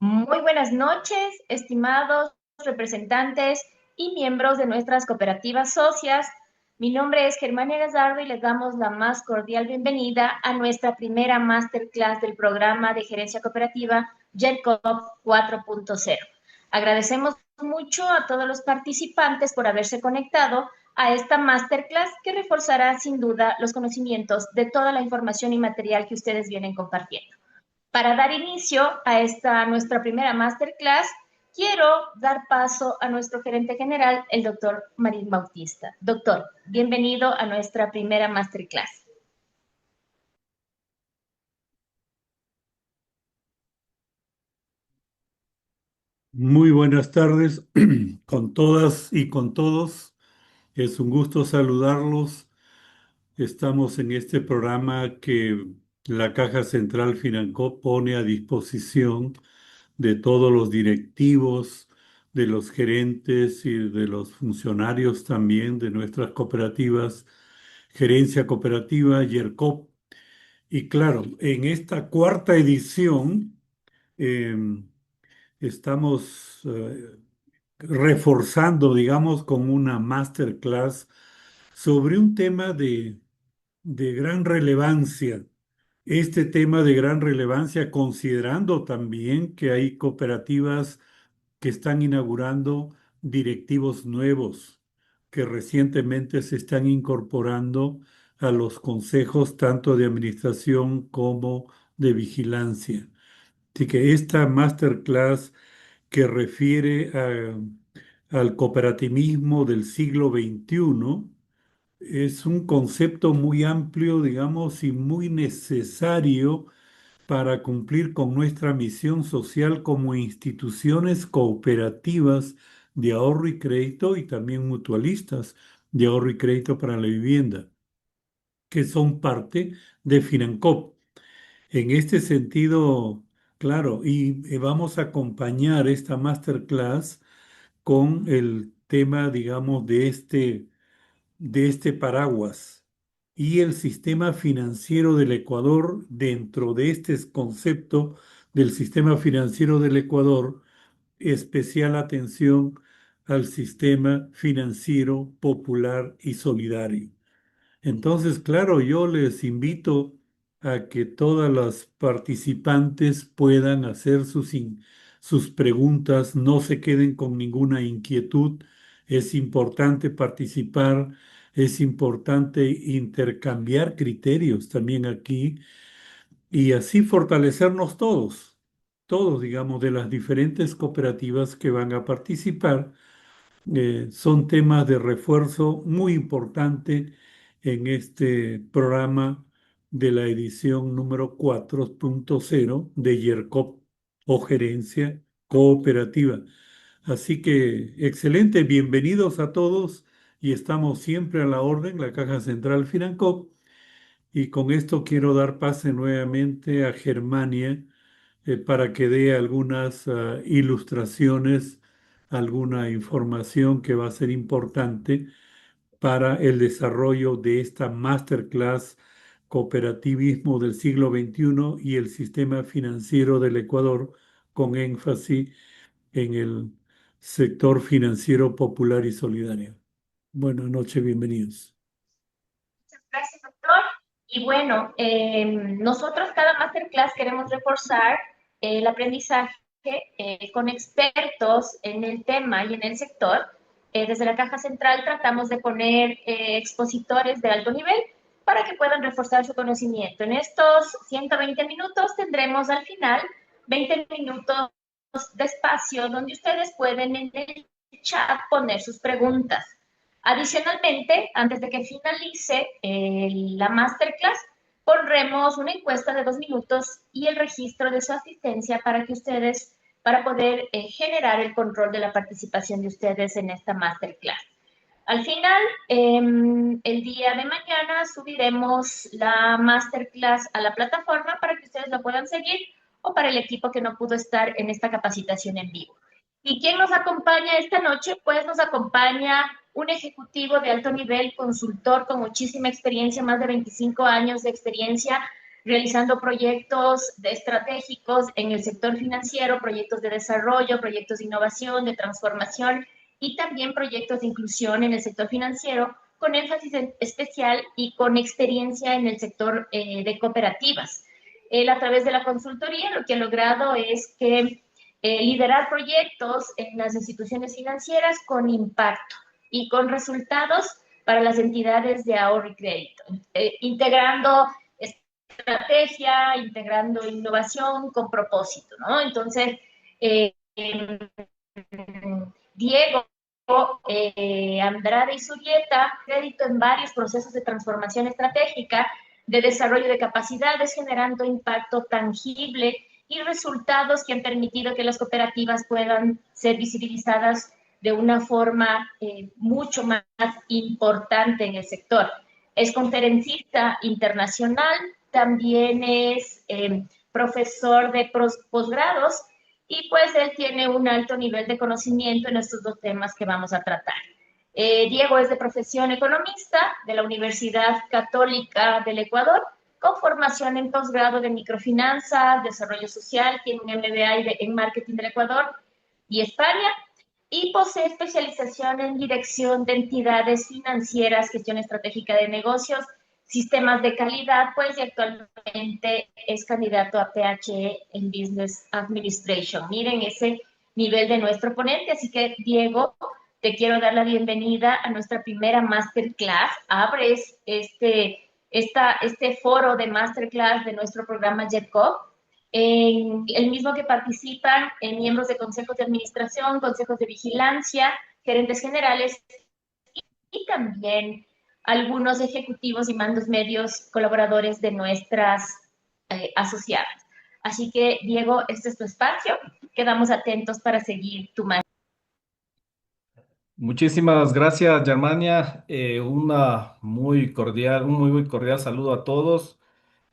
Muy buenas noches, estimados representantes y miembros de nuestras cooperativas socias. Mi nombre es Germania Gazardo y les damos la más cordial bienvenida a nuestra primera masterclass del programa de gerencia cooperativa GERCOP 4.0. Agradecemos mucho a todos los participantes por haberse conectado a esta masterclass que reforzará sin duda los conocimientos de toda la información y material que ustedes vienen compartiendo. Para dar inicio a esta nuestra primera masterclass, quiero dar paso a nuestro gerente general, el doctor Marín Bautista. Doctor, bienvenido a nuestra primera masterclass. Muy buenas tardes con todas y con todos. Es un gusto saludarlos. Estamos en este programa que la Caja Central Financop pone a disposición de todos los directivos, de los gerentes y de los funcionarios también de nuestras cooperativas, Gerencia Cooperativa y ERCOP. Y claro, en esta cuarta edición em, estamos reforzando, digamos, con una masterclass sobre un tema de gran relevancia. Este tema de gran relevancia, considerando también que hay cooperativas que están inaugurando directivos nuevos, que recientemente se están incorporando a los consejos tanto de administración como de vigilancia. Así que esta masterclass que refiere al cooperativismo del siglo XXI. Es un concepto muy amplio, digamos, y muy necesario para cumplir con nuestra misión social como instituciones cooperativas de ahorro y crédito y también mutualistas de ahorro y crédito para la vivienda, que son parte de Financop. En este sentido, claro, y vamos a acompañar esta masterclass con el tema, digamos, de este paraguas y el sistema financiero del Ecuador dentro de este concepto del sistema financiero del Ecuador, especial atención al sistema financiero popular y solidario. Entonces, claro, yo les invito a que todas las participantes puedan hacer sus preguntas, no se queden con ninguna inquietud. Es importante participar, es importante intercambiar criterios también aquí y así fortalecernos todos, digamos, de las diferentes cooperativas que van a participar. Son temas de refuerzo muy importante en este programa de la edición número 4.0 de YERCOP o Gerencia Cooperativa. Así que excelente, bienvenidos a todos y estamos siempre a la orden, la Caja Central Financop. Y con esto quiero dar pase nuevamente a Germania para que dé algunas ilustraciones, alguna información que va a ser importante para el desarrollo de esta masterclass Cooperativismo del siglo XXI y el sistema financiero del Ecuador, con énfasis en el sector financiero popular y solidario. Buenas noches, bienvenidos. Muchas gracias, doctor. Y bueno, nosotros cada masterclass queremos reforzar el aprendizaje con expertos en el tema y en el sector. Desde la Caja Central tratamos de poner expositores de alto nivel para que puedan reforzar su conocimiento. En estos 120 minutos tendremos al final 20 minutos de espacio donde ustedes pueden en el chat poner sus preguntas. Adicionalmente, antes de que finalice la masterclass, pondremos una encuesta de 2 minutos y el registro de su asistencia para que ustedes, para poder generar el control de la participación de ustedes en esta masterclass. Al final, el día de mañana subiremos la masterclass a la plataforma para que ustedes la puedan seguir o para el equipo que no pudo estar en esta capacitación en vivo. ¿Y quién nos acompaña esta noche? Pues nos acompaña un ejecutivo de alto nivel, consultor con muchísima experiencia, más de 25 años de experiencia realizando proyectos estratégicos en el sector financiero, proyectos de desarrollo, proyectos de innovación, de transformación y también proyectos de inclusión en el sector financiero, con énfasis especial y con experiencia en el sector de cooperativas. Él, a través de la consultoría, lo que ha logrado es que liderar proyectos en las instituciones financieras con impacto y con resultados para las entidades de ahorro y crédito, integrando estrategia, integrando innovación con propósito, ¿no? Entonces, eh, Diego Andrade y Zurieta, crédito en varios procesos de transformación estratégica, de desarrollo de capacidades, generando impacto tangible y resultados que han permitido que las cooperativas puedan ser visibilizadas de una forma mucho más importante en el sector. Es conferencista internacional, también es profesor de posgrados y pues él tiene un alto nivel de conocimiento en estos dos temas que vamos a tratar. Diego es de profesión economista de la Universidad Católica del Ecuador, con formación en posgrado de microfinanzas, desarrollo social, tiene un MBA en marketing del Ecuador y España, y posee especialización en dirección de entidades financieras, gestión estratégica de negocios, sistemas de calidad, pues, y actualmente es candidato a PhD en Business Administration. Miren ese nivel de nuestro ponente, así que Diego, te quiero dar la bienvenida a nuestra primera masterclass. Abres este foro de masterclass de nuestro programa JETCO, el mismo que participan miembros de consejos de administración, consejos de vigilancia, gerentes generales y también algunos ejecutivos y mandos medios colaboradores de nuestras asociadas. Así que, Diego, este es tu espacio. Quedamos atentos para seguir tu maestría. Muchísimas gracias, Germania. Una un muy cordial saludo a todos.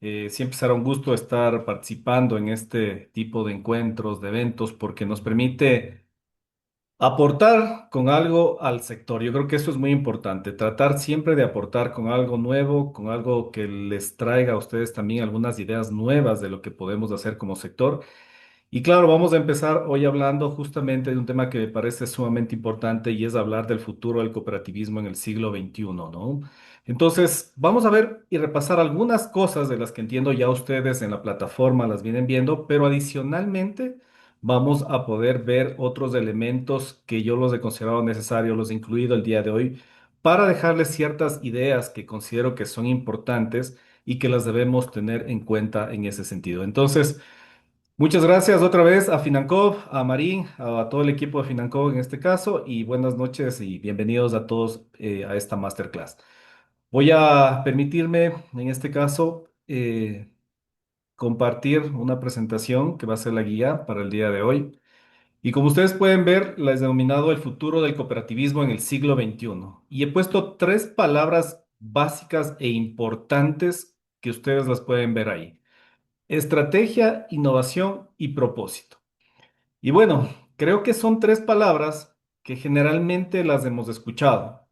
Siempre será un gusto estar participando en este tipo de encuentros, de eventos, porque nos permite aportar con algo al sector. Yo creo que eso es muy importante, tratar siempre de aportar con algo nuevo, con algo que les traiga a ustedes también algunas ideas nuevas de lo que podemos hacer como sector. Y claro, vamos a empezar hoy hablando justamente de un tema que me parece sumamente importante y es hablar del futuro del cooperativismo en el siglo XXI, ¿no? Entonces, vamos a ver y repasar algunas cosas de las que entiendo ya ustedes en la plataforma las vienen viendo, pero adicionalmente vamos a poder ver otros elementos que yo los he considerado necesarios, los he incluido el día de hoy, para dejarles ciertas ideas que considero que son importantes y que las debemos tener en cuenta en ese sentido. Entonces, muchas gracias otra vez a Financov, a Marín, a todo el equipo de Financov en este caso, y buenas noches y bienvenidos a todos a esta masterclass. Voy a permitirme, en este caso, compartir una presentación que va a ser la guía para el día de hoy. Y como ustedes pueden ver, la he denominado el futuro del cooperativismo en el siglo XXI. Y he puesto tres palabras básicas e importantes que ustedes las pueden ver ahí: estrategia, innovación y propósito. Y bueno, creo que son tres palabras que generalmente las hemos escuchado,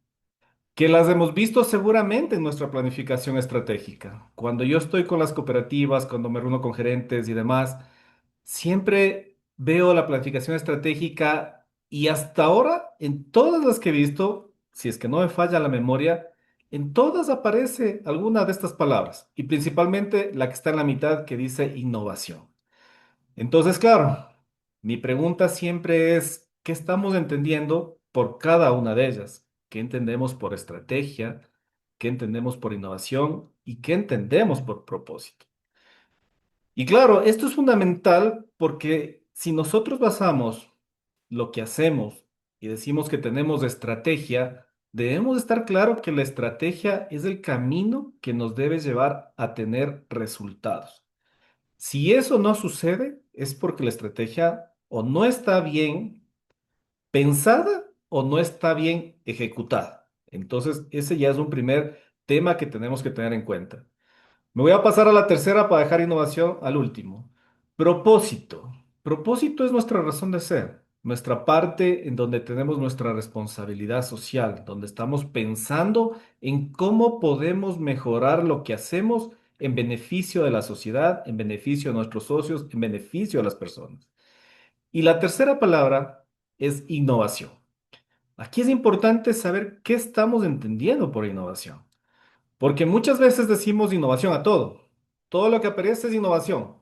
que las hemos visto seguramente en nuestra planificación estratégica. Cuando yo estoy con las cooperativas, cuando me reúno con gerentes y demás, siempre veo la planificación estratégica y hasta ahora, en todas las que he visto, si es que no me falla la memoria, en todas aparece alguna de estas palabras y principalmente la que está en la mitad que dice innovación. Entonces, claro, mi pregunta siempre es, ¿qué estamos entendiendo por cada una de ellas? ¿Qué entendemos por estrategia? ¿Qué entendemos por innovación? ¿Y qué entendemos por propósito? Y claro, esto es fundamental porque si nosotros basamos lo que hacemos y decimos que tenemos estrategia, debemos estar claro que la estrategia es el camino que nos debe llevar a tener resultados. Si eso no sucede, es porque la estrategia o no está bien pensada o no está bien ejecutada. Entonces, ese ya es un primer tema que tenemos que tener en cuenta. Me voy a pasar a la tercera para dejar innovación al último. Propósito. Propósito es nuestra razón de ser, nuestra parte en donde tenemos nuestra responsabilidad social, donde estamos pensando en cómo podemos mejorar lo que hacemos en beneficio de la sociedad, en beneficio de nuestros socios, en beneficio de las personas. Y la tercera palabra es innovación. Aquí es importante saber qué estamos entendiendo por innovación, porque muchas veces decimos innovación a todo. Todo lo que aparece es innovación.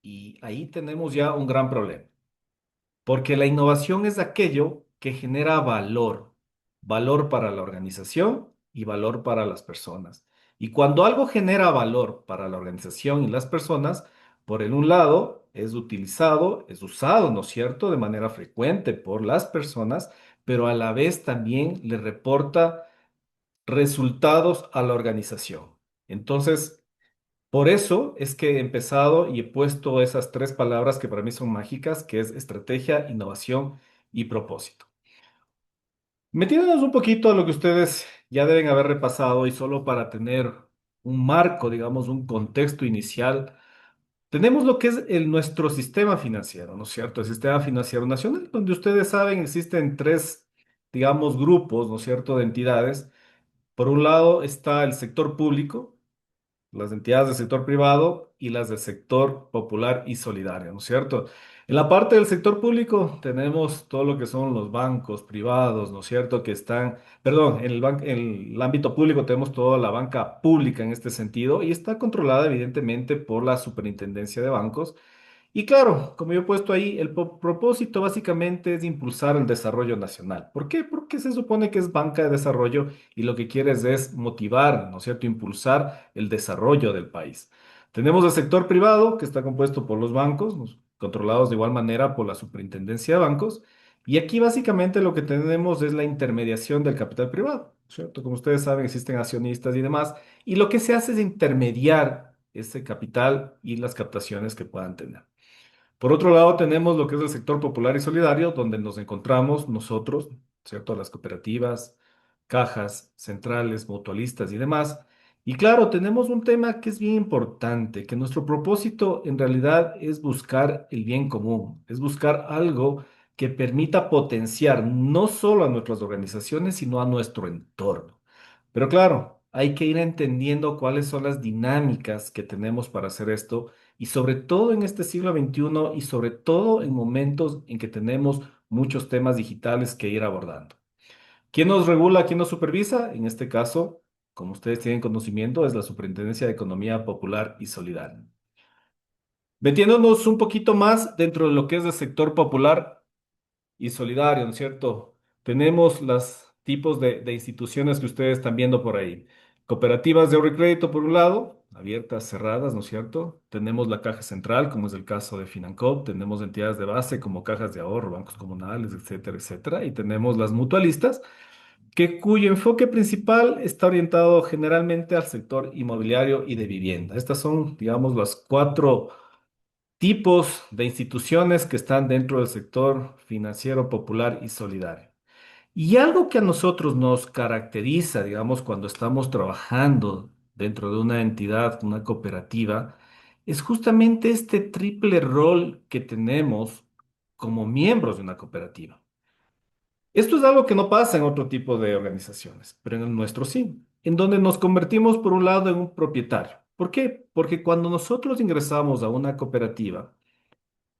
Y ahí tenemos ya un gran problema. Porque la innovación es aquello que genera valor, valor para la organización y valor para las personas. Y cuando algo genera valor para la organización y las personas, por el un lado, es utilizado, es usado, ¿no es cierto?, de manera frecuente por las personas, pero a la vez también le reporta resultados a la organización. Entonces, por eso es que he empezado y he puesto esas tres palabras que para mí son mágicas, que es estrategia, innovación y propósito. Metiéndonos un poquito a lo que ustedes ya deben haber repasado y solo para tener un marco, digamos, un contexto inicial, tenemos lo que es nuestro sistema financiero, ¿no es cierto? El sistema financiero nacional, donde ustedes saben existen tres, digamos, grupos, ¿no es cierto?, de entidades. Por un lado está el sector público, las entidades del sector privado y las del sector popular y solidario, ¿no es cierto? En la parte del sector público tenemos todo lo que son los bancos privados, ¿no es cierto? Que están, perdón, en el ámbito público tenemos toda la banca pública en este sentido y está controlada evidentemente por la Superintendencia de Bancos y claro, como yo he puesto ahí, el propósito básicamente es impulsar el desarrollo nacional. ¿Por qué? Porque se supone que es banca de desarrollo y lo que quieres es motivar, ¿no es cierto?, impulsar el desarrollo del país. Tenemos el sector privado, que está compuesto por los bancos, controlados de igual manera por la Superintendencia de Bancos. Y aquí básicamente lo que tenemos es la intermediación del capital privado, ¿cierto? Como ustedes saben, existen accionistas y demás. Y lo que se hace es intermediar ese capital y las captaciones que puedan tener. Por otro lado, tenemos lo que es el sector popular y solidario, donde nos encontramos nosotros, ¿cierto? Las cooperativas, cajas, centrales, mutualistas y demás. Y claro, tenemos un tema que es bien importante, que nuestro propósito en realidad es buscar el bien común, es buscar algo que permita potenciar no solo a nuestras organizaciones, sino a nuestro entorno. Pero claro, hay que ir entendiendo cuáles son las dinámicas que tenemos para hacer esto y sobre todo en este siglo XXI y sobre todo en momentos en que tenemos muchos temas digitales que ir abordando. ¿Quién nos regula, quién nos supervisa? En este caso, como ustedes tienen conocimiento, es la Superintendencia de Economía Popular y Solidaria. Metiéndonos un poquito más dentro de lo que es el sector popular y solidario, ¿no es cierto? Tenemos los tipos de instituciones que ustedes están viendo por ahí. Cooperativas de ahorro y crédito, por un lado, abiertas, cerradas, ¿no es cierto? Tenemos la caja central, como es el caso de Financop, tenemos entidades de base como cajas de ahorro, bancos comunales, etcétera, etcétera, y tenemos las mutualistas, cuyo enfoque principal está orientado generalmente al sector inmobiliario y de vivienda. Estas son, digamos, las cuatro tipos de instituciones que están dentro del sector financiero popular y solidario. Y algo que a nosotros nos caracteriza, digamos, cuando estamos trabajando dentro de una entidad, una cooperativa, es justamente este triple rol que tenemos como miembros de una cooperativa. Esto es algo que no pasa en otro tipo de organizaciones, pero en el nuestro sí, en donde nos convertimos por un lado en un propietario. ¿Por qué? Porque cuando nosotros ingresamos a una cooperativa,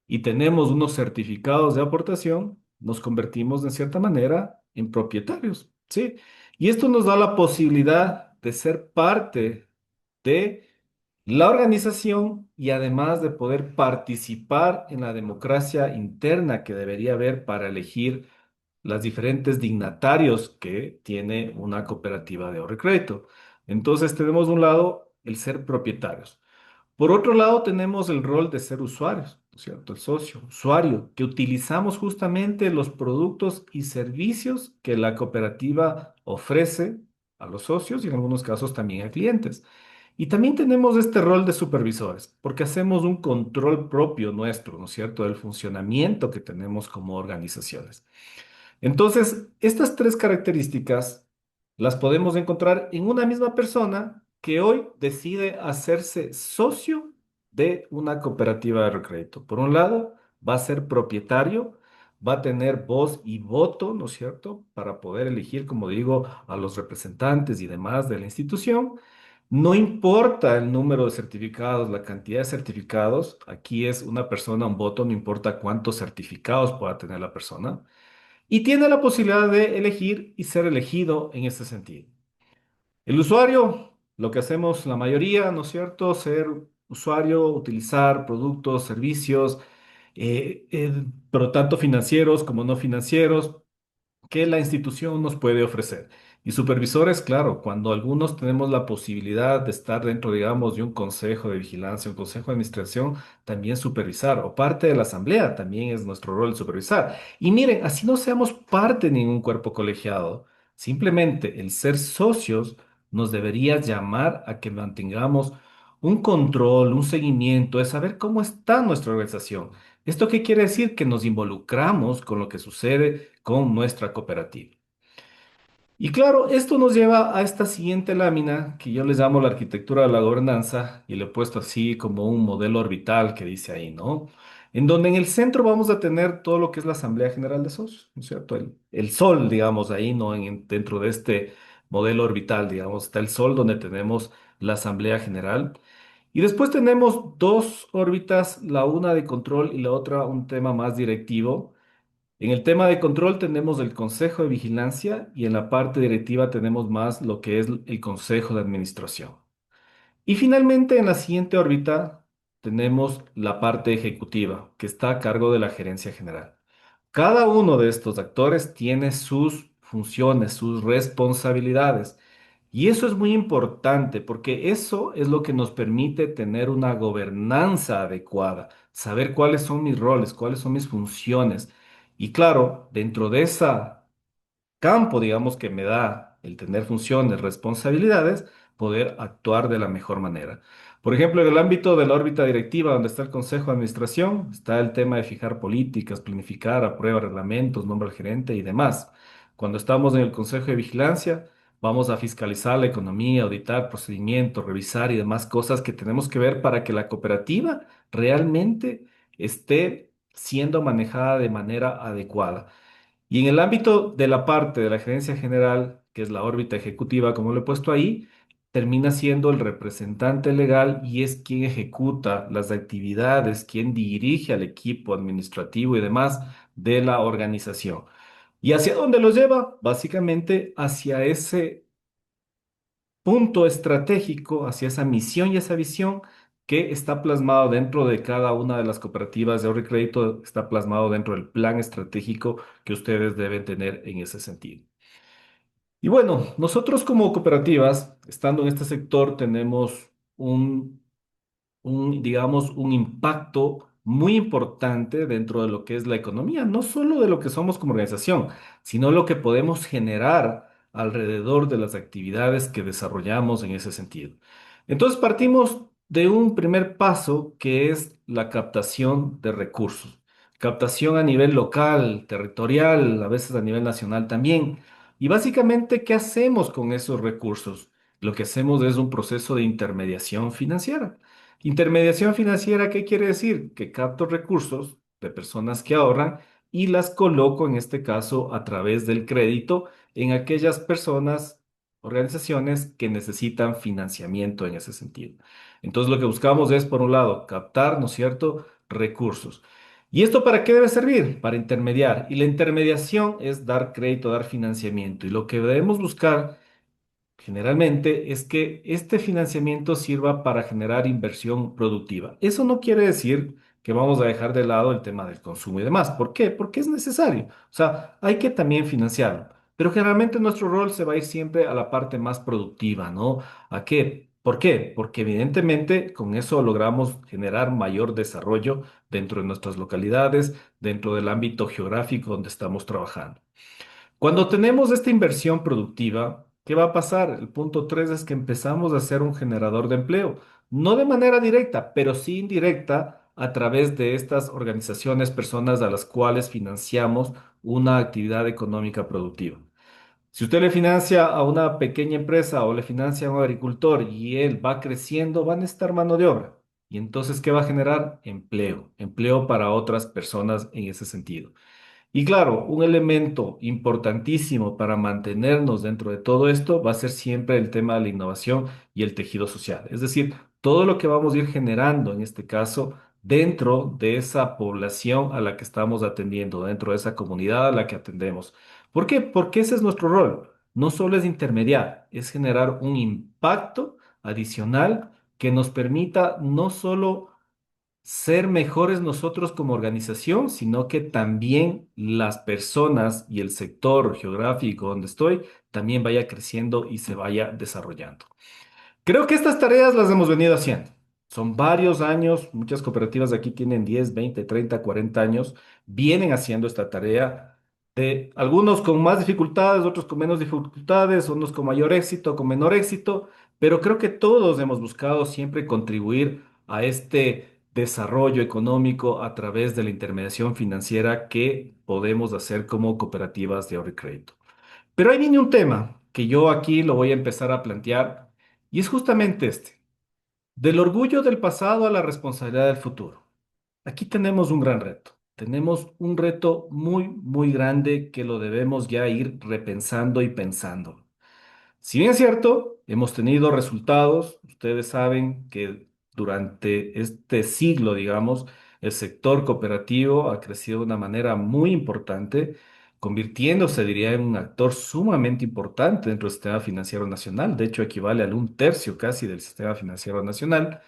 y tenemos unos certificados de aportación, nos convertimos de cierta manera en propietarios, ¿sí? Y esto nos da la posibilidad de ser parte de la organización y además de poder participar en la democracia interna que debería haber para elegir las diferentes dignatarios que tiene una cooperativa de ahorro y crédito. Entonces tenemos de un lado el ser propietarios. Por otro lado, tenemos el rol de ser usuarios, ¿no es cierto? El socio, usuario, que utilizamos justamente los productos y servicios que la cooperativa ofrece a los socios y en algunos casos también a clientes. Y también tenemos este rol de supervisores, porque hacemos un control propio nuestro, ¿no es cierto?, del funcionamiento que tenemos como organizaciones. Entonces, estas tres características las podemos encontrar en una misma persona que hoy decide hacerse socio de una cooperativa de recrédito. Por un lado, va a ser propietario, va a tener voz y voto, ¿no es cierto?, para poder elegir, como digo, a los representantes y demás de la institución. No importa el número de certificados, la cantidad de certificados, aquí es una persona, un voto, no importa cuántos certificados pueda tener la persona, y tiene la posibilidad de elegir y ser elegido en este sentido. El usuario, lo que hacemos la mayoría, ¿no es cierto? Ser usuario, utilizar productos, servicios, pero tanto financieros como no financieros, que la institución nos puede ofrecer. Y supervisores, claro, cuando algunos tenemos la posibilidad de estar dentro, digamos, de un consejo de vigilancia, un consejo de administración, también supervisar, o parte de la asamblea, también es nuestro rol supervisar. Y miren, así no seamos parte de ningún cuerpo colegiado, simplemente el ser socios nos debería llamar a que mantengamos un control, un seguimiento, de saber cómo está nuestra organización. ¿Esto qué quiere decir? Que nos involucramos con lo que sucede con nuestra cooperativa. Y claro, esto nos lleva a esta siguiente lámina que yo les llamo la arquitectura de la gobernanza y le he puesto así como un modelo orbital que dice ahí, ¿no? En donde en el centro vamos a tener todo lo que es la Asamblea General de Socios, ¿no es cierto? El sol, digamos, ahí, ¿no? Dentro de este modelo orbital, digamos, está el sol donde tenemos la Asamblea General. Y después tenemos dos órbitas, la una de control y la otra un tema más directivo. En el tema de control tenemos el Consejo de Vigilancia y en la parte directiva tenemos más lo que es el Consejo de Administración. Y finalmente en la siguiente órbita tenemos la parte ejecutiva, que está a cargo de la Gerencia General. Cada uno de estos actores tiene sus funciones, sus responsabilidades. Y eso es muy importante porque eso es lo que nos permite tener una gobernanza adecuada, saber cuáles son mis roles, cuáles son mis funciones. Y claro, dentro de esa campo, digamos, que me da el tener funciones, responsabilidades, poder actuar de la mejor manera. Por ejemplo, en el ámbito de la órbita directiva, donde está el Consejo de Administración, está el tema de fijar políticas, planificar, aprueba reglamentos, nombra al gerente y demás. Cuando estamos en el Consejo de Vigilancia, vamos a fiscalizar la economía, auditar procedimientos, revisar y demás cosas que tenemos que ver para que la cooperativa realmente esté siendo manejada de manera adecuada. Y en el ámbito de la parte de la gerencia general, que es la órbita ejecutiva, como lo he puesto ahí, termina siendo el representante legal y es quien ejecuta las actividades, quien dirige al equipo administrativo y demás de la organización. ¿Y hacia dónde los lleva? Básicamente hacia ese punto estratégico, hacia esa misión y esa visión que está plasmado dentro de cada una de las cooperativas de ahorro y crédito, está plasmado dentro del plan estratégico que ustedes deben tener en ese sentido. Y bueno, nosotros como cooperativas, estando en este sector, tenemos digamos, un impacto muy importante dentro de lo que es la economía, no solo de lo que somos como organización, sino lo que podemos generar alrededor de las actividades que desarrollamos en ese sentido. Entonces partimos de un primer paso que es la captación de recursos. Captación a nivel local, territorial, a veces a nivel nacional también. Y básicamente, ¿qué hacemos con esos recursos? Lo que hacemos es un proceso de intermediación financiera. Intermediación financiera, ¿qué quiere decir? Que capto recursos de personas que ahorran y las coloco, en este caso, a través del crédito en aquellas personas, organizaciones que necesitan financiamiento en ese sentido. Entonces, lo que buscamos es, por un lado, captar, ¿no es cierto?, recursos. ¿Y esto para qué debe servir? Para intermediar. Y la intermediación es dar crédito, dar financiamiento. Y lo que debemos buscar generalmente es que este financiamiento sirva para generar inversión productiva. Eso no quiere decir que vamos a dejar de lado el tema del consumo y demás. ¿Por qué? Porque es necesario. O sea, hay que también financiarlo. Pero generalmente nuestro rol se va a ir siempre a la parte más productiva, ¿no? ¿A qué? ¿Por qué? Porque evidentemente con eso logramos generar mayor desarrollo dentro de nuestras localidades, dentro del ámbito geográfico donde estamos trabajando. Cuando tenemos esta inversión productiva, ¿qué va a pasar? El punto 3 es que empezamos a ser un generador de empleo, no de manera directa, pero sí indirecta a través de estas organizaciones, personas a las cuales financiamos una actividad económica productiva. Si usted le financia a una pequeña empresa o le financia a un agricultor y él va creciendo, van a necesitar mano de obra. Y entonces, ¿qué va a generar? Empleo, empleo para otras personas en ese sentido. Y claro, un elemento importantísimo para mantenernos dentro de todo esto va a ser siempre el tema de la innovación y el tejido social. Es decir, todo lo que vamos a ir generando, en este caso, dentro de esa población a la que estamos atendiendo, dentro de esa comunidad a la que atendemos. ¿Por qué? Porque ese es nuestro rol. No solo es intermediar, es generar un impacto adicional que nos permita no solo ser mejores nosotros como organización, sino que también las personas y el sector geográfico donde estoy también vaya creciendo y se vaya desarrollando. Creo que estas tareas las hemos venido haciendo. Son varios años, muchas cooperativas de aquí tienen 10, 20, 30, 40 años, vienen haciendo esta tarea, de algunos con más dificultades, otros con menos dificultades, unos con mayor éxito, con menor éxito, pero creo que todos hemos buscado siempre contribuir a este desarrollo económico a través de la intermediación financiera que podemos hacer como cooperativas de ahorro y crédito. Pero ahí viene un tema que yo aquí lo voy a empezar a plantear y es justamente este, del orgullo del pasado a la responsabilidad del futuro. Aquí tenemos un gran reto, tenemos un reto muy, muy grande que lo debemos ya ir repensando y pensando. Si bien es cierto, hemos tenido resultados, ustedes saben que durante este siglo, digamos, el sector cooperativo ha crecido de una manera muy importante, convirtiéndose, diría, en un actor sumamente importante dentro del sistema financiero nacional. De hecho, equivale al un tercio casi del sistema financiero nacional.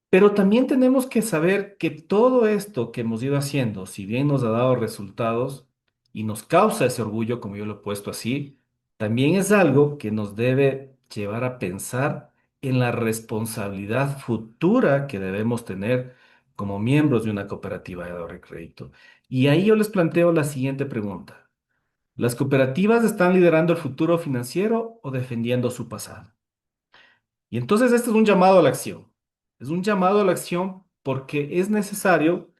Pero también tenemos que saber que todo esto que hemos ido haciendo, si bien nos ha dado resultados y nos causa ese orgullo, como yo lo he puesto así, también es algo que nos debe llevar a pensar en la responsabilidad futura que debemos tener como miembros de una cooperativa de ahorro y crédito. Y ahí yo les planteo la siguiente pregunta. ¿Las cooperativas están liderando el futuro financiero o defendiendo su pasado? Y entonces este es un llamado a la acción. Es un llamado a la acción porque es necesario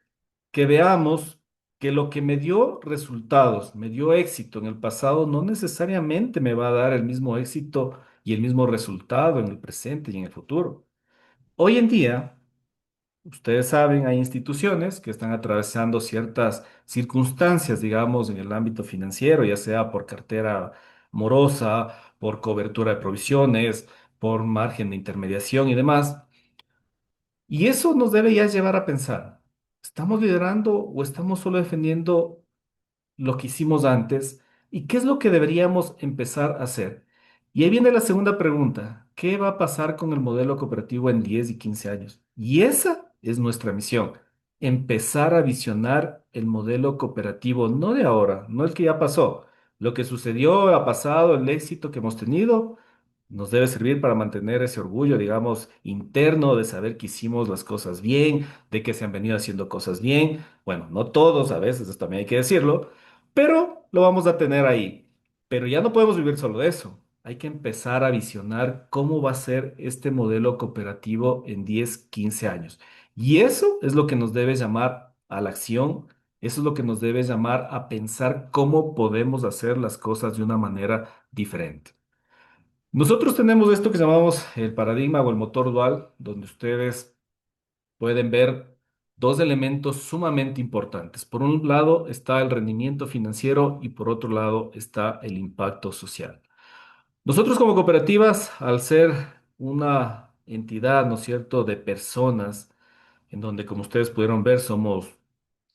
que veamos que lo que me dio resultados, me dio éxito en el pasado, no necesariamente me va a dar el mismo éxito y el mismo resultado en el presente y en el futuro. Hoy en día, ustedes saben, hay instituciones que están atravesando ciertas circunstancias, digamos, en el ámbito financiero, ya sea por cartera morosa, por cobertura de provisiones, por margen de intermediación y demás. Y eso nos debe ya llevar a pensar, ¿estamos liderando o estamos solo defendiendo lo que hicimos antes? ¿Y qué es lo que deberíamos empezar a hacer? Y ahí viene la segunda pregunta, ¿qué va a pasar con el modelo cooperativo en 10 y 15 años? Y esa es nuestra misión, empezar a visionar el modelo cooperativo, no de ahora, no el que ya pasó. Lo que sucedió, ha pasado, el éxito que hemos tenido nos debe servir para mantener ese orgullo, digamos, interno de saber que hicimos las cosas bien, de que se han venido haciendo cosas bien. Bueno, no todos, a veces esto también hay que decirlo, pero lo vamos a tener ahí. Pero ya no podemos vivir solo de eso. Hay que empezar a visionar cómo va a ser este modelo cooperativo en 10, 15 años. Y eso es lo que nos debe llamar a la acción. Eso es lo que nos debe llamar a pensar cómo podemos hacer las cosas de una manera diferente. Nosotros tenemos esto que llamamos el paradigma o el motor dual, donde ustedes pueden ver dos elementos sumamente importantes. Por un lado está el rendimiento financiero y por otro lado está el impacto social. Nosotros como cooperativas, al ser una entidad, ¿no es cierto?, de personas, en donde, como ustedes pudieron ver, somos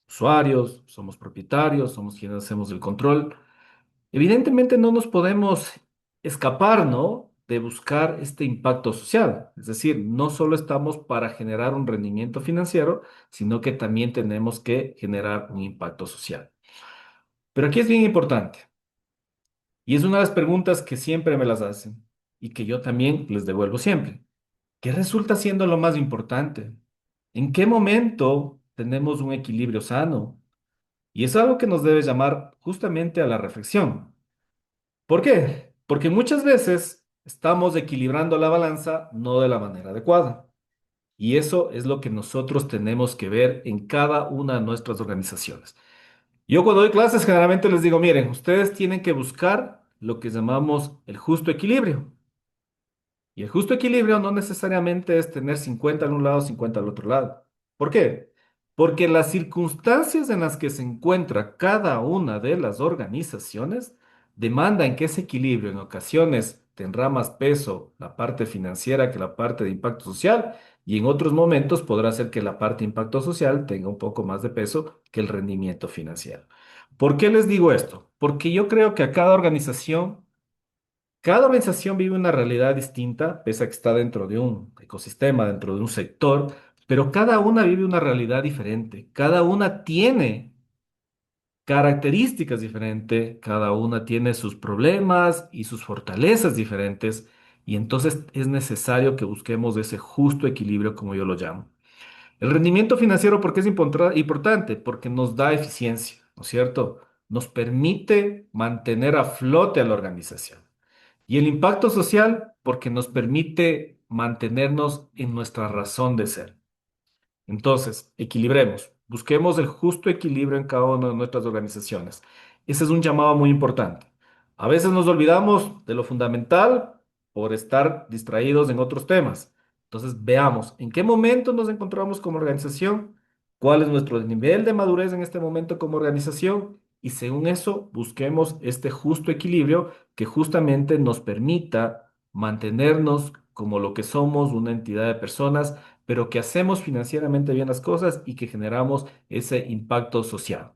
usuarios, somos propietarios, somos quienes hacemos el control. Evidentemente no nos podemos escapar, ¿no? De buscar este impacto social. Es decir, no solo estamos para generar un rendimiento financiero, sino que también tenemos que generar un impacto social. Pero aquí es bien importante, y es una de las preguntas que siempre me las hacen y que yo también les devuelvo siempre. ¿Qué resulta siendo lo más importante? ¿En qué momento tenemos un equilibrio sano? Y es algo que nos debe llamar justamente a la reflexión. ¿Por qué? Porque muchas veces estamos equilibrando la balanza no de la manera adecuada. Y eso es lo que nosotros tenemos que ver en cada una de nuestras organizaciones. Yo cuando doy clases generalmente les digo, miren, ustedes tienen que buscar lo que llamamos el justo equilibrio. Y el justo equilibrio no necesariamente es tener 50 en un lado, 50 al otro lado. ¿Por qué? Porque las circunstancias en las que se encuentra cada una de las organizaciones demandan que ese equilibrio en ocasiones tendrá más peso la parte financiera que la parte de impacto social y en otros momentos podrá ser que la parte de impacto social tenga un poco más de peso que el rendimiento financiero. ¿Por qué les digo esto? Porque yo creo que a cada organización vive una realidad distinta, pese a que está dentro de un ecosistema, dentro de un sector, pero cada una vive una realidad diferente. Cada una tiene características diferentes, cada una tiene sus problemas y sus fortalezas diferentes, y entonces es necesario que busquemos ese justo equilibrio, como yo lo llamo. El rendimiento financiero, ¿por qué es importante? Porque nos da eficiencia, ¿no es cierto? Nos permite mantener a flote a la organización. Y el impacto social, porque nos permite mantenernos en nuestra razón de ser. Entonces, equilibremos, busquemos el justo equilibrio en cada una de nuestras organizaciones. Ese es un llamado muy importante. A veces nos olvidamos de lo fundamental por estar distraídos en otros temas. Entonces, veamos en qué momento nos encontramos como organización, cuál es nuestro nivel de madurez en este momento como organización y según eso busquemos este justo equilibrio que justamente nos permita mantenernos como lo que somos, una entidad de personas pero que hacemos financieramente bien las cosas y que generamos ese impacto social.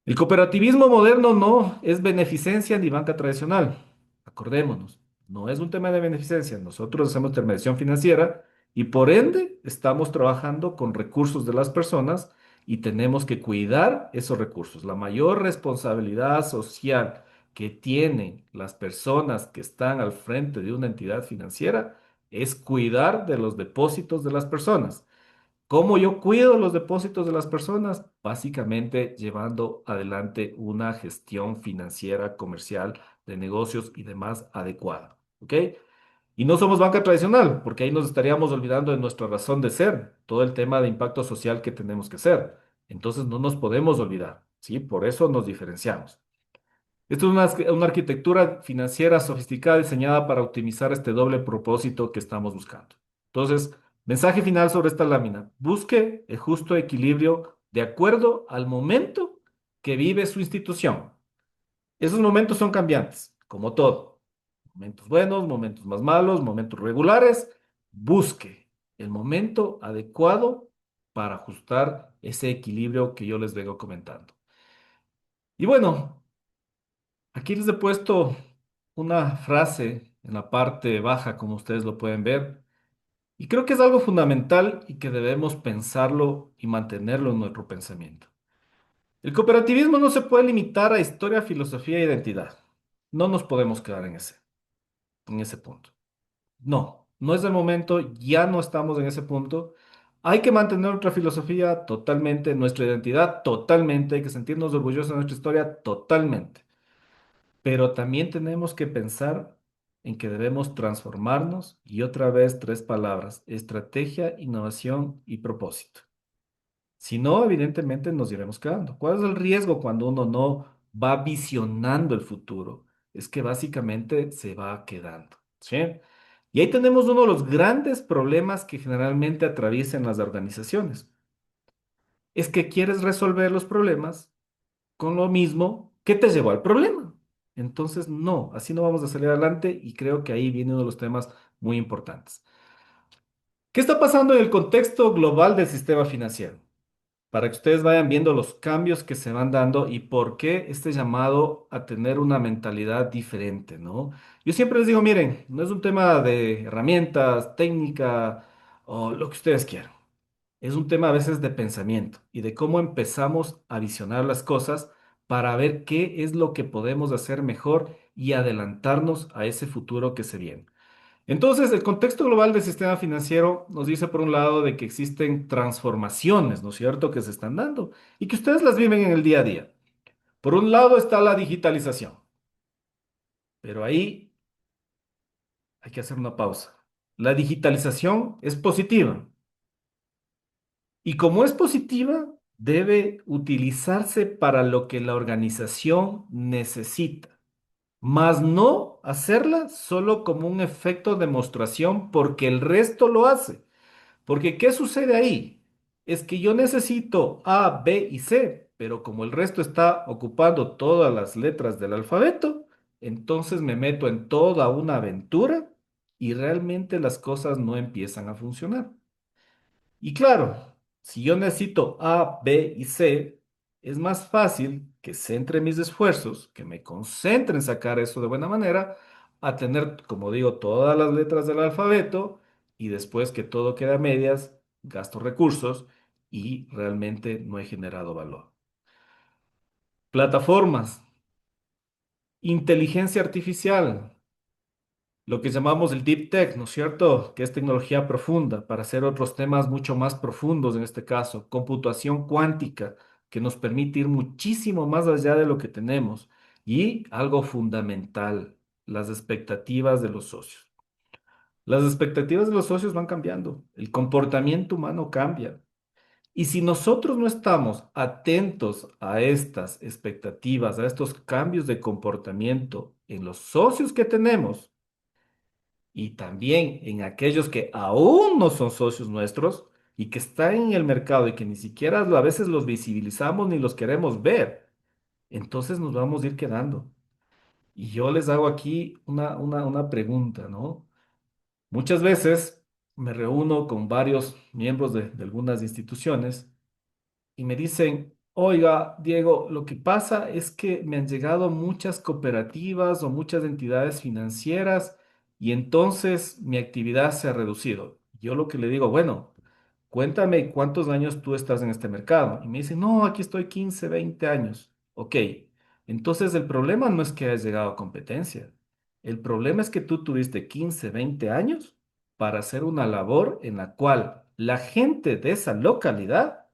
El cooperativismo moderno no es beneficencia ni banca tradicional. Acordémonos, no es un tema de beneficencia. Nosotros hacemos intermediación financiera y por ende estamos trabajando con recursos de las personas y tenemos que cuidar esos recursos. La mayor responsabilidad social que tienen las personas que están al frente de una entidad financiera es cuidar de los depósitos de las personas. ¿Cómo yo cuido los depósitos de las personas? Básicamente llevando adelante una gestión financiera, comercial, de negocios y demás adecuada. ¿Ok? Y no somos banca tradicional, porque ahí nos estaríamos olvidando de nuestra razón de ser, todo el tema de impacto social que tenemos que hacer. Entonces no nos podemos olvidar, ¿sí? Por eso nos diferenciamos. Esto es una arquitectura financiera sofisticada diseñada para optimizar este doble propósito que estamos buscando. Entonces, mensaje final sobre esta lámina. Busque el justo equilibrio de acuerdo al momento que vive su institución. Esos momentos son cambiantes, como todo. Momentos buenos, momentos más malos, momentos regulares. Busque el momento adecuado para ajustar ese equilibrio que yo les vengo comentando. Y bueno, aquí les he puesto una frase en la parte baja, como ustedes lo pueden ver, y creo que es algo fundamental y que debemos pensarlo y mantenerlo en nuestro pensamiento. El cooperativismo no se puede limitar a historia, filosofía e identidad. No nos podemos quedar en ese punto. No, no es el momento, ya no estamos en ese punto. Hay que mantener nuestra filosofía totalmente, nuestra identidad totalmente, hay que sentirnos orgullosos de nuestra historia totalmente. Pero también tenemos que pensar en que debemos transformarnos y otra vez tres palabras, estrategia, innovación y propósito. Si no, evidentemente nos iremos quedando. ¿Cuál es el riesgo cuando uno no va visionando el futuro? Es que básicamente se va quedando, ¿sí? Y ahí tenemos uno de los grandes problemas que generalmente atraviesan las organizaciones. Es que quieres resolver los problemas con lo mismo que te llevó al problema. Entonces, no, así no vamos a salir adelante y creo que ahí viene uno de los temas muy importantes. ¿Qué está pasando en el contexto global del sistema financiero? Para que ustedes vayan viendo los cambios que se van dando y por qué este llamado a tener una mentalidad diferente, ¿no? Yo siempre les digo, miren, no es un tema de herramientas, técnica o lo que ustedes quieran. Es un tema a veces de pensamiento y de cómo empezamos a visionar las cosas para ver qué es lo que podemos hacer mejor y adelantarnos a ese futuro que se viene. Entonces, el contexto global del sistema financiero nos dice, por un lado, de que existen transformaciones, ¿no es cierto?, que se están dando y que ustedes las viven en el día a día. Por un lado está la digitalización, pero ahí hay que hacer una pausa. La digitalización es positiva. Y como es positiva, debe utilizarse para lo que la organización necesita, más no hacerla solo como un efecto de demostración porque el resto lo hace. Porque ¿qué sucede ahí? es que yo necesito A, B y C, pero como el resto está ocupando todas las letras del alfabeto, entonces me meto en toda una aventura y realmente las cosas no empiezan a funcionar. Y claro, si yo necesito A, B y C, es más fácil que centre mis esfuerzos, que me concentre en sacar eso de buena manera, a tener, como digo, todas las letras del alfabeto y después que todo quede a medias, gasto recursos y realmente no he generado valor. Plataformas, inteligencia artificial. Lo que llamamos el deep tech, ¿no es cierto? Que es tecnología profunda para hacer otros temas mucho más profundos en este caso, computación cuántica, que nos permite ir muchísimo más allá de lo que tenemos. Y algo fundamental, las expectativas de los socios. Las expectativas de los socios van cambiando, el comportamiento humano cambia. Y si nosotros no estamos atentos a estas expectativas, a estos cambios de comportamiento en los socios que tenemos, y también en aquellos que aún no son socios nuestros y que están en el mercado y que ni siquiera a veces los visibilizamos ni los queremos ver, entonces nos vamos a ir quedando. Y yo les hago aquí una pregunta, ¿no? Muchas veces me reúno con varios miembros de algunas instituciones y me dicen, oiga, Diego, lo que pasa es que me han llegado muchas cooperativas o muchas entidades financieras y entonces mi actividad se ha reducido. Yo lo que le digo, bueno, cuéntame cuántos años tú estás en este mercado. Y me dicen, no, aquí estoy 15, 20 años. Ok, entonces el problema no es que hayas llegado a competencia. El problema es que tú tuviste 15, 20 años para hacer una labor en la cual la gente de esa localidad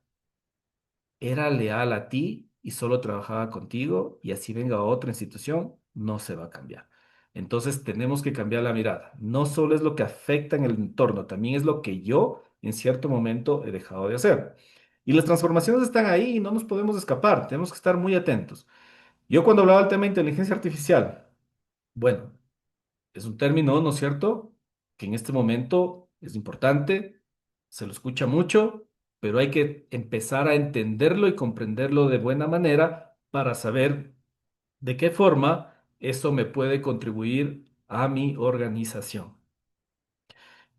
era leal a ti y solo trabajaba contigo y así venga otra institución, no se va a cambiar. Entonces tenemos que cambiar la mirada. No solo es lo que afecta en el entorno, también es lo que yo en cierto momento he dejado de hacer. Y las transformaciones están ahí y no nos podemos escapar, tenemos que estar muy atentos. Yo cuando hablaba del tema de inteligencia artificial, bueno, es un término, ¿no es cierto?, que en este momento es importante, se lo escucha mucho, pero hay que empezar a entenderlo y comprenderlo de buena manera para saber de qué forma eso me puede contribuir a mi organización.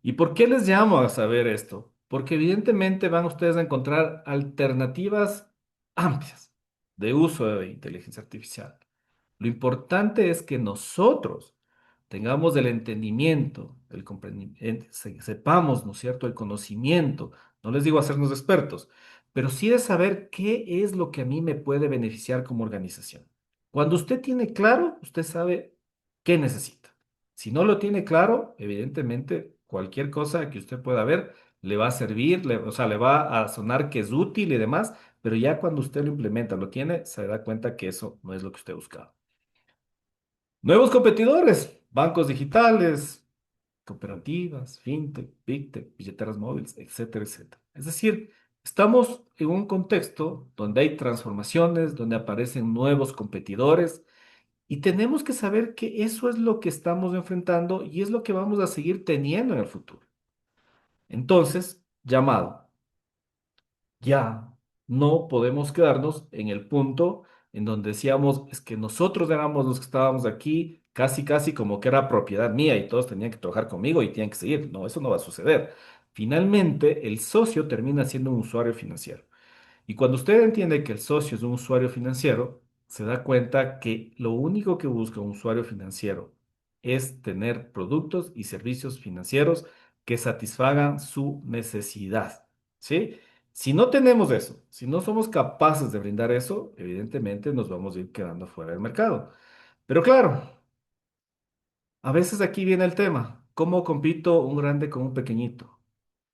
¿Y por qué les llamo a saber esto? Porque evidentemente van ustedes a encontrar alternativas amplias de uso de inteligencia artificial. Lo importante es que nosotros tengamos el entendimiento, sepamos, ¿no es cierto?, el conocimiento. No les digo hacernos expertos, pero sí de saber qué es lo que a mí me puede beneficiar como organización. Cuando usted tiene claro, usted sabe qué necesita. Si no lo tiene claro, evidentemente cualquier cosa que usted pueda ver le va a servir, o sea, le va a sonar que es útil y demás, pero ya cuando usted lo implementa, lo tiene, se da cuenta que eso no es lo que usted buscaba. Nuevos competidores, bancos digitales, cooperativas, fintech, big tech, billeteras móviles, etcétera, etcétera. Es decir, estamos en un contexto donde hay transformaciones, donde aparecen nuevos competidores y tenemos que saber que eso es lo que estamos enfrentando y es lo que vamos a seguir teniendo en el futuro. Entonces, llamado. Ya no podemos quedarnos en el punto en donde decíamos, es que nosotros éramos los que estábamos aquí, casi, casi como que era propiedad mía y todos tenían que trabajar conmigo y tenían que seguir. No, eso no va a suceder. Finalmente, el socio termina siendo un usuario financiero. Y cuando usted entiende que el socio es un usuario financiero, se da cuenta que lo único que busca un usuario financiero es tener productos y servicios financieros que satisfagan su necesidad, ¿sí? Si no tenemos eso, si no somos capaces de brindar eso, evidentemente nos vamos a ir quedando fuera del mercado. Pero claro, a veces aquí viene el tema, ¿cómo compito un grande con un pequeñito?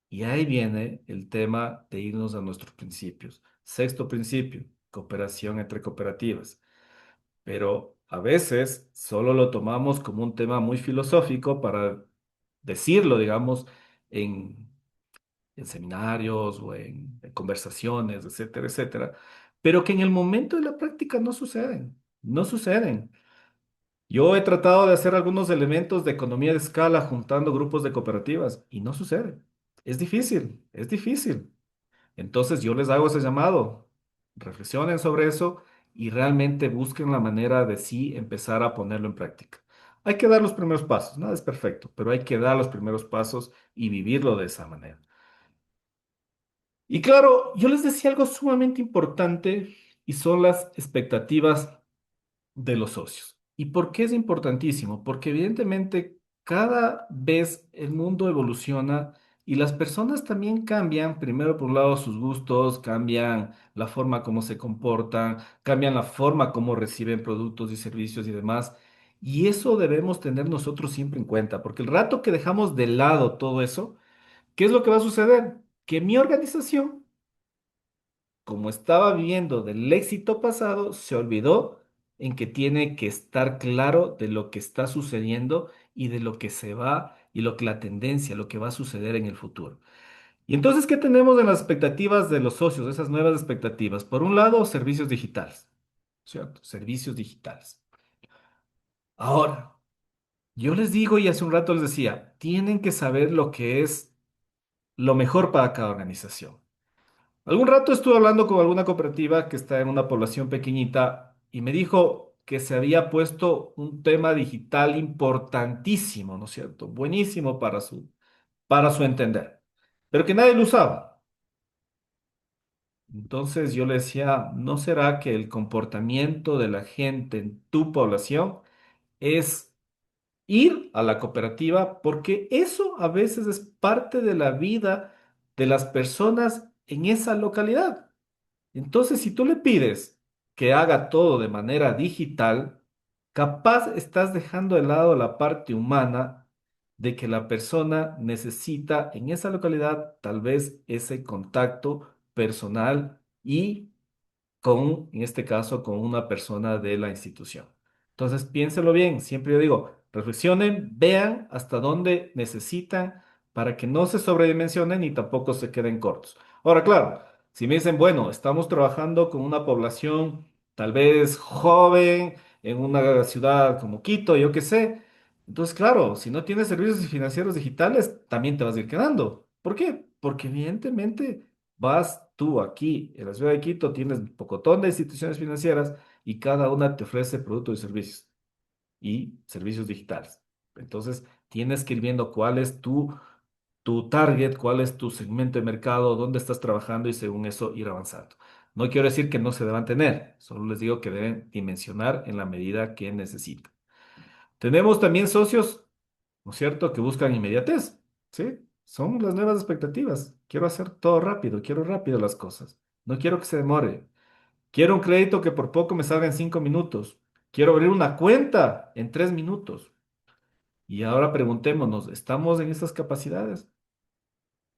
Y ahí viene el tema de irnos a nuestros principios. Sexto principio, cooperación entre cooperativas. Pero a veces solo lo tomamos como un tema muy filosófico para decirlo, digamos, en, en seminarios o en conversaciones, etcétera, etcétera. Pero que en el momento de la práctica no suceden, no suceden. Yo he tratado de hacer algunos elementos de economía de escala juntando grupos de cooperativas y no sucede. Es difícil, es difícil. Entonces yo les hago ese llamado, reflexionen sobre eso y realmente busquen la manera de sí empezar a ponerlo en práctica. Hay que dar los primeros pasos, nada es perfecto, pero hay que dar los primeros pasos y vivirlo de esa manera. Y claro, yo les decía algo sumamente importante y son las expectativas de los socios. ¿Y por qué es importantísimo? Porque evidentemente cada vez el mundo evoluciona y las personas también cambian, primero por un lado sus gustos, cambian la forma como se comportan, cambian la forma como reciben productos y servicios y demás. Y eso debemos tener nosotros siempre en cuenta, porque el rato que dejamos de lado todo eso, ¿qué es lo que va a suceder? Que mi organización, como estaba viviendo del éxito pasado, se olvidó en que tiene que estar claro de lo que está sucediendo y de lo que se va y lo que la tendencia, lo que va a suceder en el futuro. Y entonces, ¿qué tenemos en las expectativas de los socios, esas nuevas expectativas? Por un lado, servicios digitales, ¿cierto? Servicios digitales. Ahora, yo les digo y hace un rato les decía, tienen que saber lo que es lo mejor para cada organización. Algún rato estuve hablando con alguna cooperativa que está en una población pequeñita y me dijo que se había puesto un tema digital importantísimo, ¿no es cierto? Buenísimo para su entender, pero que nadie lo usaba. Entonces yo le decía, ¿no será que el comportamiento de la gente en tu población es ir a la cooperativa? Porque eso a veces es parte de la vida de las personas en esa localidad. Entonces, si tú le pides que haga todo de manera digital, capaz estás dejando de lado la parte humana de que la persona necesita en esa localidad tal vez ese contacto personal y con, en este caso, con una persona de la institución. Entonces, piénselo bien, siempre yo digo, reflexionen, vean hasta dónde necesitan para que no se sobredimensionen ni tampoco se queden cortos. Ahora, claro, si me dicen, bueno, estamos trabajando con una población tal vez joven en una ciudad como Quito, yo qué sé, entonces, claro, si no tienes servicios financieros digitales, también te vas a ir quedando. ¿Por qué? Porque evidentemente vas tú aquí en la ciudad de Quito, tienes un pocotón de instituciones financieras y cada una te ofrece productos y servicios digitales. Entonces, tienes que ir viendo cuál es tu target, cuál es tu segmento de mercado, dónde estás trabajando y según eso ir avanzando. No quiero decir que no se deban tener, solo les digo que deben dimensionar en la medida que necesitan. Tenemos también socios, ¿no es cierto?, que buscan inmediatez, ¿sí? Son las nuevas expectativas. Quiero hacer todo rápido, quiero rápido las cosas. No quiero que se demore. Quiero un crédito que por poco me salga en 5 minutos. Quiero abrir una cuenta en 3 minutos. Y ahora preguntémonos, ¿estamos en esas capacidades?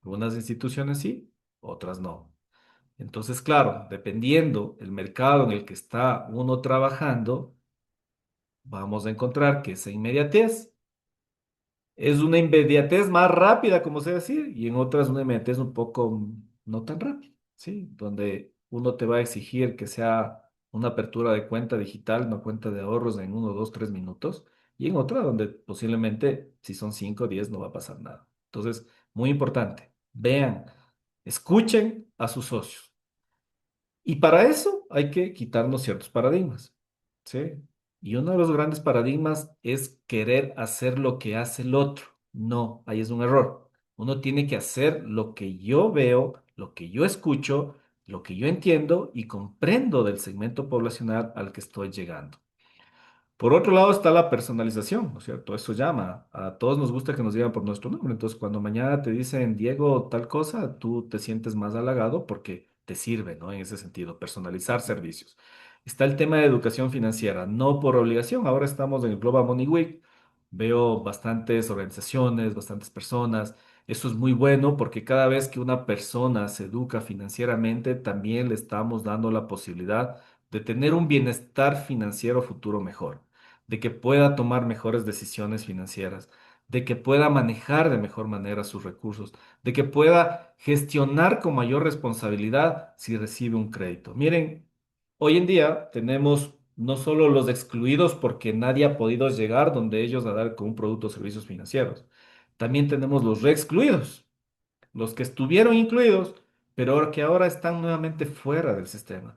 Algunas instituciones sí, otras no. Entonces, claro, dependiendo el mercado en el que está uno trabajando, vamos a encontrar que esa inmediatez es una inmediatez más rápida, como se decir, y en otras una inmediatez un poco no tan rápida, ¿sí? Donde uno te va a exigir que sea una apertura de cuenta digital, una cuenta de ahorros en 1, 2, 3 minutos, y en otra donde posiblemente, si son 5, 10, no va a pasar nada. Entonces, muy importante, vean, escuchen a sus socios. Y para eso hay que quitarnos ciertos paradigmas, ¿sí? Y uno de los grandes paradigmas es querer hacer lo que hace el otro. No, ahí es un error. Uno tiene que hacer lo que yo veo, lo que yo escucho, lo que yo entiendo y comprendo del segmento poblacional al que estoy llegando. Por otro lado está la personalización, ¿no es cierto? Eso llama. A todos nos gusta que nos digan por nuestro nombre. Entonces, cuando mañana te dicen Diego tal cosa, tú te sientes más halagado porque te sirve, ¿no? En ese sentido, personalizar servicios. Está el tema de educación financiera, no por obligación. Ahora estamos en el Global Money Week. Veo bastantes organizaciones, bastantes personas. Eso es muy bueno porque cada vez que una persona se educa financieramente, también le estamos dando la posibilidad de tener un bienestar financiero futuro mejor, de que pueda tomar mejores decisiones financieras, de que pueda manejar de mejor manera sus recursos, de que pueda gestionar con mayor responsabilidad si recibe un crédito. Miren, hoy en día tenemos no solo los excluidos porque nadie ha podido llegar donde ellos a dar con un producto o servicios financieros, también tenemos los reexcluidos, los que estuvieron incluidos pero que ahora están nuevamente fuera del sistema.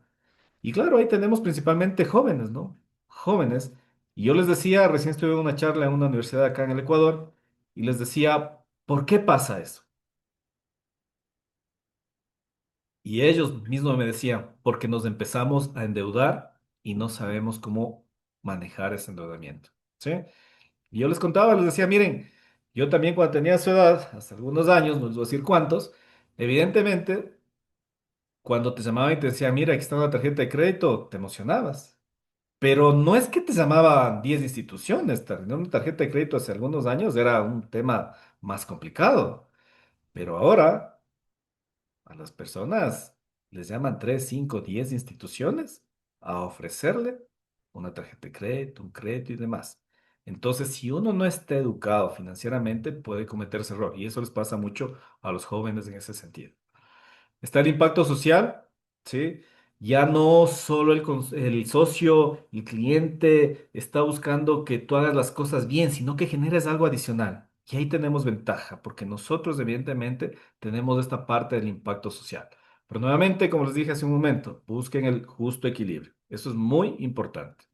Y claro, ahí tenemos principalmente jóvenes, ¿no? Jóvenes. Y yo les decía, recién estuve en una charla en una universidad acá en el Ecuador, y les decía, ¿por qué pasa eso? Y ellos mismos me decían, porque nos empezamos a endeudar y no sabemos cómo manejar ese endeudamiento, ¿sí? Y yo les contaba, les decía, miren, yo también cuando tenía su edad, hace algunos años, no les voy a decir cuántos, evidentemente, cuando te llamaban y te decían, mira, aquí está una tarjeta de crédito, te emocionabas. Pero no es que te llamaban 10 instituciones, tener una tarjeta de crédito hace algunos años era un tema más complicado, pero ahora a las personas les llaman 3, 5, 10 instituciones a ofrecerle una tarjeta de crédito, un crédito y demás. Entonces, si uno no está educado financieramente, puede cometerse error y eso les pasa mucho a los jóvenes en ese sentido. Está el impacto social, ¿sí? Ya no solo el socio, el cliente está buscando que tú hagas las cosas bien, sino que generes algo adicional. Y ahí tenemos ventaja, porque nosotros evidentemente tenemos esta parte del impacto social. Pero nuevamente, como les dije hace un momento, busquen el justo equilibrio. Eso es muy importante.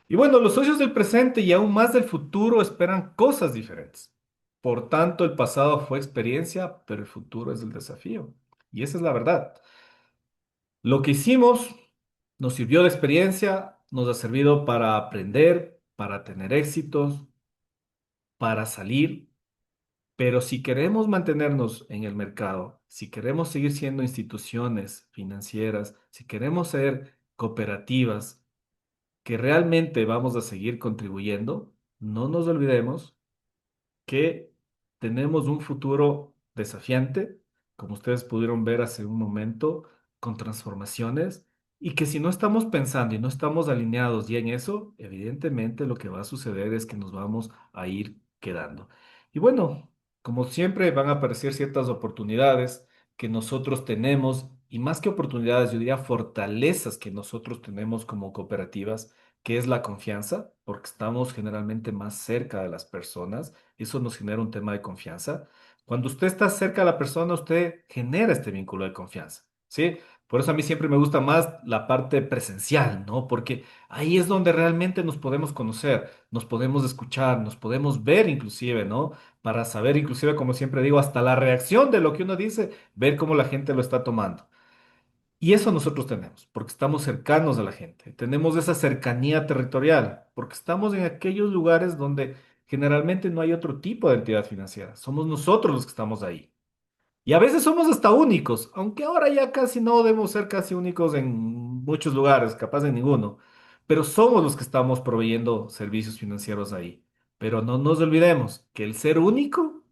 Y bueno, los socios del presente y aún más del futuro esperan cosas diferentes. Por tanto, el pasado fue experiencia, pero el futuro es el desafío. Y esa es la verdad. Lo que hicimos nos sirvió de experiencia, nos ha servido para aprender, para tener éxitos, para salir, pero si queremos mantenernos en el mercado, si queremos seguir siendo instituciones financieras, si queremos ser cooperativas, que realmente vamos a seguir contribuyendo, no nos olvidemos que tenemos un futuro desafiante, como ustedes pudieron ver hace un momento, con transformaciones, y que si no estamos pensando y no estamos alineados ya en eso, evidentemente lo que va a suceder es que nos vamos a ir quedando. Y bueno, como siempre van a aparecer ciertas oportunidades que nosotros tenemos, y más que oportunidades, yo diría fortalezas que nosotros tenemos como cooperativas, que es la confianza, porque estamos generalmente más cerca de las personas, eso nos genera un tema de confianza. Cuando usted está cerca de la persona, usted genera este vínculo de confianza, ¿sí? Por eso a mí siempre me gusta más la parte presencial, ¿no? Porque ahí es donde realmente nos podemos conocer, nos podemos escuchar, nos podemos ver inclusive, ¿no? Para saber inclusive, como siempre digo, hasta la reacción de lo que uno dice, ver cómo la gente lo está tomando. Y eso nosotros tenemos, porque estamos cercanos a la gente. Tenemos esa cercanía territorial, porque estamos en aquellos lugares donde generalmente no hay otro tipo de entidad financiera. Somos nosotros los que estamos ahí. Y a veces somos hasta únicos, aunque ahora ya casi no debemos ser casi únicos en muchos lugares, capaz en ninguno. Pero somos los que estamos proveyendo servicios financieros ahí. Pero no nos olvidemos que el ser único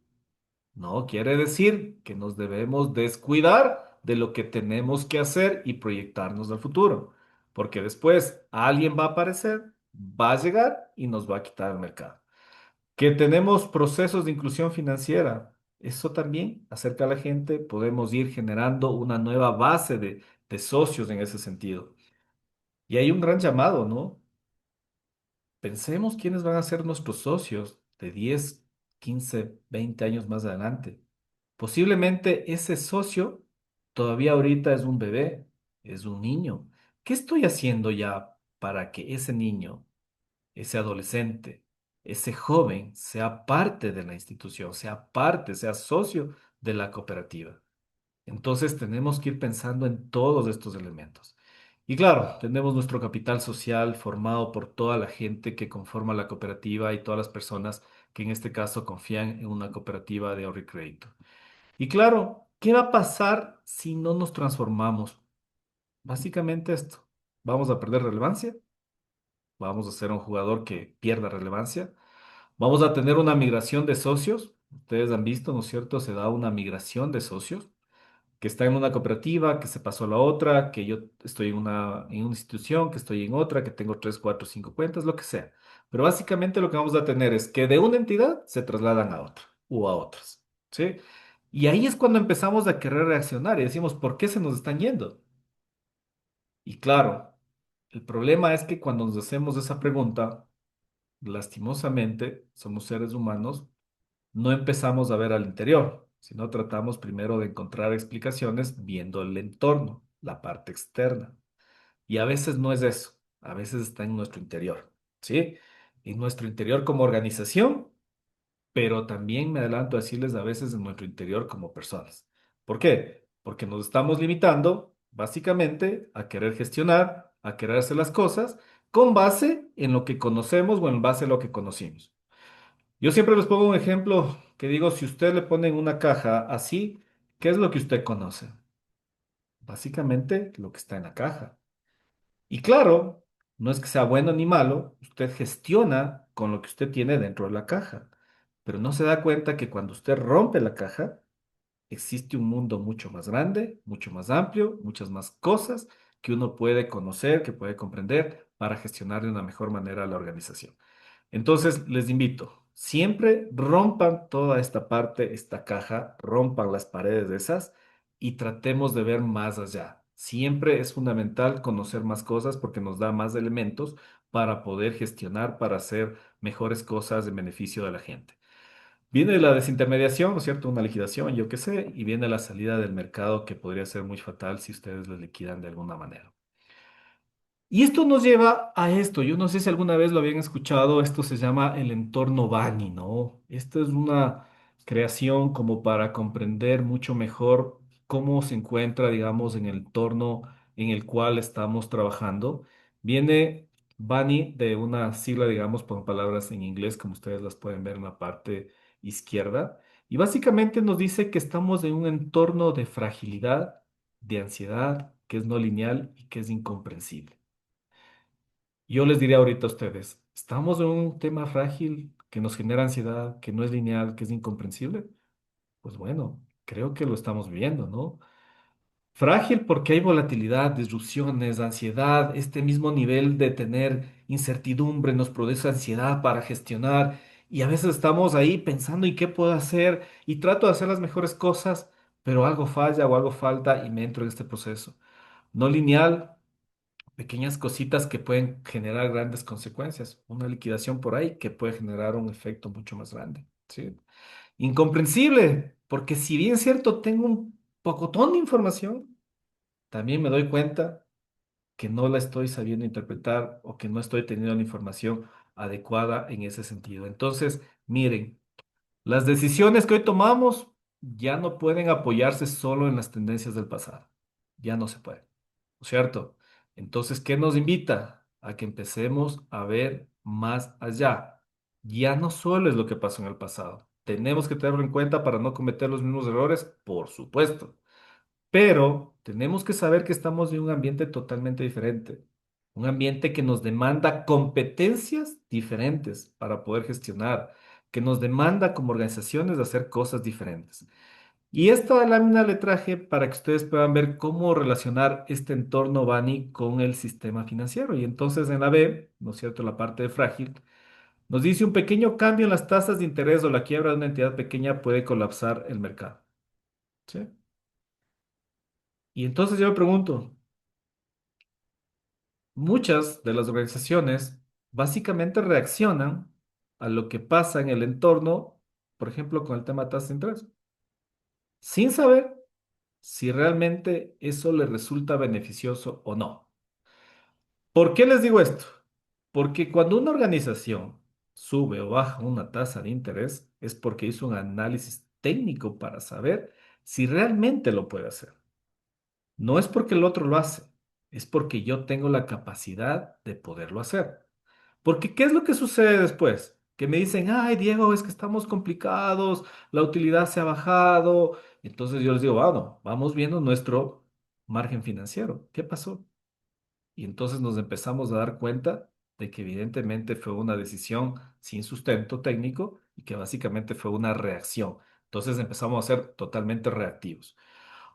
no quiere decir que nos debemos descuidar de lo que tenemos que hacer y proyectarnos al futuro, porque después alguien va a aparecer, va a llegar y nos va a quitar el mercado. Que tenemos procesos de inclusión financiera, eso también acerca a la gente, podemos ir generando una nueva base de socios en ese sentido. Y hay un gran llamado, ¿no? Pensemos quiénes van a ser nuestros socios de 10, 15, 20 años más adelante. Posiblemente ese socio todavía ahorita es un bebé, es un niño. ¿Qué estoy haciendo ya para que ese niño, ese adolescente, ese joven sea parte de la institución, sea parte, sea socio de la cooperativa? Entonces tenemos que ir pensando en todos estos elementos. Y claro, tenemos nuestro capital social formado por toda la gente que conforma la cooperativa y todas las personas que en este caso confían en una cooperativa de ahorro y crédito. Y claro, ¿qué va a pasar si no nos transformamos? Básicamente esto, vamos a perder relevancia, vamos a ser un jugador que pierda relevancia, vamos a tener una migración de socios, ustedes han visto, ¿no es cierto? Se da una migración de socios que está en una cooperativa, que se pasó a la otra, que yo estoy en una institución, que estoy en otra, que tengo 3, 4, 5 cuentas, lo que sea. Pero básicamente lo que vamos a tener es que de una entidad se trasladan a otra o a otras, ¿sí? Y ahí es cuando empezamos a querer reaccionar y decimos, ¿por qué se nos están yendo? Y claro, el problema es que cuando nos hacemos esa pregunta, lastimosamente, somos seres humanos, no empezamos a ver al interior. sino tratamos primero de encontrar explicaciones viendo el entorno, la parte externa. Y a veces no es eso, a veces está en nuestro interior, ¿sí? En nuestro interior como organización, pero también me adelanto a decirles a veces en nuestro interior como personas. ¿Por qué? Porque nos estamos limitando básicamente a querer gestionar, a querer hacer las cosas con base en lo que conocemos o en base a lo que conocimos. Yo siempre les pongo un ejemplo que digo, si usted le pone en una caja así, ¿qué es lo que usted conoce? Básicamente lo que está en la caja. Y claro, no es que sea bueno ni malo, usted gestiona con lo que usted tiene dentro de la caja, pero no se da cuenta que cuando usted rompe la caja, existe un mundo mucho más grande, mucho más amplio, muchas más cosas que uno puede conocer, que puede comprender para gestionar de una mejor manera la organización. Entonces, les invito, siempre rompan toda esta parte, esta caja, rompan las paredes de esas y tratemos de ver más allá. Siempre es fundamental conocer más cosas porque nos da más elementos para poder gestionar, para hacer mejores cosas en beneficio de la gente. Viene la desintermediación, ¿no es cierto? Una liquidación, yo qué sé, y viene la salida del mercado que podría ser muy fatal si ustedes lo liquidan de alguna manera. Y esto nos lleva a esto. Yo no sé si alguna vez lo habían escuchado. Esto se llama el entorno Bani, ¿no? Esta es una creación como para comprender mucho mejor cómo se encuentra, digamos, en el entorno en el cual estamos trabajando. Viene Bani de una sigla, digamos, con palabras en inglés, como ustedes las pueden ver en la parte izquierda. Y básicamente nos dice que estamos en un entorno de fragilidad, de ansiedad, que es no lineal y que es incomprensible. Yo les diría ahorita a ustedes, ¿estamos en un tema frágil que nos genera ansiedad, que no es lineal, que es incomprensible? Pues bueno, creo que lo estamos viviendo, ¿no? Frágil porque hay volatilidad, disrupciones, ansiedad, este mismo nivel de tener incertidumbre nos produce ansiedad para gestionar y a veces estamos ahí pensando en qué puedo hacer y trato de hacer las mejores cosas, pero algo falla o algo falta y me entro en este proceso. No lineal, pequeñas cositas que pueden generar grandes consecuencias. Una liquidación por ahí que puede generar un efecto mucho más grande, ¿sí? Incomprensible, porque si bien es cierto, tengo un pocotón de información, también me doy cuenta que no la estoy sabiendo interpretar o que no estoy teniendo la información adecuada en ese sentido. Entonces, miren, las decisiones que hoy tomamos ya no pueden apoyarse solo en las tendencias del pasado. Ya no se puede, ¿no es cierto? Entonces, ¿qué nos invita? A que empecemos a ver más allá. Ya no solo es lo que pasó en el pasado. Tenemos que tenerlo en cuenta para no cometer los mismos errores, por supuesto. Pero tenemos que saber que estamos en un ambiente totalmente diferente, un ambiente que nos demanda competencias diferentes para poder gestionar, que nos demanda como organizaciones de hacer cosas diferentes. Y esta lámina le traje para que ustedes puedan ver cómo relacionar este entorno Bani con el sistema financiero. Y entonces en la B, ¿no es cierto?, la parte de frágil, nos dice un pequeño cambio en las tasas de interés o la quiebra de una entidad pequeña puede colapsar el mercado. ¿Sí? Y entonces yo me pregunto, muchas de las organizaciones básicamente reaccionan a lo que pasa en el entorno, por ejemplo, con el tema de tasas de interés, sin saber si realmente eso les resulta beneficioso o no. ¿Por qué les digo esto? Porque cuando una organización sube o baja una tasa de interés es porque hizo un análisis técnico para saber si realmente lo puede hacer. No es porque el otro lo hace, es porque yo tengo la capacidad de poderlo hacer. Porque, ¿qué es lo que sucede después? Que me dicen, ay, Diego, es que estamos complicados, la utilidad se ha bajado. Entonces yo les digo, bueno, vamos viendo nuestro margen financiero. ¿Qué pasó? Y entonces nos empezamos a dar cuenta de que evidentemente fue una decisión sin sustento técnico y que básicamente fue una reacción. Entonces empezamos a ser totalmente reactivos.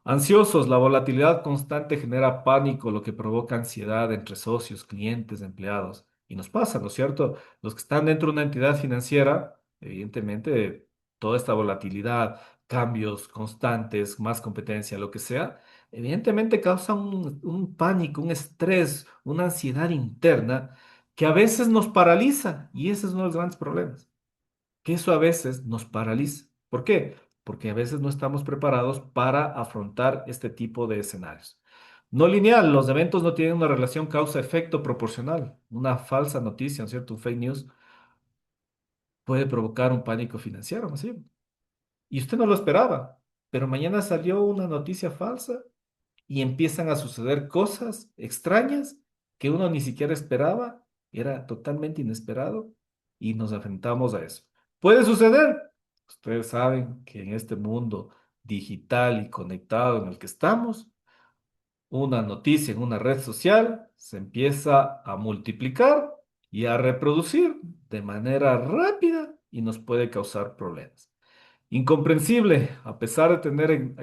Ansiosos, la volatilidad constante genera pánico, lo que provoca ansiedad entre socios, clientes, empleados. Y nos pasa, ¿no es cierto? Los que están dentro de una entidad financiera, evidentemente, toda esta volatilidad, cambios constantes, más competencia, lo que sea, evidentemente causa un pánico, un estrés, una ansiedad interna que a veces nos paraliza. Y ese es uno de los grandes problemas, que eso a veces nos paraliza. ¿Por qué? porque a veces no estamos preparados para afrontar este tipo de escenarios. No lineal, los eventos no tienen una relación causa-efecto proporcional. Una falsa noticia, ¿no es cierto? Un fake news puede provocar un pánico financiero masivo. Y usted no lo esperaba, pero mañana salió una noticia falsa y empiezan a suceder cosas extrañas que uno ni siquiera esperaba, era totalmente inesperado y nos enfrentamos a eso. Puede suceder. Ustedes saben que en este mundo digital y conectado en el que estamos, una noticia en una red social se empieza a multiplicar y a reproducir de manera rápida y nos puede causar problemas. Incomprensible, a pesar de tener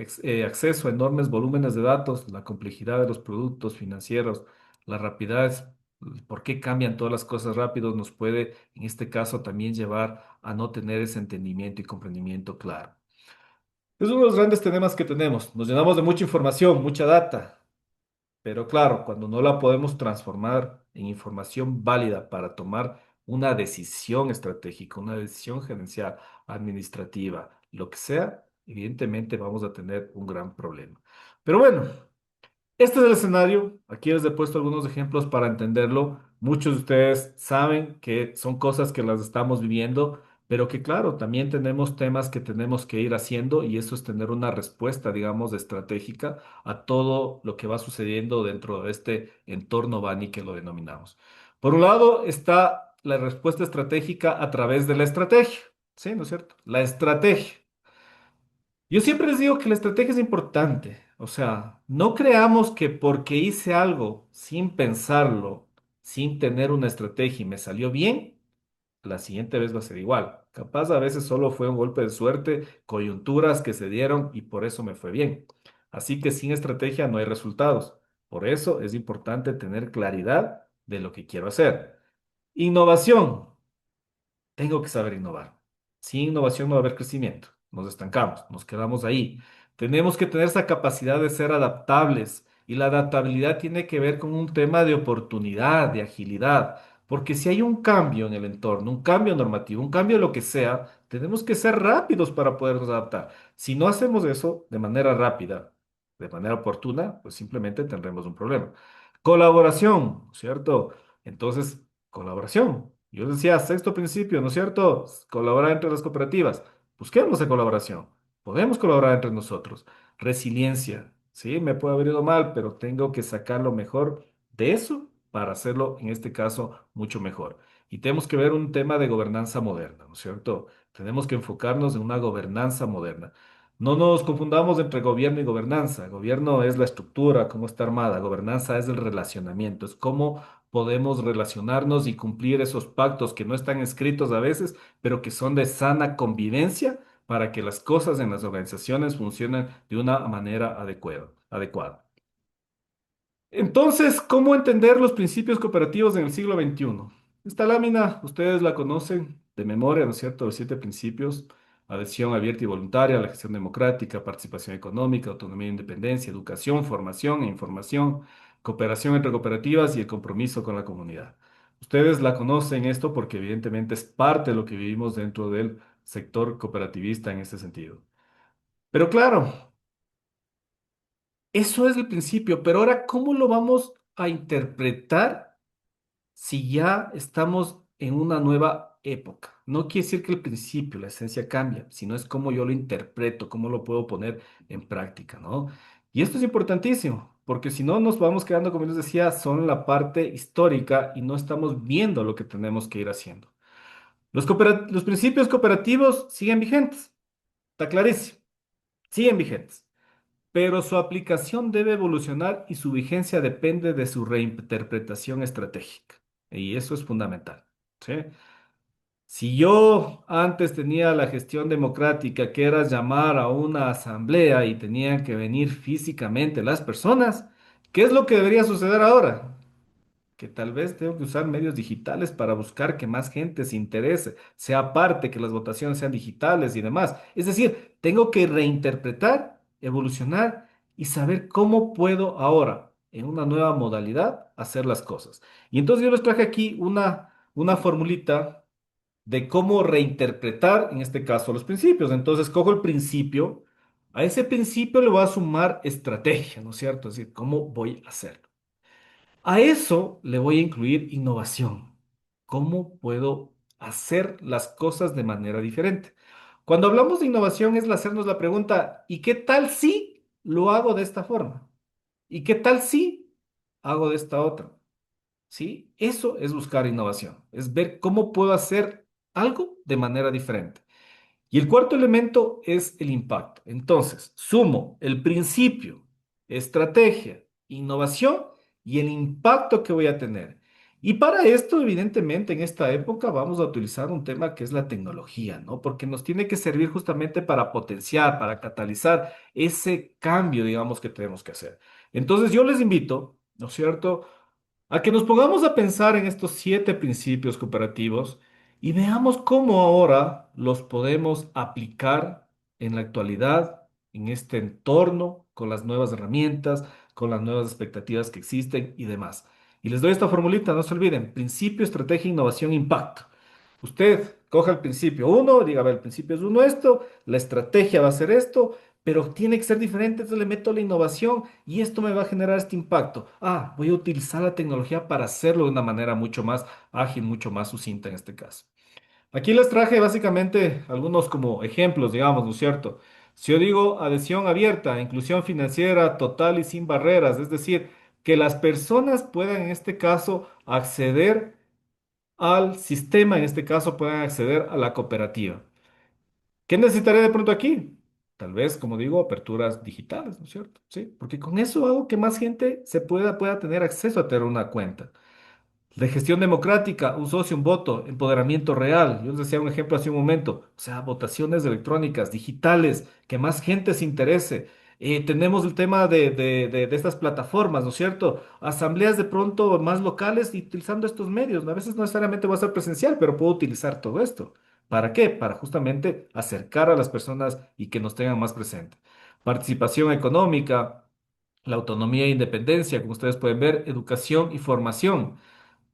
acceso a enormes volúmenes de datos, la complejidad de los productos financieros, la rapidez, por qué cambian todas las cosas rápido, nos puede, en este caso, también llevar a no tener ese entendimiento y comprendimiento claro. Es uno de los grandes temas que tenemos. Nos llenamos de mucha información, mucha data, pero claro, cuando no la podemos transformar en información válida para tomar una decisión estratégica, una decisión gerencial, administrativa, lo que sea, evidentemente vamos a tener un gran problema. Pero bueno, este es el escenario. Aquí les he puesto algunos ejemplos para entenderlo. Muchos de ustedes saben que son cosas que las estamos viviendo, pero que claro, también tenemos temas que tenemos que ir haciendo y eso es tener una respuesta, digamos, estratégica a todo lo que va sucediendo dentro de este entorno Bani que lo denominamos. Por un lado está la respuesta estratégica a través de la estrategia. ¿Sí? ¿No es cierto? La estrategia. Yo siempre les digo que la estrategia es importante. O sea, no creamos que porque hice algo sin pensarlo, sin tener una estrategia y me salió bien, la siguiente vez va a ser igual. Capaz a veces solo fue un golpe de suerte, coyunturas que se dieron y por eso me fue bien. Así que sin estrategia no hay resultados. Por eso es importante tener claridad de lo que quiero hacer. Innovación. Tengo que saber innovar. Sin innovación no va a haber crecimiento. Nos estancamos, nos quedamos ahí. Tenemos que tener esa capacidad de ser adaptables y la adaptabilidad tiene que ver con un tema de oportunidad, de agilidad, porque si hay un cambio en el entorno, un cambio normativo, un cambio de lo que sea, tenemos que ser rápidos para podernos adaptar. Si no hacemos eso de manera rápida, de manera oportuna, pues simplemente tendremos un problema. Colaboración, ¿cierto? Entonces, colaboración. Yo decía, sexto principio, ¿no es cierto? Colaborar entre las cooperativas. Busquemos la colaboración. Podemos colaborar entre nosotros. Resiliencia. Sí, me puede haber ido mal, pero tengo que sacar lo mejor de eso para hacerlo, en este caso, mucho mejor. Y tenemos que ver un tema de gobernanza moderna, ¿no es cierto? Tenemos que enfocarnos en una gobernanza moderna. No nos confundamos entre gobierno y gobernanza. Gobierno es la estructura, cómo está armada. Gobernanza es el relacionamiento, es cómo podemos relacionarnos y cumplir esos pactos que no están escritos a veces, pero que son de sana convivencia para que las cosas en las organizaciones funcionen de una manera adecuada. Entonces, ¿cómo entender los principios cooperativos en el siglo XXI? Esta lámina, ustedes la conocen de memoria, ¿no es cierto? Los siete principios: adhesión abierta y voluntaria, la gestión democrática, participación económica, autonomía e independencia, educación, formación e información, cooperación entre cooperativas y el compromiso con la comunidad. Ustedes la conocen esto porque evidentemente es parte de lo que vivimos dentro del sector cooperativista en este sentido. Pero claro, eso es el principio, pero ahora, ¿cómo lo vamos a interpretar si ya estamos en una nueva época? No quiere decir que el principio, la esencia cambia, sino es cómo yo lo interpreto, cómo lo puedo poner en práctica, ¿no? Y esto es importantísimo, porque si no nos vamos quedando, como les decía, son la parte histórica y no estamos viendo lo que tenemos que ir haciendo. Los principios cooperativos siguen vigentes, está clarísimo, siguen vigentes, pero su aplicación debe evolucionar y su vigencia depende de su reinterpretación estratégica. Y eso es fundamental. ¿Sí? Si yo antes tenía la gestión democrática, que era llamar a una asamblea y tenían que venir físicamente las personas, ¿qué es lo que debería suceder ahora? Que tal vez tengo que usar medios digitales para buscar que más gente se interese, sea parte, que las votaciones sean digitales y demás. Es decir, tengo que reinterpretar, evolucionar y saber cómo puedo ahora, en una nueva modalidad, hacer las cosas. Y entonces yo les traje aquí una formulita de cómo reinterpretar, en este caso, los principios. Entonces, cojo el principio, a ese principio le voy a sumar estrategia, ¿no es cierto? Es decir, ¿cómo voy a hacerlo? A eso le voy a incluir innovación. ¿Cómo puedo hacer las cosas de manera diferente? Cuando hablamos de innovación es hacernos la pregunta, ¿y qué tal si lo hago de esta forma? ¿Y qué tal si hago de esta otra? ¿Sí? Eso es buscar innovación, es ver cómo puedo hacer algo de manera diferente. Y el cuarto elemento es el impacto. Entonces, sumo el principio, estrategia, innovación y el impacto que voy a tener. Y para esto, evidentemente, en esta época vamos a utilizar un tema que es la tecnología, ¿no? Porque nos tiene que servir justamente para potenciar, para catalizar ese cambio, digamos, que tenemos que hacer. Entonces, yo les invito, ¿no es cierto?, a que nos pongamos a pensar en estos 7 principios cooperativos y veamos cómo ahora los podemos aplicar en la actualidad, en este entorno, con las nuevas herramientas, con las nuevas expectativas que existen y demás. Y les doy esta formulita, no se olviden, principio, estrategia, innovación, impacto. Usted coja el principio uno, diga, a ver, el principio es uno esto, la estrategia va a ser esto, pero tiene que ser diferente, entonces le meto la innovación y esto me va a generar este impacto. Ah, voy a utilizar la tecnología para hacerlo de una manera mucho más ágil, mucho más sucinta en este caso. Aquí les traje básicamente algunos como ejemplos, digamos, ¿no es cierto? Si yo digo adhesión abierta, inclusión financiera total y sin barreras, es decir, que las personas puedan en este caso acceder al sistema, en este caso puedan acceder a la cooperativa. ¿Qué necesitaré de pronto aquí? Tal vez, como digo, aperturas digitales, ¿no es cierto? Sí, porque con eso hago que más gente pueda tener acceso a tener una cuenta. De gestión democrática, un socio, un voto, empoderamiento real. Yo les decía un ejemplo hace un momento, o sea, votaciones electrónicas, digitales, que más gente se interese. Tenemos el tema de estas plataformas, ¿no es cierto? Asambleas de pronto más locales y utilizando estos medios. A veces no necesariamente va a ser presencial, pero puedo utilizar todo esto. ¿Para qué? Para justamente acercar a las personas y que nos tengan más presente. Participación económica, la autonomía e independencia, como ustedes pueden ver, educación y formación.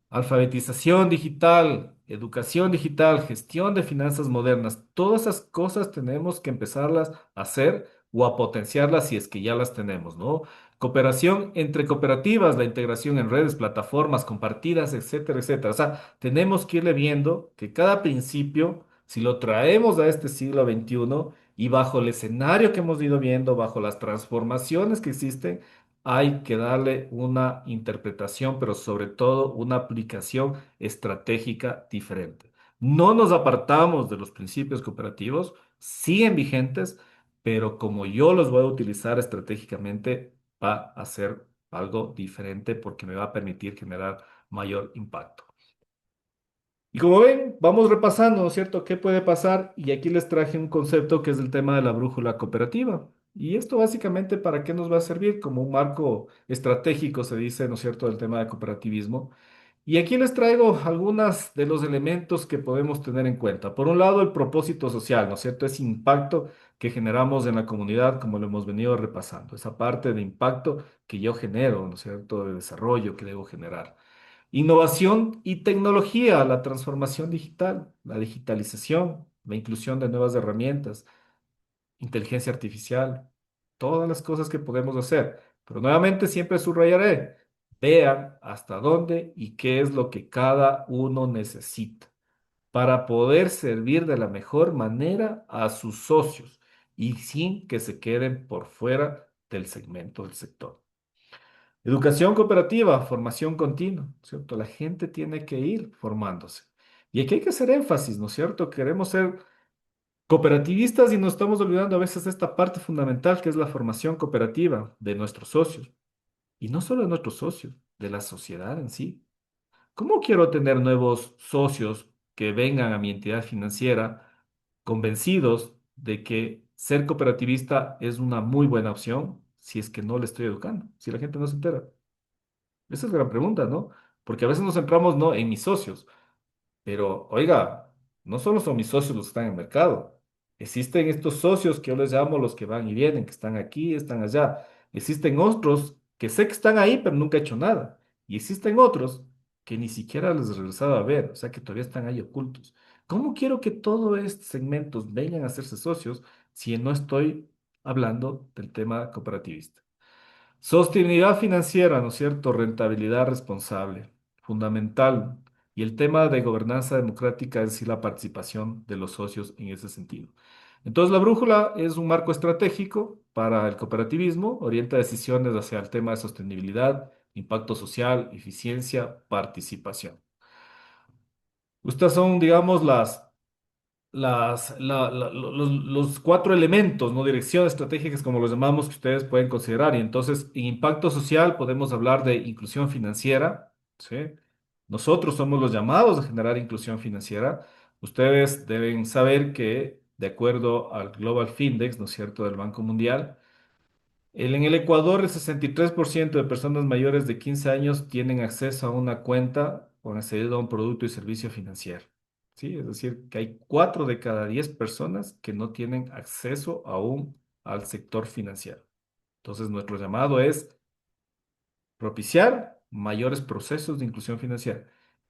Alfabetización digital, educación digital, gestión de finanzas modernas, todas esas cosas tenemos que empezarlas a hacer o a potenciarlas si es que ya las tenemos, ¿no? Cooperación entre cooperativas, la integración en redes, plataformas compartidas, etcétera, etcétera. O sea, tenemos que irle viendo que cada principio, si lo traemos a este siglo XXI y bajo el escenario que hemos ido viendo, bajo las transformaciones que existen, hay que darle una interpretación, pero sobre todo una aplicación estratégica diferente. No nos apartamos de los principios cooperativos, siguen vigentes, pero como yo los voy a utilizar estratégicamente, va a ser algo diferente porque me va a permitir generar mayor impacto. Y como ven, vamos repasando, ¿no es cierto?, qué puede pasar. Y aquí les traje un concepto que es el tema de la brújula cooperativa. Y esto básicamente, ¿para qué nos va a servir? Como un marco estratégico, se dice, ¿no es cierto?, del tema de cooperativismo. Y aquí les traigo algunos de los elementos que podemos tener en cuenta. Por un lado, el propósito social, ¿no es cierto?, ese impacto que generamos en la comunidad, como lo hemos venido repasando, esa parte de impacto que yo genero, ¿no es cierto?, de desarrollo que debo generar. Innovación y tecnología, la transformación digital, la digitalización, la inclusión de nuevas herramientas, inteligencia artificial, todas las cosas que podemos hacer. Pero nuevamente siempre subrayaré, vean hasta dónde y qué es lo que cada uno necesita para poder servir de la mejor manera a sus socios y sin que se queden por fuera del segmento del sector. Educación cooperativa, formación continua, ¿cierto? La gente tiene que ir formándose. Y aquí hay que hacer énfasis, ¿no es cierto? Queremos ser cooperativistas y nos estamos olvidando a veces de esta parte fundamental que es la formación cooperativa de nuestros socios. Y no solo de nuestros socios, de la sociedad en sí. ¿Cómo quiero tener nuevos socios que vengan a mi entidad financiera convencidos de que ser cooperativista es una muy buena opción si es que no le estoy educando, si la gente no se entera? Esa es la gran pregunta, ¿no? Porque a veces nos centramos, ¿no?, en mis socios, pero oiga, no solo son mis socios los que están en el mercado. Existen estos socios que yo les llamo los que van y vienen, que están aquí, están allá. Existen otros que sé que están ahí, pero nunca he hecho nada. Y existen otros que ni siquiera les he regresado a ver, o sea que todavía están ahí ocultos. ¿Cómo quiero que todos estos segmentos vengan a hacerse socios si no estoy hablando del tema cooperativista? Sostenibilidad financiera, ¿no es cierto? Rentabilidad responsable, fundamental. Y el tema de gobernanza democrática, es decir, la participación de los socios en ese sentido. Entonces, la brújula es un marco estratégico para el cooperativismo, orienta decisiones hacia el tema de sostenibilidad, impacto social, eficiencia, participación. Estas son, digamos, los cuatro elementos, ¿no? Direcciones estratégicas, como los llamamos, que ustedes pueden considerar. Y entonces, en impacto social podemos hablar de inclusión financiera, ¿sí? Nosotros somos los llamados a generar inclusión financiera. Ustedes deben saber que, de acuerdo al Global Findex, ¿no es cierto?, del Banco Mundial, en el Ecuador, el 63% de personas mayores de 15 años tienen acceso a una cuenta con accedido a un producto y servicio financiero. ¿Sí? Es decir, que hay 4 de cada 10 personas que no tienen acceso aún al sector financiero. Entonces, nuestro llamado es propiciar mayores procesos de inclusión financiera.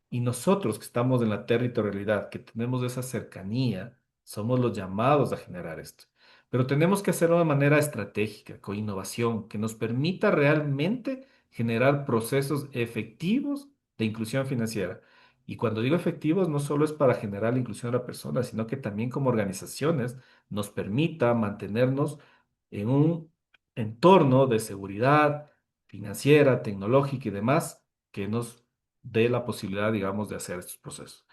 Y nosotros que estamos en la territorialidad, que tenemos esa cercanía, somos los llamados a generar esto. Pero tenemos que hacerlo de manera estratégica, con innovación, que nos permita realmente generar procesos efectivos de inclusión financiera. Y cuando digo efectivos, no solo es para generar la inclusión de la persona, sino que también como organizaciones nos permita mantenernos en un entorno de seguridad financiera, tecnológica y demás, que nos dé la posibilidad, digamos, de hacer estos procesos.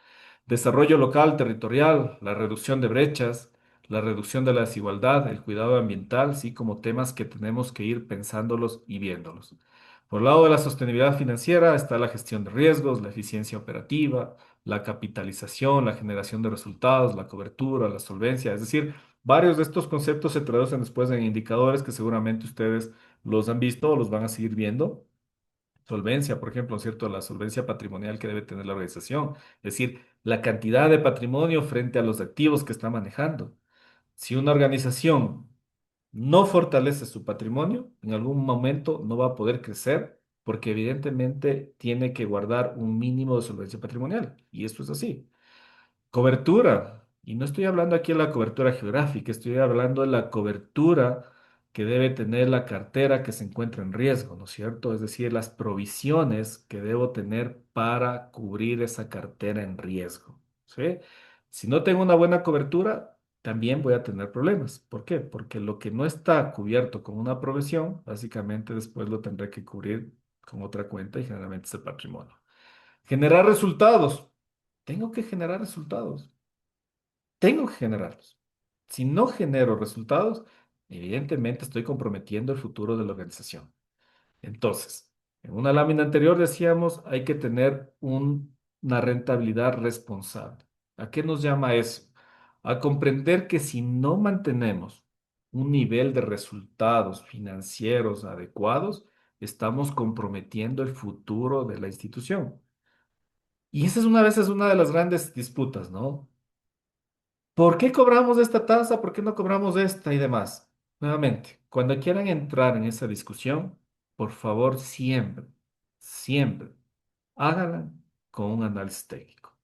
Desarrollo local, territorial, la reducción de brechas, la reducción de la desigualdad, el cuidado ambiental, sí, como temas que tenemos que ir pensándolos y viéndolos. Por el lado de la sostenibilidad financiera está la gestión de riesgos, la eficiencia operativa, la capitalización, la generación de resultados, la cobertura, la solvencia, es decir, varios de estos conceptos se traducen después en indicadores que seguramente ustedes los han visto o los van a seguir viendo. Solvencia, por ejemplo, ¿cierto? La solvencia patrimonial que debe tener la organización, es decir, la cantidad de patrimonio frente a los activos que está manejando. Si una organización no fortalece su patrimonio, en algún momento no va a poder crecer porque evidentemente tiene que guardar un mínimo de solvencia patrimonial. Y esto es así. Cobertura. Y no estoy hablando aquí de la cobertura geográfica, estoy hablando de la cobertura que debe tener la cartera que se encuentra en riesgo, ¿no es cierto? Es decir, las provisiones que debo tener para cubrir esa cartera en riesgo, ¿sí? Si no tengo una buena cobertura, también voy a tener problemas. ¿Por qué? Porque lo que no está cubierto con una provisión, básicamente después lo tendré que cubrir con otra cuenta y generalmente es el patrimonio. Generar resultados. Tengo que generar resultados. Tengo que generarlos. Si no genero resultados, evidentemente estoy comprometiendo el futuro de la organización. Entonces, en una lámina anterior decíamos, hay que tener una rentabilidad responsable. ¿A qué nos llama eso? A comprender que si no mantenemos un nivel de resultados financieros adecuados, estamos comprometiendo el futuro de la institución. Y esa es una vez es una de las grandes disputas, ¿no? ¿Por qué cobramos esta tasa? ¿Por qué no cobramos esta y demás? Nuevamente, cuando quieran entrar en esa discusión, por favor, siempre, siempre, háganla con un análisis técnico.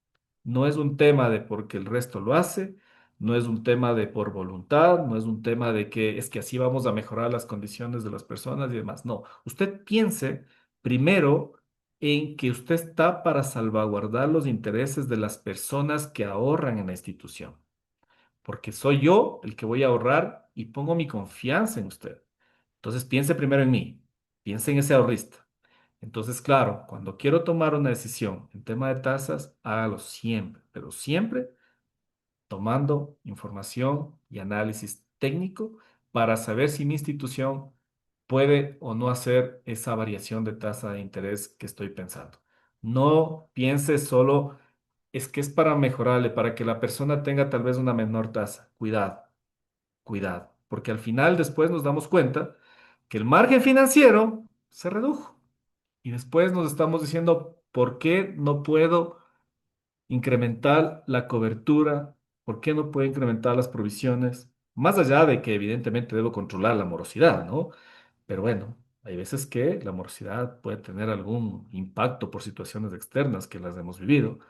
No es un tema de porque el resto lo hace, no es un tema de por voluntad, no es un tema de que es que así vamos a mejorar las condiciones de las personas y demás. No, usted piense primero en que usted está para salvaguardar los intereses de las personas que ahorran en la institución porque soy yo el que voy a ahorrar y pongo mi confianza en usted. Entonces piense primero en mí, piense en ese ahorrista. Entonces, claro, cuando quiero tomar una decisión en tema de tasas, hágalo siempre, pero siempre tomando información y análisis técnico para saber si mi institución puede o no hacer esa variación de tasa de interés que estoy pensando. No piense solo, es que es para mejorarle, para que la persona tenga tal vez una menor tasa. Cuidado, cuidado, porque al final después nos damos cuenta que el margen financiero se redujo y después nos estamos diciendo, ¿por qué no puedo incrementar la cobertura? ¿Por qué no puedo incrementar las provisiones? Más allá de que evidentemente debo controlar la morosidad, ¿no? Pero bueno, hay veces que la morosidad puede tener algún impacto por situaciones externas que las hemos vivido.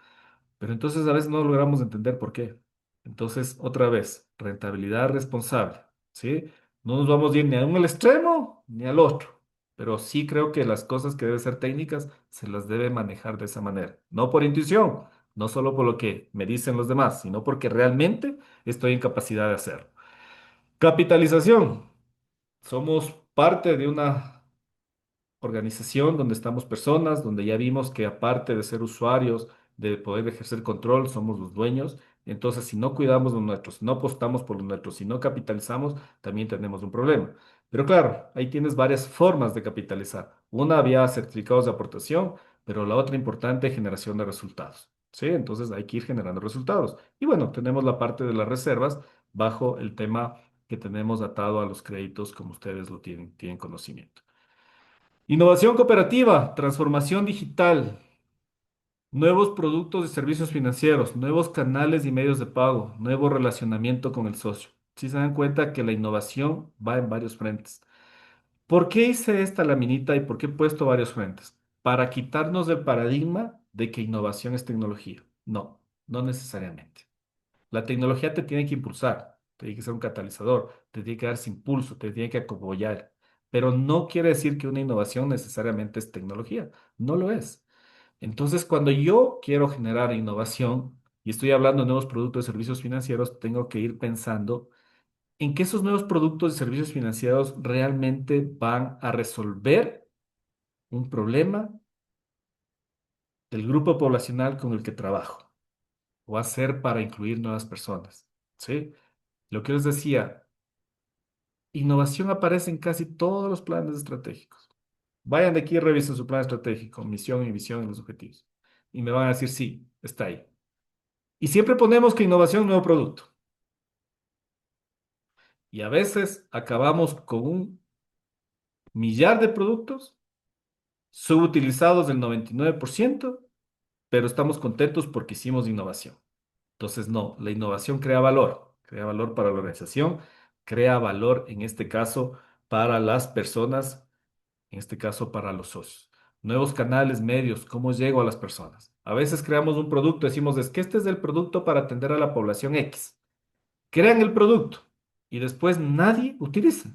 Pero entonces a veces no logramos entender por qué. Entonces, otra vez, rentabilidad responsable, ¿sí? No nos vamos a ir ni a un al extremo ni al otro, pero sí creo que las cosas que deben ser técnicas se las debe manejar de esa manera. No por intuición, no solo por lo que me dicen los demás, sino porque realmente estoy en capacidad de hacerlo. Capitalización. Somos parte de una organización donde estamos personas, donde ya vimos que aparte de ser usuarios, de poder ejercer control, somos los dueños. Entonces, si no cuidamos los nuestros, si no apostamos por los nuestros, si no capitalizamos, también tenemos un problema. Pero claro, ahí tienes varias formas de capitalizar. Una vía certificados de aportación, pero la otra importante, generación de resultados. ¿Sí? Entonces hay que ir generando resultados. Y bueno, tenemos la parte de las reservas bajo el tema que tenemos atado a los créditos, como ustedes lo tienen conocimiento. Innovación cooperativa, transformación digital, nuevos productos y servicios financieros, nuevos canales y medios de pago, nuevo relacionamiento con el socio. Si se dan cuenta que la innovación va en varios frentes. ¿Por qué hice esta laminita y por qué he puesto varios frentes? Para quitarnos del paradigma de que innovación es tecnología. No, no necesariamente. La tecnología te tiene que impulsar, tiene que ser un catalizador, te tiene que dar ese impulso, te tiene que apoyar. Pero no quiere decir que una innovación necesariamente es tecnología. No lo es. Entonces, cuando yo quiero generar innovación y estoy hablando de nuevos productos y servicios financieros, tengo que ir pensando en que esos nuevos productos y servicios financieros realmente van a resolver un problema del grupo poblacional con el que trabajo o a ser para incluir nuevas personas. ¿Sí? Lo que les decía, innovación aparece en casi todos los planes estratégicos. Vayan de aquí y revisen su plan estratégico, misión y visión y los objetivos. Y me van a decir, sí, está ahí. Y siempre ponemos que innovación, nuevo producto. Y a veces acabamos con un millar de productos subutilizados del 99%, pero estamos contentos porque hicimos innovación. Entonces, no, la innovación crea valor para la organización, crea valor en este caso para las personas, en este caso para los socios. Nuevos canales, medios, ¿cómo llego a las personas? A veces creamos un producto, decimos, es que este es el producto para atender a la población X. Crean el producto y después nadie utiliza.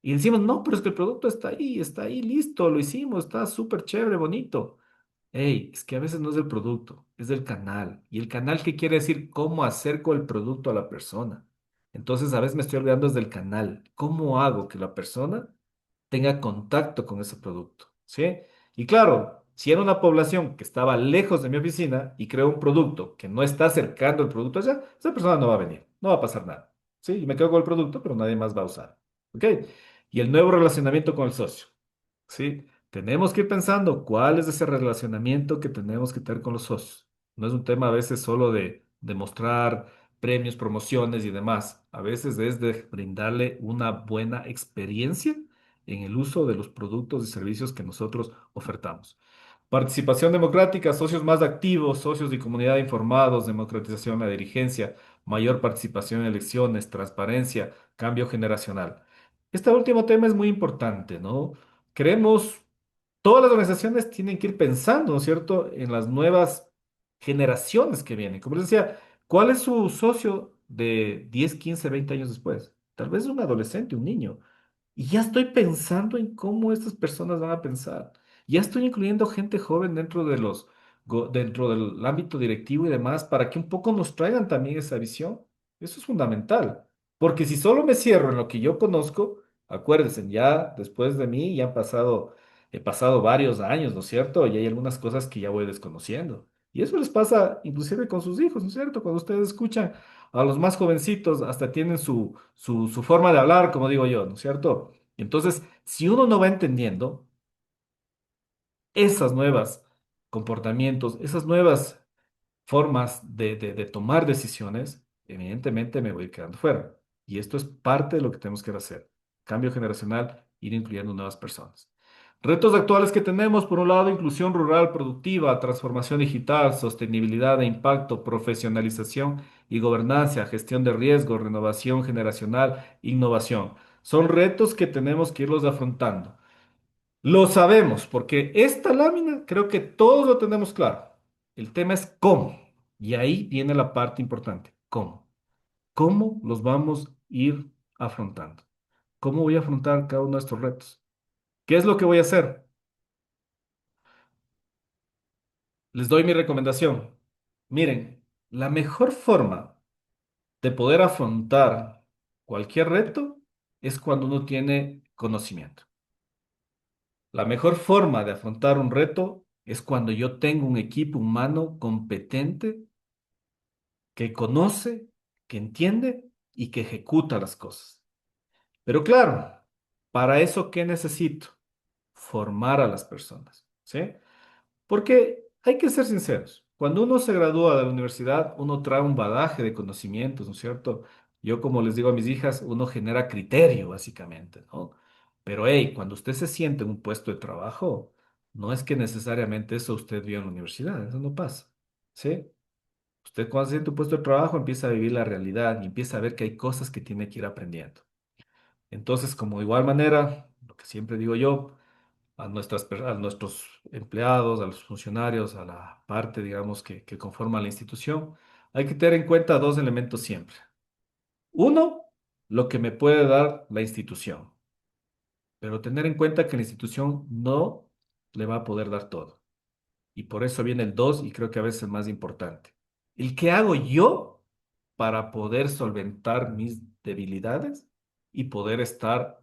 Y decimos, no, pero es que el producto está ahí, listo, lo hicimos, está súper chévere, bonito. Ey, es que a veces no es del producto, es del canal. ¿Y el canal qué quiere decir? ¿Cómo acerco el producto a la persona? Entonces, a veces me estoy olvidando es del canal. ¿Cómo hago que la persona tenga contacto con ese producto? ¿Sí? Y claro, si era una población que estaba lejos de mi oficina y creo un producto que no está acercando el producto allá, esa persona no va a venir, no va a pasar nada. ¿Sí? Y me quedo con el producto, pero nadie más va a usar. ¿Ok? Y el nuevo relacionamiento con el socio. ¿Sí? Tenemos que ir pensando cuál es ese relacionamiento que tenemos que tener con los socios. No es un tema a veces solo de demostrar premios, promociones y demás. A veces es de brindarle una buena experiencia en el uso de los productos y servicios que nosotros ofertamos. Participación democrática, socios más activos, socios de comunidad informados, democratización de la dirigencia, mayor participación en elecciones, transparencia, cambio generacional. Este último tema es muy importante, ¿no? Creemos, todas las organizaciones tienen que ir pensando, ¿no es cierto?, en las nuevas generaciones que vienen. Como les decía, ¿cuál es su socio de 10, 15, 20 años después? Tal vez un adolescente, un niño. Y ya estoy pensando en cómo estas personas van a pensar. Ya estoy incluyendo gente joven dentro del ámbito directivo y demás para que un poco nos traigan también esa visión. Eso es fundamental. Porque si solo me cierro en lo que yo conozco, acuérdense, ya después de mí ya he pasado varios años, ¿no es cierto? Y hay algunas cosas que ya voy desconociendo. Y eso les pasa inclusive con sus hijos, ¿no es cierto? Cuando ustedes escuchan a los más jovencitos hasta tienen su forma de hablar, como digo yo, ¿no es cierto? Entonces, si uno no va entendiendo esas nuevas comportamientos, esas nuevas formas de tomar decisiones, evidentemente me voy quedando fuera. Y esto es parte de lo que tenemos que hacer. Cambio generacional, ir incluyendo nuevas personas. Retos actuales que tenemos, por un lado, inclusión rural productiva, transformación digital, sostenibilidad e impacto, profesionalización y gobernanza, gestión de riesgos, renovación generacional, innovación. Son retos que tenemos que irlos afrontando. Lo sabemos, porque esta lámina creo que todos lo tenemos claro. El tema es cómo. Y ahí viene la parte importante. ¿Cómo? ¿Cómo los vamos a ir afrontando? ¿Cómo voy a afrontar cada uno de estos retos? ¿Qué es lo que voy a hacer? Les doy mi recomendación. Miren, la mejor forma de poder afrontar cualquier reto es cuando uno tiene conocimiento. La mejor forma de afrontar un reto es cuando yo tengo un equipo humano competente que conoce, que entiende y que ejecuta las cosas. Pero claro, para eso, ¿qué necesito? Formar a las personas, ¿sí? Porque hay que ser sinceros. Cuando uno se gradúa de la universidad, uno trae un bagaje de conocimientos, ¿no es cierto? Yo, como les digo a mis hijas, uno genera criterio, básicamente, ¿no? Pero, hey, cuando usted se siente en un puesto de trabajo, no es que necesariamente eso usted vio en la universidad, eso no pasa, ¿sí? Usted cuando se siente en un puesto de trabajo empieza a vivir la realidad y empieza a ver que hay cosas que tiene que ir aprendiendo. Entonces, como de igual manera, lo que siempre digo yo, a nuestros empleados, a los funcionarios, a la parte, digamos, que conforma la institución, hay que tener en cuenta dos elementos siempre. Uno, lo que me puede dar la institución, pero tener en cuenta que la institución no le va a poder dar todo. Y por eso viene el dos, y creo que a veces es más importante. El qué hago yo para poder solventar mis debilidades y poder estar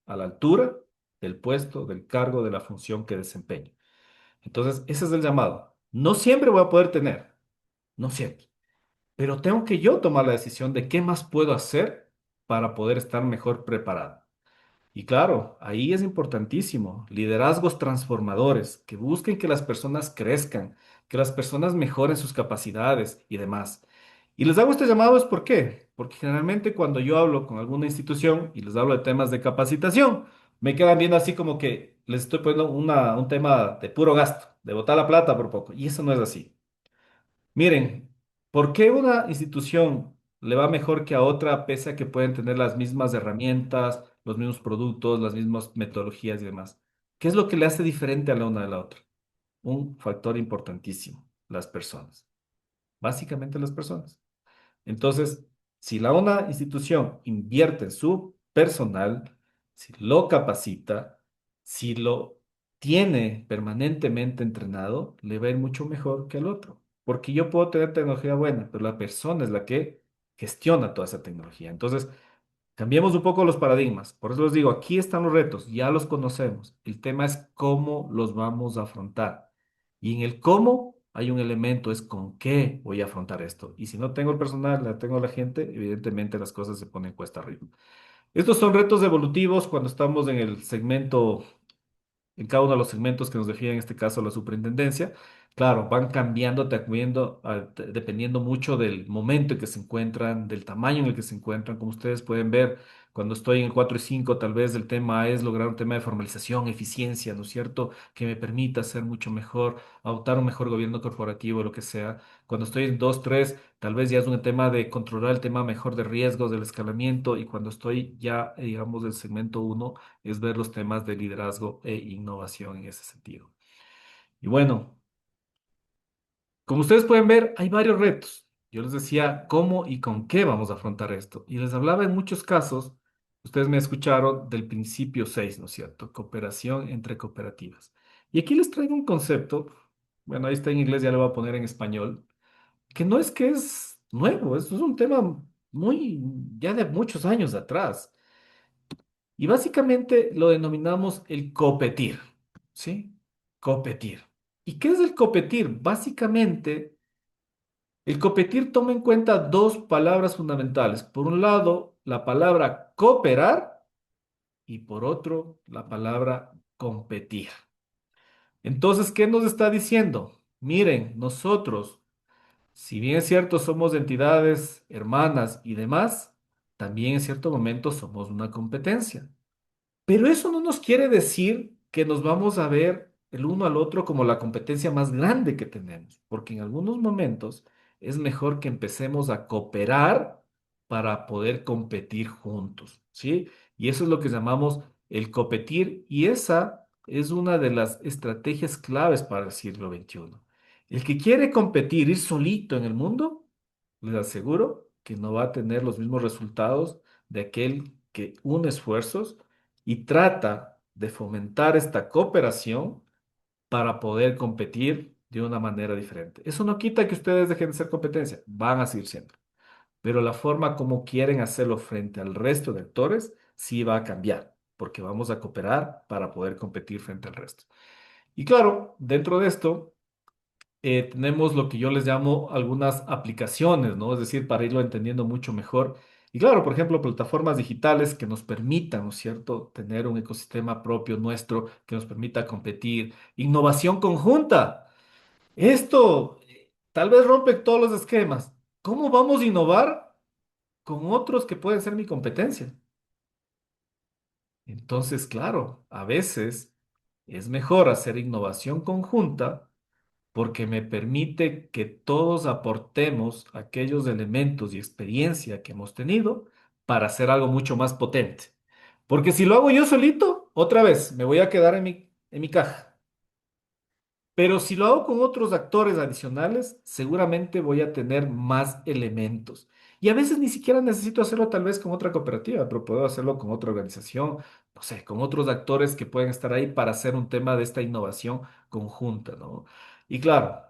a la altura del puesto, del cargo, de la función que desempeño. Entonces, ese es el llamado. No siempre voy a poder tener, no siempre, pero tengo que yo tomar la decisión de qué más puedo hacer para poder estar mejor preparado. Y claro, ahí es importantísimo, liderazgos transformadores que busquen que las personas crezcan, que las personas mejoren sus capacidades y demás. Y les hago este llamado es ¿por qué? Porque generalmente cuando yo hablo con alguna institución y les hablo de temas de capacitación, me quedan viendo así como que les estoy poniendo un tema de puro gasto, de botar la plata por poco. Y eso no es así. Miren, ¿por qué una institución le va mejor que a otra pese a que pueden tener las mismas herramientas, los mismos productos, las mismas metodologías y demás? ¿Qué es lo que le hace diferente a la una de la otra? Un factor importantísimo, las personas. Básicamente las personas. Entonces, si la una institución invierte en su personal, si lo capacita, si lo tiene permanentemente entrenado, le va a ir mucho mejor que al otro. Porque yo puedo tener tecnología buena, pero la persona es la que gestiona toda esa tecnología. Entonces, cambiemos un poco los paradigmas. Por eso les digo, aquí están los retos, ya los conocemos. El tema es cómo los vamos a afrontar. Y en el cómo hay un elemento, es con qué voy a afrontar esto. Y si no tengo el personal, la tengo la gente, evidentemente las cosas se ponen cuesta arriba. Estos son retos evolutivos cuando estamos en el segmento en cada uno de los segmentos que nos define en este caso la superintendencia. Claro, van cambiando, dependiendo mucho del momento en que se encuentran, del tamaño en el que se encuentran. Como ustedes pueden ver, cuando estoy en el 4 y 5, tal vez el tema es lograr un tema de formalización, eficiencia, ¿no es cierto? Que me permita ser mucho mejor, adoptar un mejor gobierno corporativo, lo que sea. Cuando estoy en 2 3, tal vez ya es un tema de controlar el tema mejor de riesgos, del escalamiento. Y cuando estoy ya, digamos, del segmento uno es ver los temas de liderazgo e innovación en ese sentido. Y bueno, como ustedes pueden ver, hay varios retos. Yo les decía cómo y con qué vamos a afrontar esto. Y les hablaba en muchos casos, ustedes me escucharon del principio 6, ¿no es cierto? Cooperación entre cooperativas. Y aquí les traigo un concepto, bueno, ahí está en inglés, ya lo voy a poner en español, que no es que es nuevo, esto es un tema muy, ya de muchos años atrás. Y básicamente lo denominamos el copetir, ¿sí? Copetir. ¿Y qué es el copetir? Básicamente, el copetir toma en cuenta dos palabras fundamentales. Por un lado, la palabra cooperar y por otro, la palabra competir. Entonces, ¿qué nos está diciendo? Miren, nosotros, si bien es cierto, somos entidades hermanas y demás, también en cierto momento somos una competencia. Pero eso no nos quiere decir que nos vamos a ver el uno al otro como la competencia más grande que tenemos, porque en algunos momentos es mejor que empecemos a cooperar para poder competir juntos, ¿sí? Y eso es lo que llamamos el competir y esa es una de las estrategias claves para el siglo XXI. El que quiere competir, ir solito en el mundo, les aseguro que no va a tener los mismos resultados de aquel que une esfuerzos y trata de fomentar esta cooperación para poder competir de una manera diferente. Eso no quita que ustedes dejen de ser competencia, van a seguir siendo, pero la forma como quieren hacerlo frente al resto de actores sí va a cambiar, porque vamos a cooperar para poder competir frente al resto. Y claro, dentro de esto tenemos lo que yo les llamo algunas aplicaciones, ¿no? Es decir, para irlo entendiendo mucho mejor. Y claro, por ejemplo, plataformas digitales que nos permitan, ¿no es cierto?, tener un ecosistema propio nuestro que nos permita competir. Innovación conjunta. Esto tal vez rompe todos los esquemas. ¿Cómo vamos a innovar con otros que pueden ser mi competencia? Entonces, claro, a veces es mejor hacer innovación conjunta porque me permite que todos aportemos aquellos elementos y experiencia que hemos tenido para hacer algo mucho más potente. Porque si lo hago yo solito, otra vez me voy a quedar en mi caja. Pero si lo hago con otros actores adicionales, seguramente voy a tener más elementos. Y a veces ni siquiera necesito hacerlo tal vez con otra cooperativa, pero puedo hacerlo con otra organización, no sé, con otros actores que pueden estar ahí para hacer un tema de esta innovación conjunta, ¿no? Y claro,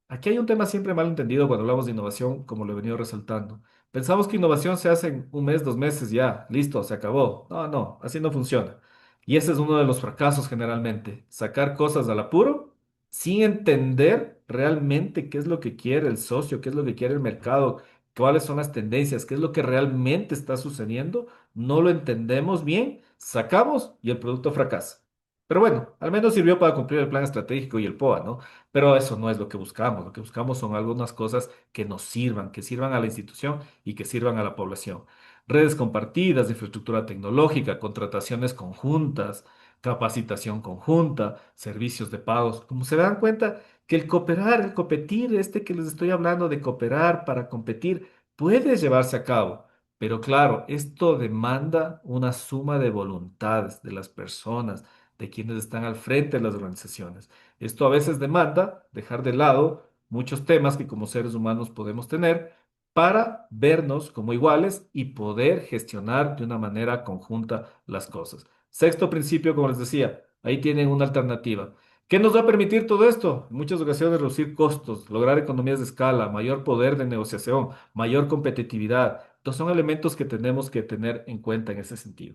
aquí hay un tema siempre mal entendido cuando hablamos de innovación, como lo he venido resaltando. Pensamos que innovación se hace en un mes, 2 meses, ya, listo, se acabó. No, no, así no funciona. Y ese es uno de los fracasos generalmente, sacar cosas al apuro sin entender realmente qué es lo que quiere el socio, qué es lo que quiere el mercado, cuáles son las tendencias, qué es lo que realmente está sucediendo, no lo entendemos bien, sacamos y el producto fracasa. Pero bueno, al menos sirvió para cumplir el plan estratégico y el POA, ¿no? Pero eso no es lo que buscamos. Lo que buscamos son algunas cosas que nos sirvan, que sirvan a la institución y que sirvan a la población. Redes compartidas, infraestructura tecnológica, contrataciones conjuntas, capacitación conjunta, servicios de pagos. Como se dan cuenta que el cooperar, el competir, este que les estoy hablando de cooperar para competir, puede llevarse a cabo. Pero claro, esto demanda una suma de voluntades de las personas, de quienes están al frente de las organizaciones. Esto a veces demanda dejar de lado muchos temas que como seres humanos podemos tener para vernos como iguales y poder gestionar de una manera conjunta las cosas. Sexto principio, como les decía, ahí tienen una alternativa. ¿Qué nos va a permitir todo esto? En muchas ocasiones reducir costos, lograr economías de escala, mayor poder de negociación, mayor competitividad. Estos son elementos que tenemos que tener en cuenta en ese sentido.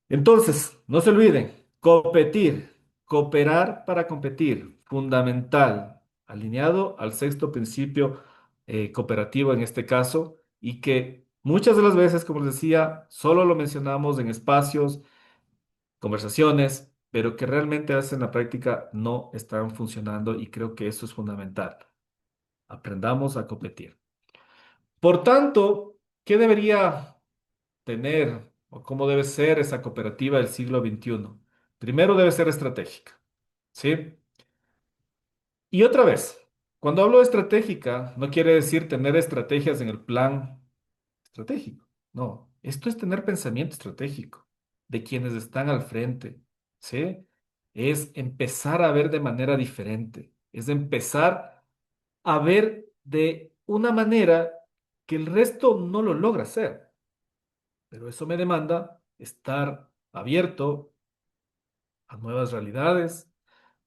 Entonces, no se olviden, competir, cooperar para competir, fundamental, alineado al sexto principio cooperativo en este caso, y que muchas de las veces, como les decía, solo lo mencionamos en espacios, conversaciones, pero que realmente a veces en la práctica no están funcionando y creo que eso es fundamental. Aprendamos a competir. Por tanto, ¿qué debería tener o cómo debe ser esa cooperativa del siglo XXI? Primero debe ser estratégica, ¿sí? Y otra vez, cuando hablo de estratégica, no quiere decir tener estrategias en el plan estratégico. No, esto es tener pensamiento estratégico de quienes están al frente, ¿sí? Es empezar a ver de manera diferente, es empezar a ver de una manera que el resto no lo logra hacer. Pero eso me demanda estar abierto a nuevas realidades,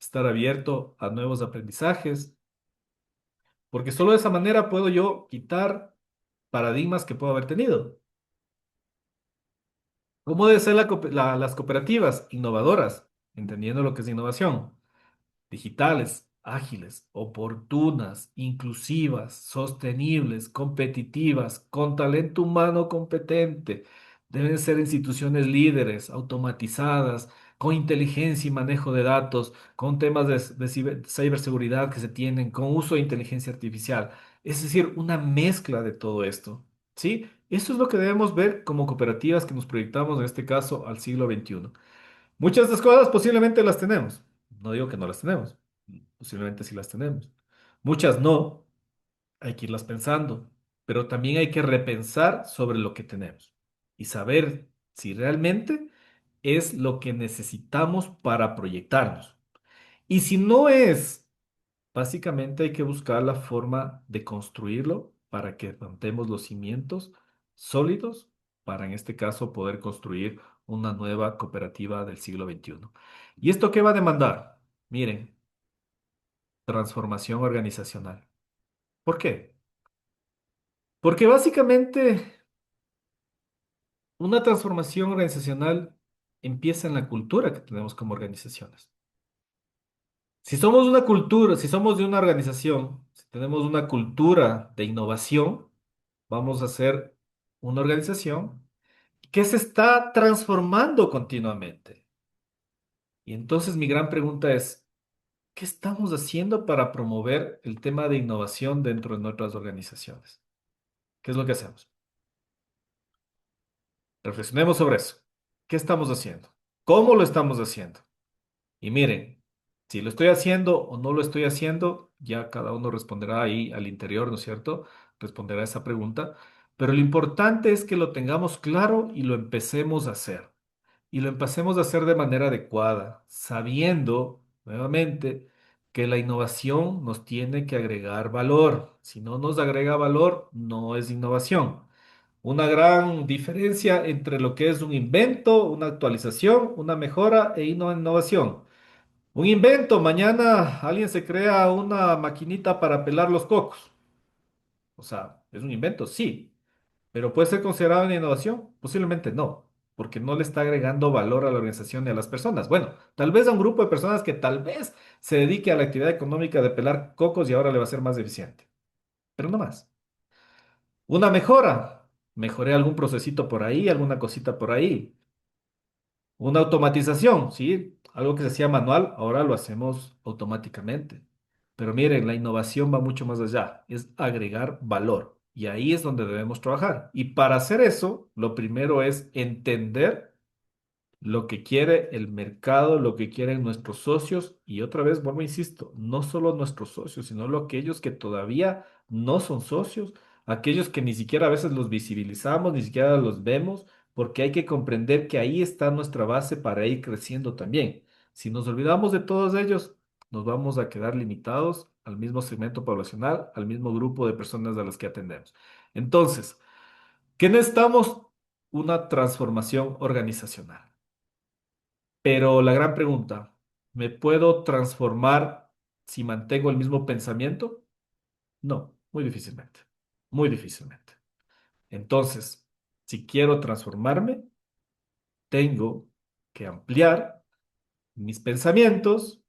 estar abierto a nuevos aprendizajes, porque solo de esa manera puedo yo quitar paradigmas que puedo haber tenido. ¿Cómo deben ser las cooperativas innovadoras? Entendiendo lo que es innovación. Digitales, ágiles, oportunas, inclusivas, sostenibles, competitivas, con talento humano competente. Deben ser instituciones líderes, automatizadas, con inteligencia y manejo de datos, con temas de ciberseguridad que se tienen, con uso de inteligencia artificial. Es decir, una mezcla de todo esto. ¿Sí? Eso es lo que debemos ver como cooperativas que nos proyectamos, en este caso, al siglo XXI. Muchas de estas cosas posiblemente las tenemos. No digo que no las tenemos. Posiblemente sí las tenemos. Muchas no. Hay que irlas pensando. Pero también hay que repensar sobre lo que tenemos y saber si realmente es lo que necesitamos para proyectarnos. Y si no es Básicamente hay que buscar la forma de construirlo para que montemos los cimientos sólidos para, en este caso, poder construir una nueva cooperativa del siglo XXI. ¿Y esto qué va a demandar? Miren, transformación organizacional. ¿Por qué? Porque básicamente una transformación organizacional empieza en la cultura que tenemos como organizaciones. Si somos una cultura, si somos de una organización, si tenemos una cultura de innovación, vamos a ser una organización que se está transformando continuamente. Y entonces mi gran pregunta es, ¿qué estamos haciendo para promover el tema de innovación dentro de nuestras organizaciones? ¿Qué es lo que hacemos? Reflexionemos sobre eso. ¿Qué estamos haciendo? ¿Cómo lo estamos haciendo? Y miren, si lo estoy haciendo o no lo estoy haciendo, ya cada uno responderá ahí al interior, ¿no es cierto? Responderá esa pregunta. Pero lo importante es que lo tengamos claro y lo empecemos a hacer. Y lo empecemos a hacer de manera adecuada, sabiendo, nuevamente, que la innovación nos tiene que agregar valor. Si no nos agrega valor, no es innovación. Una gran diferencia entre lo que es un invento, una actualización, una mejora e innovación. Un invento, mañana alguien se crea una maquinita para pelar los cocos. O sea, ¿es un invento? Sí. ¿Pero puede ser considerado una innovación? Posiblemente no, porque no le está agregando valor a la organización y a las personas. Bueno, tal vez a un grupo de personas que tal vez se dedique a la actividad económica de pelar cocos y ahora le va a ser más eficiente. Pero no más. Una mejora. Mejoré algún procesito por ahí, alguna cosita por ahí. Una automatización, ¿sí? Algo que se hacía manual, ahora lo hacemos automáticamente. Pero miren, la innovación va mucho más allá, es agregar valor. Y ahí es donde debemos trabajar. Y para hacer eso, lo primero es entender lo que quiere el mercado, lo que quieren nuestros socios, y otra vez, vuelvo, insisto, no solo nuestros socios, sino aquellos que todavía no son socios, aquellos que ni siquiera a veces los visibilizamos, ni siquiera los vemos, porque hay que comprender que ahí está nuestra base para ir creciendo también. Si nos olvidamos de todos ellos, nos vamos a quedar limitados al mismo segmento poblacional, al mismo grupo de personas a las que atendemos. Entonces, ¿qué necesitamos? Una transformación organizacional. Pero la gran pregunta, ¿me puedo transformar si mantengo el mismo pensamiento? No, muy difícilmente, muy difícilmente. Entonces, si quiero transformarme, tengo que ampliar mis pensamientos,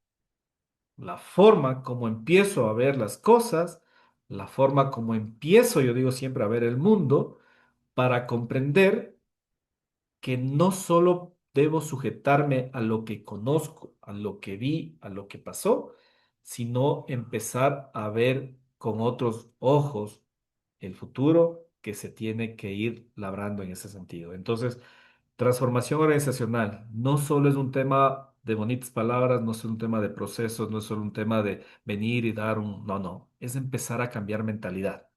la forma como empiezo a ver las cosas, la forma como empiezo, yo digo siempre, a ver el mundo, para comprender que no solo debo sujetarme a lo que conozco, a lo que vi, a lo que pasó, sino empezar a ver con otros ojos el futuro que se tiene que ir labrando en ese sentido. Entonces, transformación organizacional no solo es un tema de bonitas palabras, no es un tema de procesos, no es solo un tema de venir y dar un... No, no, es empezar a cambiar mentalidad.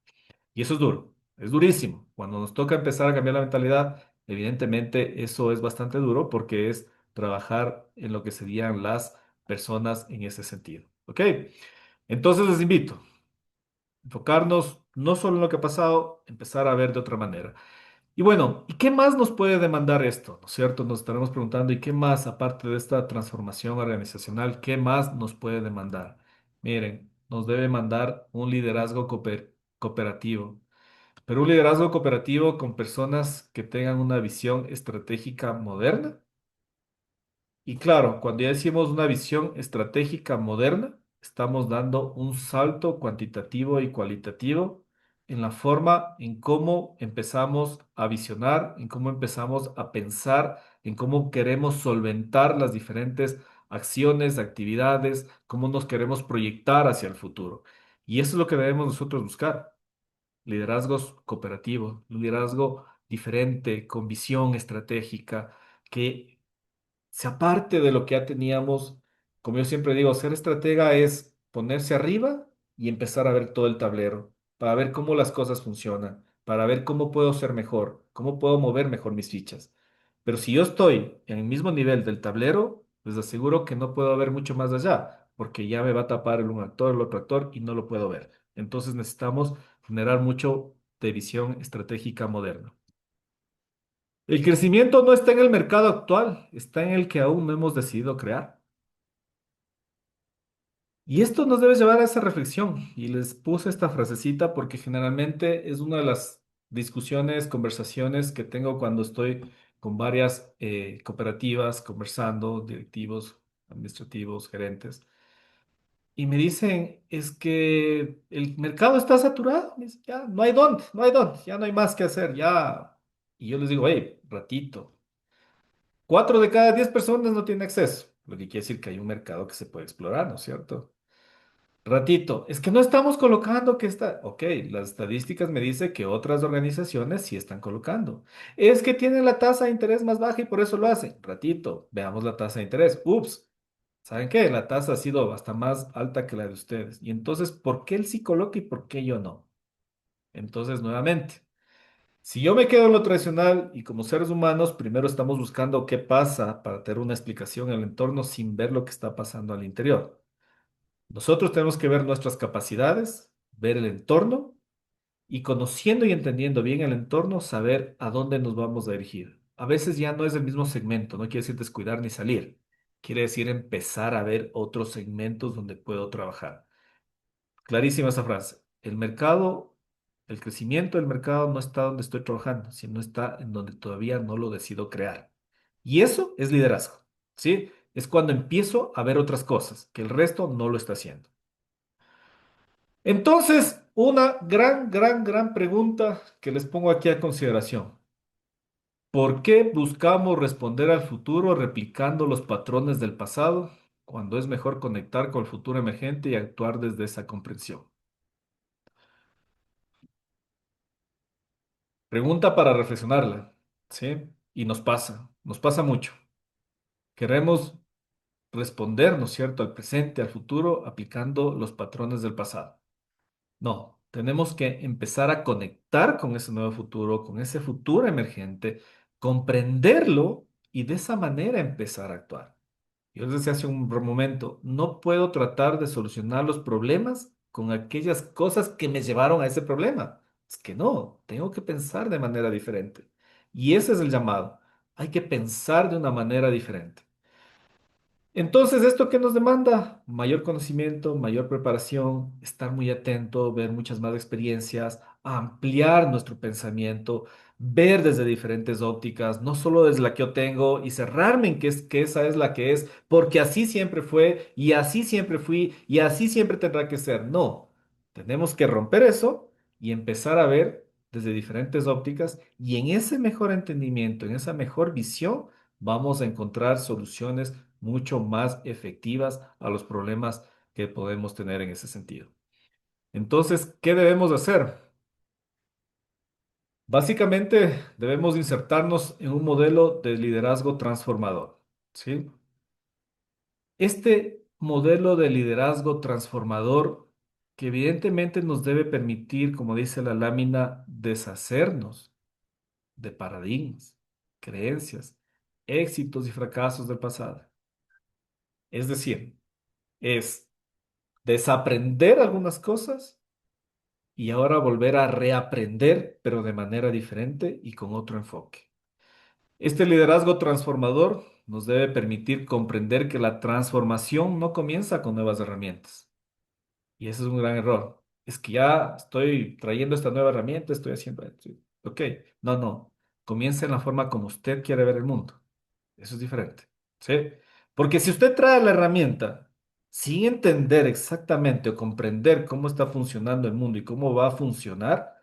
Y eso es duro, es durísimo. Cuando nos toca empezar a cambiar la mentalidad, evidentemente eso es bastante duro porque es trabajar en lo que serían las personas en ese sentido. ¿Ok? Entonces les invito a enfocarnos no solo en lo que ha pasado, empezar a ver de otra manera. Y bueno, ¿y qué más nos puede demandar esto? ¿No es cierto? Nos estaremos preguntando, ¿y qué más, aparte de esta transformación organizacional, qué más nos puede demandar? Miren, nos debe mandar un liderazgo cooperativo, pero un liderazgo cooperativo con personas que tengan una visión estratégica moderna. Y claro, cuando ya decimos una visión estratégica moderna, estamos dando un salto cuantitativo y cualitativo en la forma en cómo empezamos a visionar, en cómo empezamos a pensar, en cómo queremos solventar las diferentes acciones, actividades, cómo nos queremos proyectar hacia el futuro. Y eso es lo que debemos nosotros buscar. Liderazgos cooperativos, liderazgo diferente, con visión estratégica, que se aparte de lo que ya teníamos. Como yo siempre digo, ser estratega es ponerse arriba y empezar a ver todo el tablero, para ver cómo las cosas funcionan, para ver cómo puedo ser mejor, cómo puedo mover mejor mis fichas. Pero si yo estoy en el mismo nivel del tablero, les aseguro que no puedo ver mucho más allá, porque ya me va a tapar el un actor, el otro actor y no lo puedo ver. Entonces necesitamos generar mucho de visión estratégica moderna. El crecimiento no está en el mercado actual, está en el que aún no hemos decidido crear. Y esto nos debe llevar a esa reflexión. Y les puse esta frasecita porque generalmente es una de las discusiones, conversaciones que tengo cuando estoy con varias cooperativas, conversando, directivos, administrativos, gerentes. Y me dicen, es que el mercado está saturado. Me dicen, ya, no hay dónde, ya no hay más que hacer, ya. Y yo les digo, hey, ratito, 4 de cada 10 personas no tienen acceso, lo que quiere decir que hay un mercado que se puede explorar, ¿no es cierto? Ratito, es que no estamos colocando que está. Ok, las estadísticas me dicen que otras organizaciones sí están colocando. Es que tienen la tasa de interés más baja y por eso lo hacen. Ratito, veamos la tasa de interés. Ups, ¿saben qué? La tasa ha sido hasta más alta que la de ustedes. Y entonces, ¿por qué él sí coloca y por qué yo no? Entonces, nuevamente, si yo me quedo en lo tradicional y como seres humanos, primero estamos buscando qué pasa para tener una explicación en el entorno sin ver lo que está pasando al interior. Nosotros tenemos que ver nuestras capacidades, ver el entorno y conociendo y entendiendo bien el entorno, saber a dónde nos vamos a dirigir. A veces ya no es el mismo segmento, no quiere decir descuidar ni salir. Quiere decir empezar a ver otros segmentos donde puedo trabajar. Clarísima esa frase. El mercado, el crecimiento del mercado no está donde estoy trabajando, sino está en donde todavía no lo decido crear. Y eso es liderazgo, ¿sí? Es cuando empiezo a ver otras cosas, que el resto no lo está haciendo. Entonces, una gran pregunta que les pongo aquí a consideración. ¿Por qué buscamos responder al futuro replicando los patrones del pasado cuando es mejor conectar con el futuro emergente y actuar desde esa comprensión? Pregunta para reflexionarla, ¿sí? Y nos pasa mucho. Queremos responder, ¿no es cierto?, al presente, al futuro, aplicando los patrones del pasado. No, tenemos que empezar a conectar con ese nuevo futuro, con ese futuro emergente, comprenderlo y de esa manera empezar a actuar. Yo les decía hace un momento, no puedo tratar de solucionar los problemas con aquellas cosas que me llevaron a ese problema. Es que no, tengo que pensar de manera diferente. Y ese es el llamado. Hay que pensar de una manera diferente. Entonces, ¿esto qué nos demanda? Mayor conocimiento, mayor preparación, estar muy atento, ver muchas más experiencias, ampliar nuestro pensamiento, ver desde diferentes ópticas, no solo desde la que yo tengo y cerrarme en que esa es la que es, porque así siempre fue y así siempre fui y así siempre tendrá que ser. No, tenemos que romper eso y empezar a ver desde diferentes ópticas y en ese mejor entendimiento, en esa mejor visión, vamos a encontrar soluciones mucho más efectivas a los problemas que podemos tener en ese sentido. Entonces, ¿qué debemos hacer? Básicamente, debemos insertarnos en un modelo de liderazgo transformador, ¿sí? Este modelo de liderazgo transformador que evidentemente nos debe permitir, como dice la lámina, deshacernos de paradigmas, creencias, éxitos y fracasos del pasado. Es decir, es desaprender algunas cosas y ahora volver a reaprender, pero de manera diferente y con otro enfoque. Este liderazgo transformador nos debe permitir comprender que la transformación no comienza con nuevas herramientas. Y ese es un gran error. Es que ya estoy trayendo esta nueva herramienta, estoy haciendo esto. Ok, no. Comienza en la forma como usted quiere ver el mundo. Eso es diferente. ¿Sí? Porque si usted trae la herramienta sin entender exactamente o comprender cómo está funcionando el mundo y cómo va a funcionar,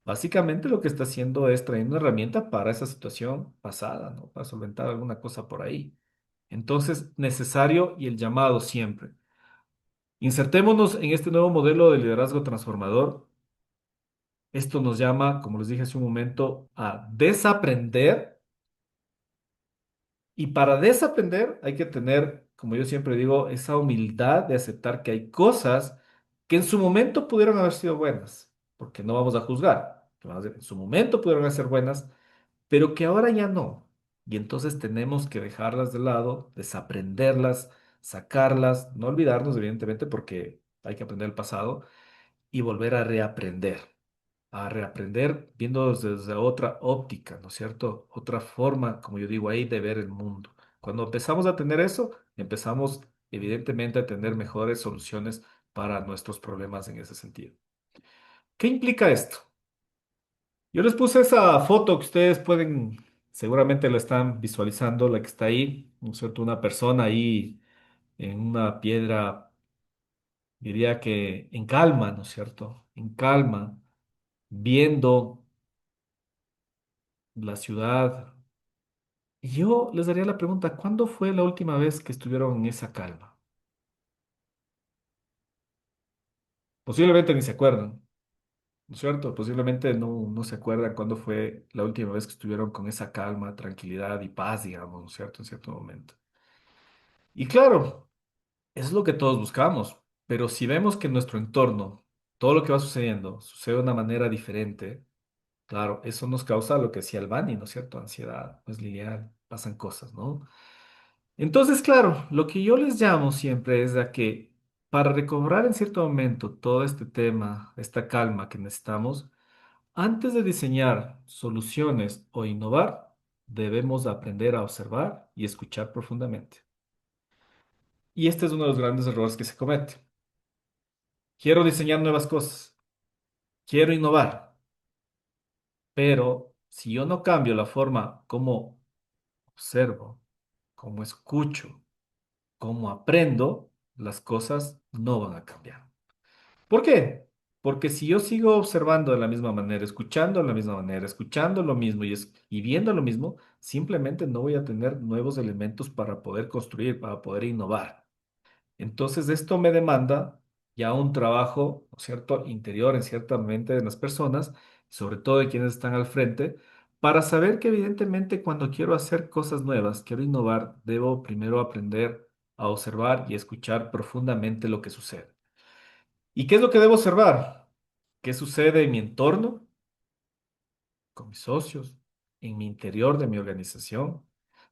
básicamente lo que está haciendo es trayendo una herramienta para esa situación pasada, ¿no? Para solventar alguna cosa por ahí. Entonces, necesario y el llamado siempre. Insertémonos en este nuevo modelo de liderazgo transformador. Esto nos llama, como les dije hace un momento, a desaprender. Y para desaprender hay que tener, como yo siempre digo, esa humildad de aceptar que hay cosas que en su momento pudieron haber sido buenas, porque no vamos a juzgar, que vamos a decir, en su momento pudieron ser buenas, pero que ahora ya no. Y entonces tenemos que dejarlas de lado, desaprenderlas, sacarlas, no olvidarnos, evidentemente, porque hay que aprender el pasado y volver a reaprender viendo desde otra óptica, ¿no es cierto? Otra forma, como yo digo ahí, de ver el mundo. Cuando empezamos a tener eso, empezamos evidentemente a tener mejores soluciones para nuestros problemas en ese sentido. ¿Qué implica esto? Yo les puse esa foto que ustedes pueden, seguramente lo están visualizando, la que está ahí, ¿no es cierto? Una persona ahí en una piedra, diría que en calma, ¿no es cierto? En calma, viendo la ciudad. Y yo les daría la pregunta, ¿cuándo fue la última vez que estuvieron en esa calma? Posiblemente ni se acuerdan, ¿no es cierto? Posiblemente no se acuerdan cuándo fue la última vez que estuvieron con esa calma, tranquilidad y paz, digamos, ¿no es cierto? En cierto momento. Y claro, eso es lo que todos buscamos, pero si vemos que en nuestro entorno todo lo que va sucediendo sucede de una manera diferente, claro, eso nos causa lo que decía Albani, ¿no es cierto? Ansiedad, pues Lilian, pasan cosas, ¿no? Entonces, claro, lo que yo les llamo siempre es a que para recobrar en cierto momento todo este tema, esta calma que necesitamos, antes de diseñar soluciones o innovar, debemos aprender a observar y escuchar profundamente. Y este es uno de los grandes errores que se comete. Quiero diseñar nuevas cosas, quiero innovar, pero si yo no cambio la forma como observo, como escucho, como aprendo, las cosas no van a cambiar. ¿Por qué? Porque si yo sigo observando de la misma manera, escuchando de la misma manera, escuchando lo mismo y viendo lo mismo, simplemente no voy a tener nuevos elementos para poder construir, para poder innovar. Entonces, esto me demanda ya un trabajo, ¿no es cierto?, interior en cierta mente de las personas, sobre todo de quienes están al frente, para saber que evidentemente cuando quiero hacer cosas nuevas, quiero innovar, debo primero aprender a observar y escuchar profundamente lo que sucede. ¿Y qué es lo que debo observar? ¿Qué sucede en mi entorno, con mis socios, en mi interior de mi organización?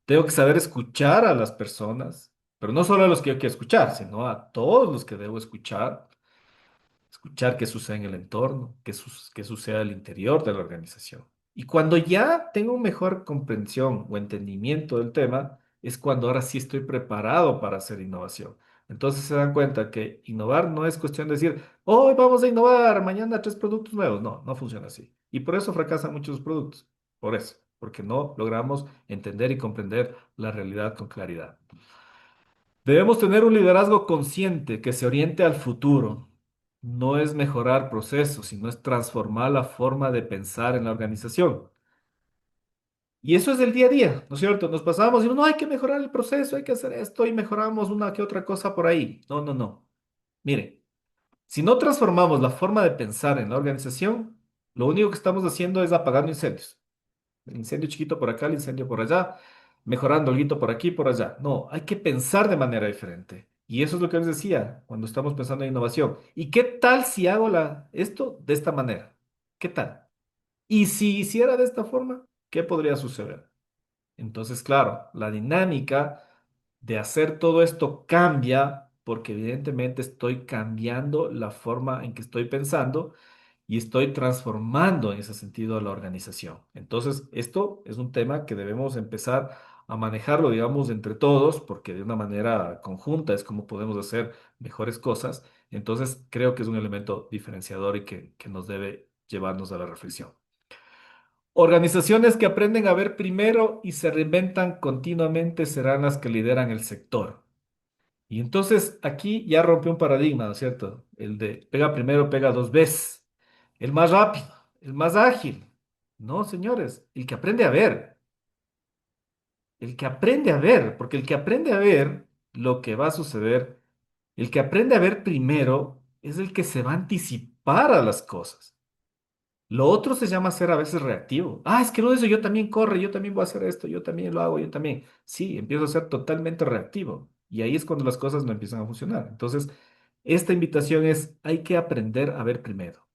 Tengo que saber escuchar a las personas, pero no solo a los que yo quiero escuchar, sino a todos los que debo escuchar. Escuchar qué sucede en el entorno, qué sucede al interior de la organización. Y cuando ya tengo mejor comprensión o entendimiento del tema, es cuando ahora sí estoy preparado para hacer innovación. Entonces se dan cuenta que innovar no es cuestión de decir, hoy vamos a innovar, mañana tres productos nuevos. No, no funciona así. Y por eso fracasan muchos productos. Por eso, porque no logramos entender y comprender la realidad con claridad. Debemos tener un liderazgo consciente que se oriente al futuro. No es mejorar procesos, sino es transformar la forma de pensar en la organización. Y eso es del día a día, ¿no es cierto? Nos pasamos y no hay que mejorar el proceso, hay que hacer esto y mejoramos una que otra cosa por ahí. No, no, no. Mire, si no transformamos la forma de pensar en la organización, lo único que estamos haciendo es apagando incendios. El incendio chiquito por acá, el incendio por allá, mejorando algo por aquí, por allá. No, hay que pensar de manera diferente. Y eso es lo que les decía cuando estamos pensando en innovación. ¿Y qué tal si hago esto de esta manera? ¿Qué tal? Y si hiciera de esta forma, ¿qué podría suceder? Entonces, claro, la dinámica de hacer todo esto cambia porque evidentemente estoy cambiando la forma en que estoy pensando y estoy transformando en ese sentido a la organización. Entonces, esto es un tema que debemos empezar a manejarlo, digamos, entre todos, porque de una manera conjunta es como podemos hacer mejores cosas. Entonces, creo que es un elemento diferenciador y que nos debe llevarnos a la reflexión. Organizaciones que aprenden a ver primero y se reinventan continuamente serán las que lideran el sector. Y entonces aquí ya rompe un paradigma, ¿no es cierto? El de pega primero, pega dos veces. El más rápido, el más ágil. No, señores, el que aprende a ver. El que aprende a ver, porque el que aprende a ver lo que va a suceder, el que aprende a ver primero es el que se va a anticipar a las cosas. Lo otro se llama ser a veces reactivo. Ah, es que no, eso yo también corre, yo también voy a hacer esto, yo también lo hago, yo también. Sí, empiezo a ser totalmente reactivo. Y ahí es cuando las cosas no empiezan a funcionar. Entonces, esta invitación es, hay que aprender a ver primero.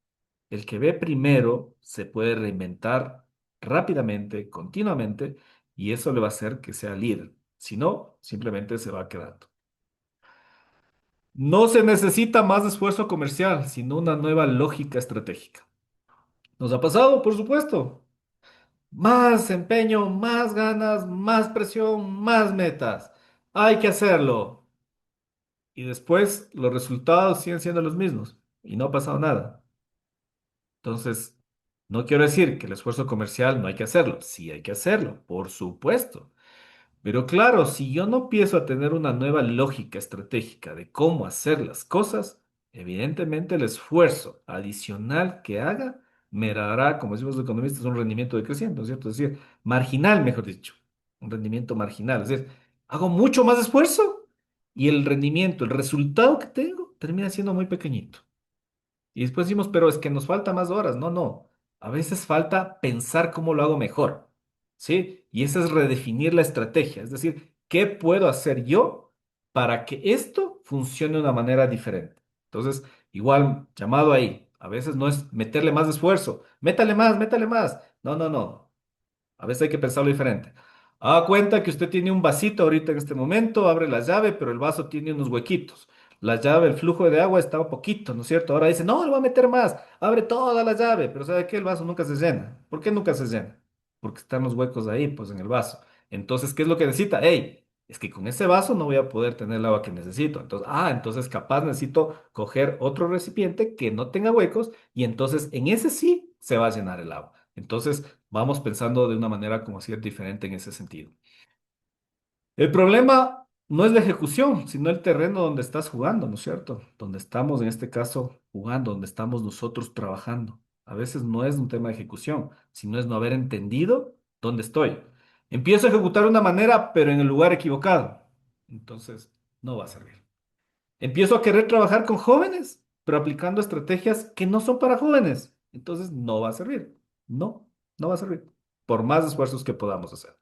El que ve primero se puede reinventar rápidamente, continuamente, y eso le va a hacer que sea líder. Si no, simplemente se va quedando. No se necesita más esfuerzo comercial, sino una nueva lógica estratégica. ¿Nos ha pasado? Por supuesto. Más empeño, más ganas, más presión, más metas. Hay que hacerlo. Y después los resultados siguen siendo los mismos y no ha pasado nada. Entonces, no quiero decir que el esfuerzo comercial no hay que hacerlo. Sí hay que hacerlo, por supuesto. Pero claro, si yo no empiezo a tener una nueva lógica estratégica de cómo hacer las cosas, evidentemente el esfuerzo adicional que haga me dará, como decimos los economistas, un rendimiento decreciente, ¿no es cierto? Es decir, marginal, mejor dicho, un rendimiento marginal. Es decir, hago mucho más esfuerzo y el rendimiento, el resultado que tengo, termina siendo muy pequeñito. Y después decimos, pero es que nos falta más horas. No, no. A veces falta pensar cómo lo hago mejor. ¿Sí? Y eso es redefinir la estrategia. Es decir, ¿qué puedo hacer yo para que esto funcione de una manera diferente? Entonces, igual, llamado ahí. A veces no es meterle más esfuerzo. Métale más, métale más. No, no, no. A veces hay que pensarlo diferente. Haga cuenta que usted tiene un vasito ahorita en este momento, abre la llave, pero el vaso tiene unos huequitos. La llave, el flujo de agua está un poquito, ¿no es cierto? Ahora dice, no, le voy a meter más. Abre toda la llave, pero ¿sabe qué? El vaso nunca se llena. ¿Por qué nunca se llena? Porque están los huecos ahí, pues en el vaso. Entonces, ¿qué es lo que necesita? Hey, es que con ese vaso no voy a poder tener el agua que necesito. Entonces capaz necesito coger otro recipiente que no tenga huecos y entonces en ese sí se va a llenar el agua. Entonces, vamos pensando de una manera como así diferente en ese sentido. El problema no es la ejecución, sino el terreno donde estás jugando, ¿no es cierto? Donde estamos en este caso jugando, donde estamos nosotros trabajando. A veces no es un tema de ejecución, sino es no haber entendido dónde estoy. Empiezo a ejecutar de una manera, pero en el lugar equivocado. Entonces, no va a servir. Empiezo a querer trabajar con jóvenes, pero aplicando estrategias que no son para jóvenes. Entonces, no va a servir. No, no va a servir. Por más esfuerzos que podamos hacer.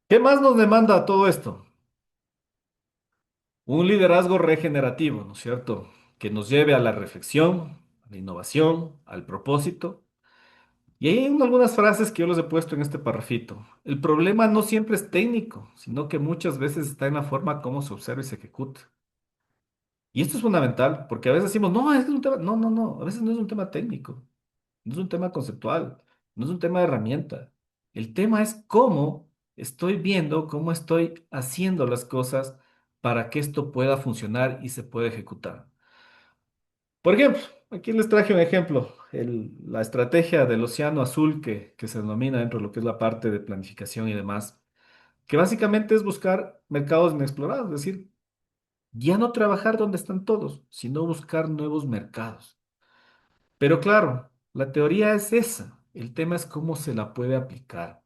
¿Qué más nos demanda todo esto? Un liderazgo regenerativo, ¿no es cierto? Que nos lleve a la reflexión, a la innovación, al propósito. Y hay algunas frases que yo les he puesto en este parrafito. El problema no siempre es técnico, sino que muchas veces está en la forma como se observa y se ejecuta. Y esto es fundamental, porque a veces decimos, no, es que es un tema, no, no, no, a veces no es un tema técnico, no es un tema conceptual, no es un tema de herramienta. El tema es cómo estoy viendo, cómo estoy haciendo las cosas para que esto pueda funcionar y se pueda ejecutar. Por ejemplo, aquí les traje un ejemplo, la estrategia del océano azul que se denomina dentro de lo que es la parte de planificación y demás, que básicamente es buscar mercados inexplorados, es decir, ya no trabajar donde están todos, sino buscar nuevos mercados. Pero claro, la teoría es esa. El tema es cómo se la puede aplicar.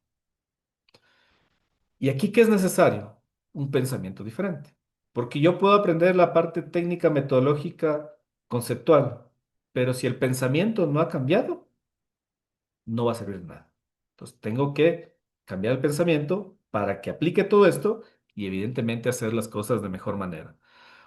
¿Y aquí qué es necesario? Un pensamiento diferente. Porque yo puedo aprender la parte técnica, metodológica, conceptual, pero si el pensamiento no ha cambiado, no va a servir de nada. Entonces tengo que cambiar el pensamiento para que aplique todo esto y evidentemente hacer las cosas de mejor manera.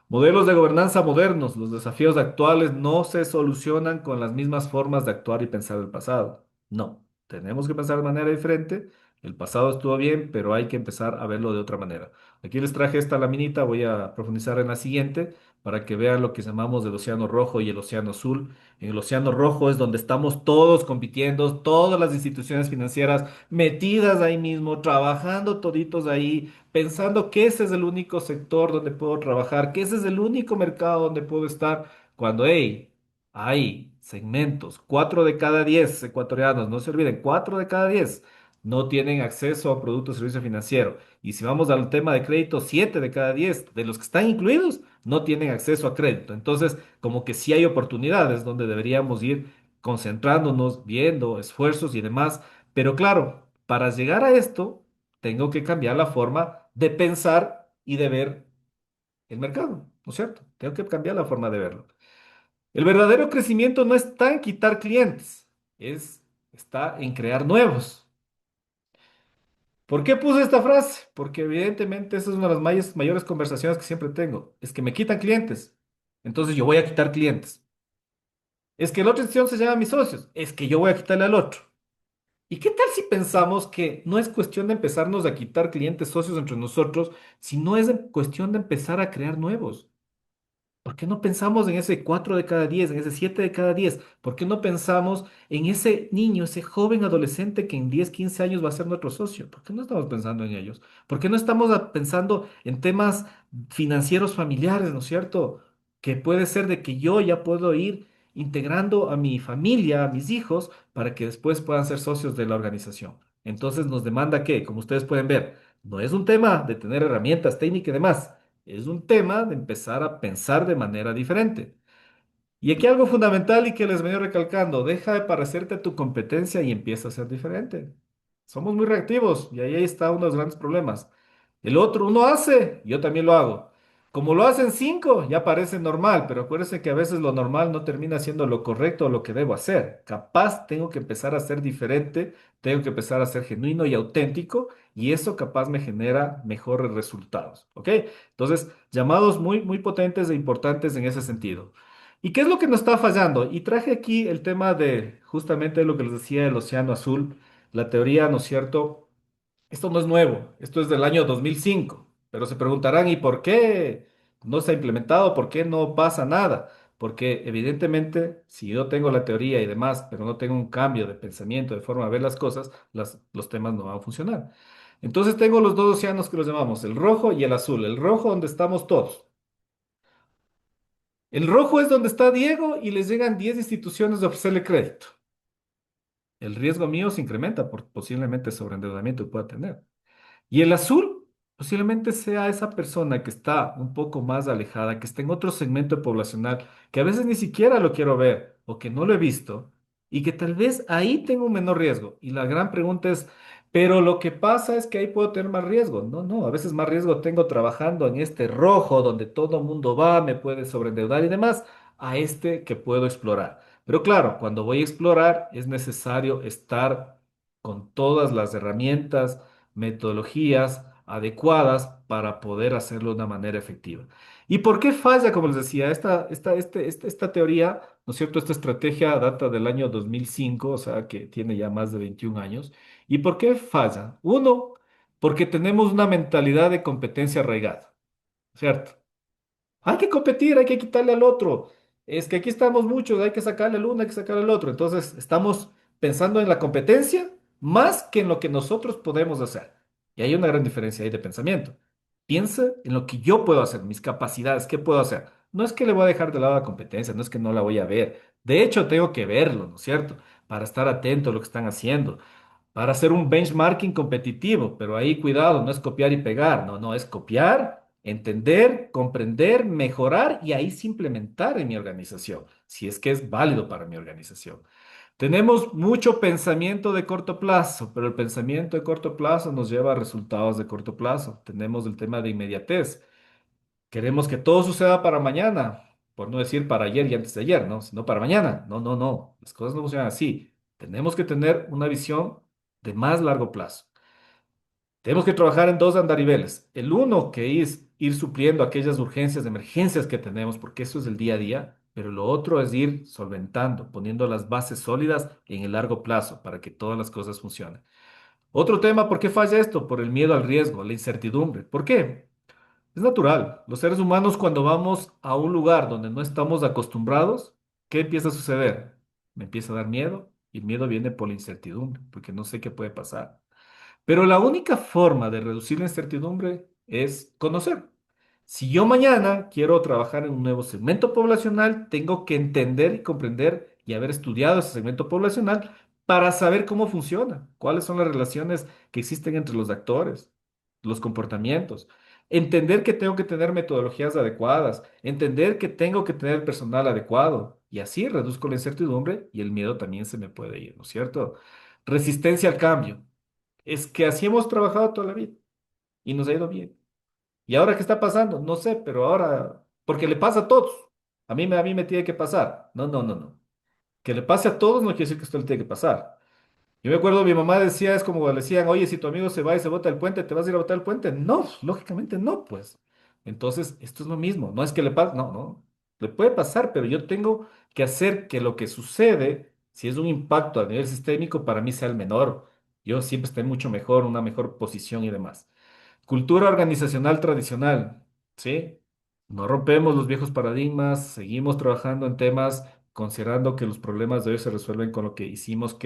Modelos de gobernanza modernos. Los desafíos actuales no se solucionan con las mismas formas de actuar y pensar del pasado. No, tenemos que pensar de manera diferente. El pasado estuvo bien, pero hay que empezar a verlo de otra manera. Aquí les traje esta laminita, voy a profundizar en la siguiente para que vean lo que llamamos el océano rojo y el océano azul. En el océano rojo es donde estamos todos compitiendo, todas las instituciones financieras metidas ahí mismo, trabajando toditos ahí, pensando que ese es el único sector donde puedo trabajar, que ese es el único mercado donde puedo estar, cuando hay segmentos, 4 de cada 10 ecuatorianos, no se olviden, 4 de cada 10 no tienen acceso a productos de servicio financiero. Y si vamos al tema de crédito, 7 de cada 10 de los que están incluidos no tienen acceso a crédito. Entonces, como que sí hay oportunidades donde deberíamos ir concentrándonos, viendo esfuerzos y demás. Pero claro, para llegar a esto, tengo que cambiar la forma de pensar y de ver el mercado, ¿no es cierto? Tengo que cambiar la forma de verlo. El verdadero crecimiento no está en quitar clientes, está en crear nuevos. ¿Por qué puse esta frase? Porque evidentemente esa es una de las mayores conversaciones que siempre tengo. Es que me quitan clientes. Entonces yo voy a quitar clientes. Es que la otra institución se llama mis socios. Es que yo voy a quitarle al otro. ¿Y qué tal si pensamos que no es cuestión de empezarnos a quitar clientes socios entre nosotros, sino es cuestión de empezar a crear nuevos? ¿Por qué no pensamos en ese 4 de cada 10, en ese 7 de cada 10? ¿Por qué no pensamos en ese niño, ese joven adolescente que en 10, 15 años va a ser nuestro socio? ¿Por qué no estamos pensando en ellos? ¿Por qué no estamos pensando en temas financieros familiares, ¿no es cierto? Que puede ser de que yo ya puedo ir integrando a mi familia, a mis hijos, para que después puedan ser socios de la organización. Entonces nos demanda que, como ustedes pueden ver, no es un tema de tener herramientas técnicas y demás. Es un tema de empezar a pensar de manera diferente. Y aquí algo fundamental y que les venía recalcando, deja de parecerte a tu competencia y empieza a ser diferente. Somos muy reactivos y ahí está uno de los grandes problemas. El otro, uno hace, yo también lo hago. Como lo hacen cinco, ya parece normal, pero acuérdense que a veces lo normal no termina siendo lo correcto o lo que debo hacer. Capaz tengo que empezar a ser diferente, tengo que empezar a ser genuino y auténtico y eso capaz me genera mejores resultados. ¿Ok? Entonces, llamados muy, muy potentes e importantes en ese sentido. ¿Y qué es lo que nos está fallando? Y traje aquí el tema de justamente lo que les decía del Océano Azul, la teoría, ¿no es cierto? Esto no es nuevo, esto es del año 2005, pero se preguntarán, ¿y por qué no se ha implementado? ¿Por qué no pasa nada? Porque evidentemente, si yo tengo la teoría y demás, pero no tengo un cambio de pensamiento, de forma de ver las cosas, los temas no van a funcionar. Entonces tengo los dos océanos que los llamamos, el rojo y el azul. El rojo donde estamos todos. El rojo es donde está Diego y les llegan 10 instituciones de ofrecerle crédito. El riesgo mío se incrementa por posiblemente sobreendeudamiento que pueda tener. Y el azul posiblemente sea esa persona que está un poco más alejada, que está en otro segmento poblacional, que a veces ni siquiera lo quiero ver o que no lo he visto y que tal vez ahí tengo un menor riesgo. Y la gran pregunta es, pero lo que pasa es que ahí puedo tener más riesgo. No, no, a veces más riesgo tengo trabajando en este rojo donde todo el mundo va, me puede sobreendeudar y demás, a este que puedo explorar. Pero claro, cuando voy a explorar es necesario estar con todas las herramientas, metodologías adecuadas para poder hacerlo de una manera efectiva. ¿Y por qué falla, como les decía, esta teoría, ¿no es cierto? Esta estrategia data del año 2005, o sea, que tiene ya más de 21 años. ¿Y por qué falla? Uno, porque tenemos una mentalidad de competencia arraigada, ¿cierto? Hay que competir, hay que quitarle al otro. Es que aquí estamos muchos, hay que sacarle al uno, hay que sacarle al otro. Entonces, estamos pensando en la competencia más que en lo que nosotros podemos hacer. Y hay una gran diferencia ahí de pensamiento. Piensa en lo que yo puedo hacer, mis capacidades, qué puedo hacer. No es que le voy a dejar de lado la competencia, no es que no la voy a ver. De hecho, tengo que verlo, ¿no es cierto? Para estar atento a lo que están haciendo para hacer un benchmarking competitivo, pero ahí cuidado, no es copiar y pegar, no, no, es copiar, entender, comprender, mejorar y ahí sí implementar en mi organización, si es que es válido para mi organización. Tenemos mucho pensamiento de corto plazo, pero el pensamiento de corto plazo nos lleva a resultados de corto plazo. Tenemos el tema de inmediatez. Queremos que todo suceda para mañana, por no decir para ayer y antes de ayer, ¿no? Sino para mañana. No, no, no. Las cosas no funcionan así. Tenemos que tener una visión de más largo plazo. Tenemos que trabajar en dos andariveles. El uno, que es ir supliendo aquellas urgencias, emergencias que tenemos, porque eso es el día a día, pero lo otro es ir solventando, poniendo las bases sólidas en el largo plazo para que todas las cosas funcionen. Otro tema, ¿por qué falla esto? Por el miedo al riesgo, la incertidumbre. ¿Por qué? Es natural. Los seres humanos cuando vamos a un lugar donde no estamos acostumbrados, ¿qué empieza a suceder? Me empieza a dar miedo y el miedo viene por la incertidumbre, porque no sé qué puede pasar. Pero la única forma de reducir la incertidumbre es conocer. Si yo mañana quiero trabajar en un nuevo segmento poblacional, tengo que entender y comprender y haber estudiado ese segmento poblacional para saber cómo funciona, cuáles son las relaciones que existen entre los actores, los comportamientos. Entender que tengo que tener metodologías adecuadas, entender que tengo que tener personal adecuado y así reduzco la incertidumbre y el miedo también se me puede ir, ¿no es cierto? Resistencia al cambio. Es que así hemos trabajado toda la vida y nos ha ido bien. ¿Y ahora qué está pasando? No sé, pero ahora, porque le pasa a todos. A mí me tiene que pasar. No, no, no, no. Que le pase a todos no quiere decir que esto le tiene que pasar. Yo me acuerdo, mi mamá decía, es como le decían, oye, si tu amigo se va y se bota el puente, ¿te vas a ir a botar el puente? No, lógicamente no, pues. Entonces, esto es lo mismo. No es que le pase, no, no. Le puede pasar, pero yo tengo que hacer que lo que sucede, si es un impacto a nivel sistémico, para mí sea el menor. Yo siempre esté mucho mejor, una mejor posición y demás. Cultura organizacional tradicional, ¿sí? No rompemos los viejos paradigmas, seguimos trabajando en temas considerando que los problemas de hoy se resuelven con lo que hicimos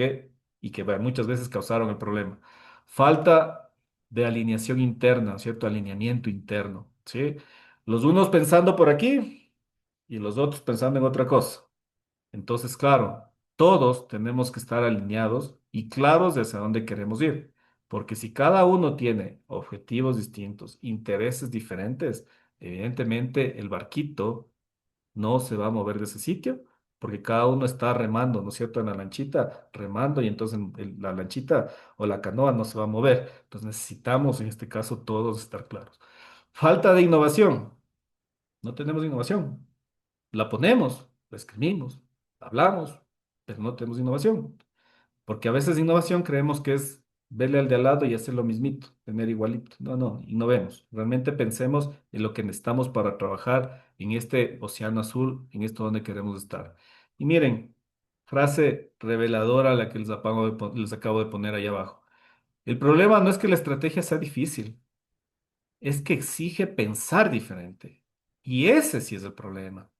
y que bueno, muchas veces causaron el problema. Falta de alineación interna, ¿cierto? Alineamiento interno, ¿sí? Los unos pensando por aquí y los otros pensando en otra cosa. Entonces, claro, todos tenemos que estar alineados y claros de hacia dónde queremos ir, porque si cada uno tiene objetivos distintos, intereses diferentes, evidentemente el barquito no se va a mover de ese sitio, porque cada uno está remando, ¿no es cierto?, en la lanchita, remando, y entonces la lanchita o la canoa no se va a mover. Entonces necesitamos, en este caso, todos estar claros. Falta de innovación. No tenemos innovación. La ponemos, la escribimos, hablamos, pero no tenemos innovación. Porque a veces innovación creemos que es verle al de al lado y hacer lo mismito, tener igualito. No, no, innovemos. Realmente pensemos en lo que necesitamos para trabajar en este océano azul, en esto donde queremos estar. Y miren, frase reveladora la que les acabo de poner ahí abajo. El problema no es que la estrategia sea difícil, es que exige pensar diferente. Y ese sí es el problema.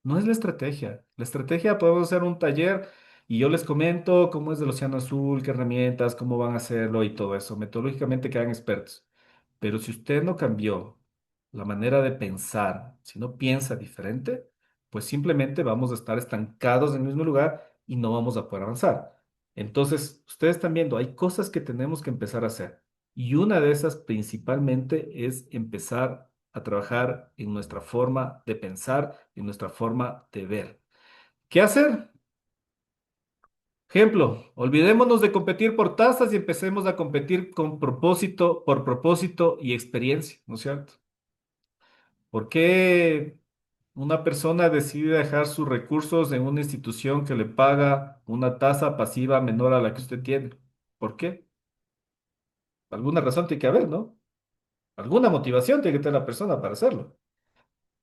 No es la estrategia. La estrategia podemos hacer un taller y yo les comento cómo es del Océano Azul, qué herramientas, cómo van a hacerlo y todo eso. Metodológicamente quedan expertos. Pero si usted no cambió la manera de pensar, si no piensa diferente, pues simplemente vamos a estar estancados en el mismo lugar y no vamos a poder avanzar. Entonces, ustedes están viendo, hay cosas que tenemos que empezar a hacer. Y una de esas principalmente es empezar a trabajar en nuestra forma de pensar, en nuestra forma de ver. ¿Qué hacer? Ejemplo, olvidémonos de competir por tazas y empecemos a competir con propósito, por propósito y experiencia, ¿no es cierto? ¿Por qué una persona decide dejar sus recursos en una institución que le paga una tasa pasiva menor a la que usted tiene? ¿Por qué? Alguna razón tiene que haber, ¿no? Alguna motivación tiene que tener la persona para hacerlo.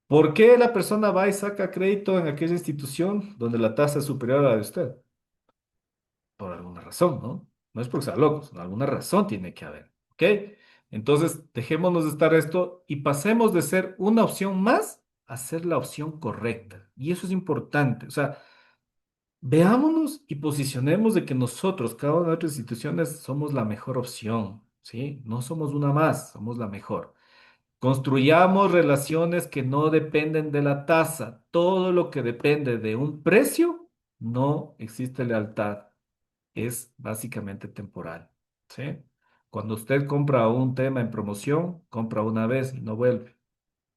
¿Por qué la persona va y saca crédito en aquella institución donde la tasa es superior a la de usted? Por alguna razón, ¿no? No es porque sea locos, no, alguna razón tiene que haber, ¿ok? Entonces, dejémonos de estar esto y pasemos de ser una opción más a ser la opción correcta. Y eso es importante. O sea, veámonos y posicionemos de que nosotros, cada una de nuestras instituciones, somos la mejor opción, ¿sí? No somos una más, somos la mejor. Construyamos relaciones que no dependen de la tasa. Todo lo que depende de un precio, no existe lealtad. Es básicamente temporal, ¿sí? Cuando usted compra un tema en promoción, compra una vez y no vuelve.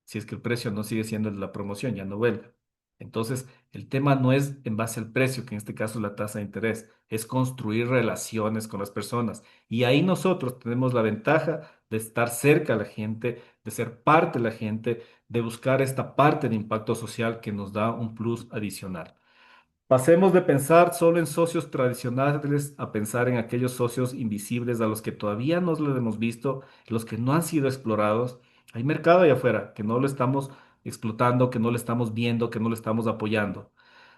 Si es que el precio no sigue siendo el de la promoción, ya no vuelve. Entonces, el tema no es en base al precio, que en este caso es la tasa de interés, es construir relaciones con las personas. Y ahí nosotros tenemos la ventaja de estar cerca de la gente, de ser parte de la gente, de buscar esta parte de impacto social que nos da un plus adicional. Pasemos de pensar solo en socios tradicionales a pensar en aquellos socios invisibles a los que todavía no los hemos visto, los que no han sido explorados. Hay mercado allá afuera que no lo estamos explotando, que no lo estamos viendo, que no lo estamos apoyando.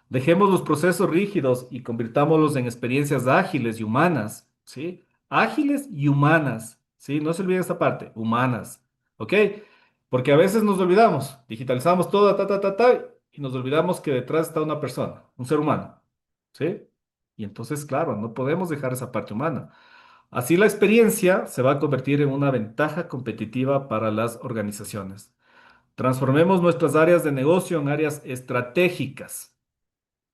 Dejemos los procesos rígidos y convirtámoslos en experiencias ágiles y humanas, ¿sí? Ágiles y humanas, ¿sí? No se olviden esta parte, humanas, ¿ok? Porque a veces nos olvidamos, digitalizamos todo, y nos olvidamos que detrás está una persona, un ser humano, ¿sí? Y entonces, claro, no podemos dejar esa parte humana. Así la experiencia se va a convertir en una ventaja competitiva para las organizaciones. Transformemos nuestras áreas de negocio en áreas estratégicas.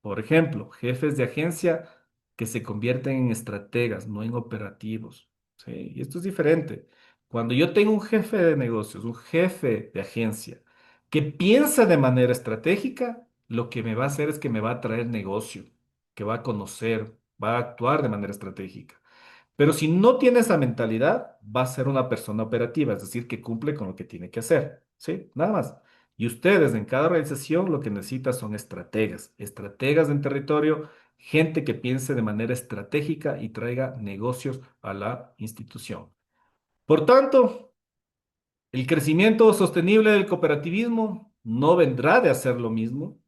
Por ejemplo, jefes de agencia que se convierten en estrategas, no en operativos. ¿Sí? Y esto es diferente. Cuando yo tengo un jefe de negocios, un jefe de agencia que piensa de manera estratégica, lo que me va a hacer es que me va a traer negocio, que va a conocer, va a actuar de manera estratégica. Pero si no tiene esa mentalidad, va a ser una persona operativa, es decir, que cumple con lo que tiene que hacer. ¿Sí? Nada más. Y ustedes en cada organización lo que necesitan son estrategas, estrategas en territorio, gente que piense de manera estratégica y traiga negocios a la institución. Por tanto, el crecimiento sostenible del cooperativismo no vendrá de hacer lo mismo,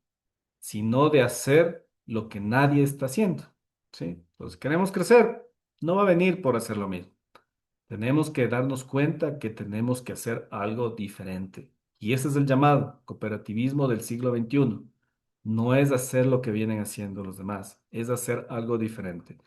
sino de hacer lo que nadie está haciendo. ¿Sí? Entonces, queremos crecer, no va a venir por hacer lo mismo. Tenemos que darnos cuenta que tenemos que hacer algo diferente. Y ese es el llamado cooperativismo del siglo XXI. No es hacer lo que vienen haciendo los demás, es hacer algo diferente.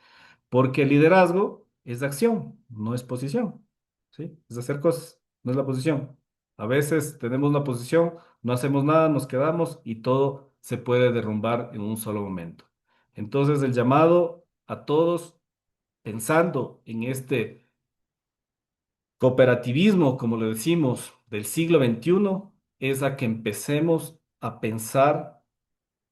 Porque el liderazgo es acción, no es posición. ¿Sí? Es hacer cosas, no es la posición. A veces tenemos una posición, no hacemos nada, nos quedamos y todo se puede derrumbar en un solo momento. Entonces, el llamado a todos, pensando en este cooperativismo, como le decimos, del siglo XXI, es a que empecemos a pensar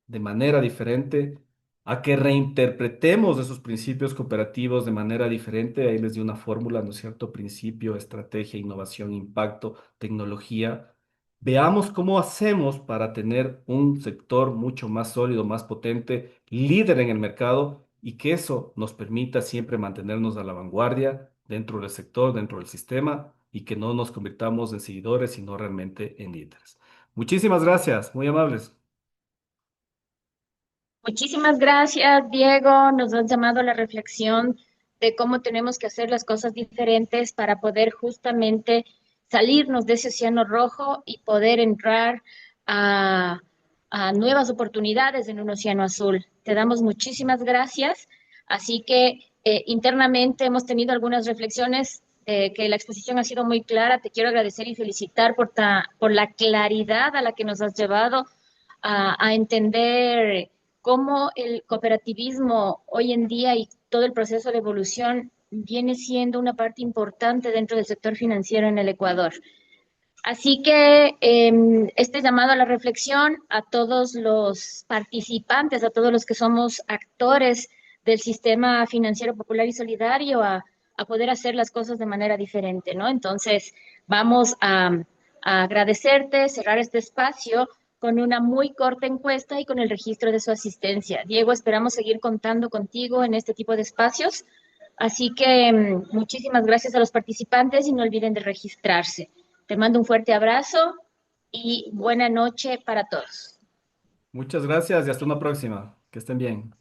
de manera diferente, a que reinterpretemos esos principios cooperativos de manera diferente. Ahí les di una fórmula, ¿no es cierto? Principio, estrategia, innovación, impacto, tecnología. Veamos cómo hacemos para tener un sector mucho más sólido, más potente, líder en el mercado y que eso nos permita siempre mantenernos a la vanguardia dentro del sector, dentro del sistema y que no nos convirtamos en seguidores, sino realmente en líderes. Muchísimas gracias, muy amables. Muchísimas gracias, Diego. Nos has llamado a la reflexión de cómo tenemos que hacer las cosas diferentes para poder justamente salirnos de ese océano rojo y poder entrar a, a nuevas oportunidades en un océano azul. Te damos muchísimas gracias. Así que internamente hemos tenido algunas reflexiones, que la exposición ha sido muy clara. Te quiero agradecer y felicitar por la claridad a la que nos has llevado a entender cómo el cooperativismo hoy en día y todo el proceso de evolución viene siendo una parte importante dentro del sector financiero en el Ecuador. Así que este llamado a la reflexión a todos los participantes, a todos los que somos actores del sistema financiero popular y solidario, a poder hacer las cosas de manera diferente, ¿no? Entonces, vamos a agradecerte, cerrar este espacio con una muy corta encuesta y con el registro de su asistencia. Diego, esperamos seguir contando contigo en este tipo de espacios. Así que muchísimas gracias a los participantes y no olviden de registrarse. Te mando un fuerte abrazo y buena noche para todos. Muchas gracias y hasta una próxima. Que estén bien.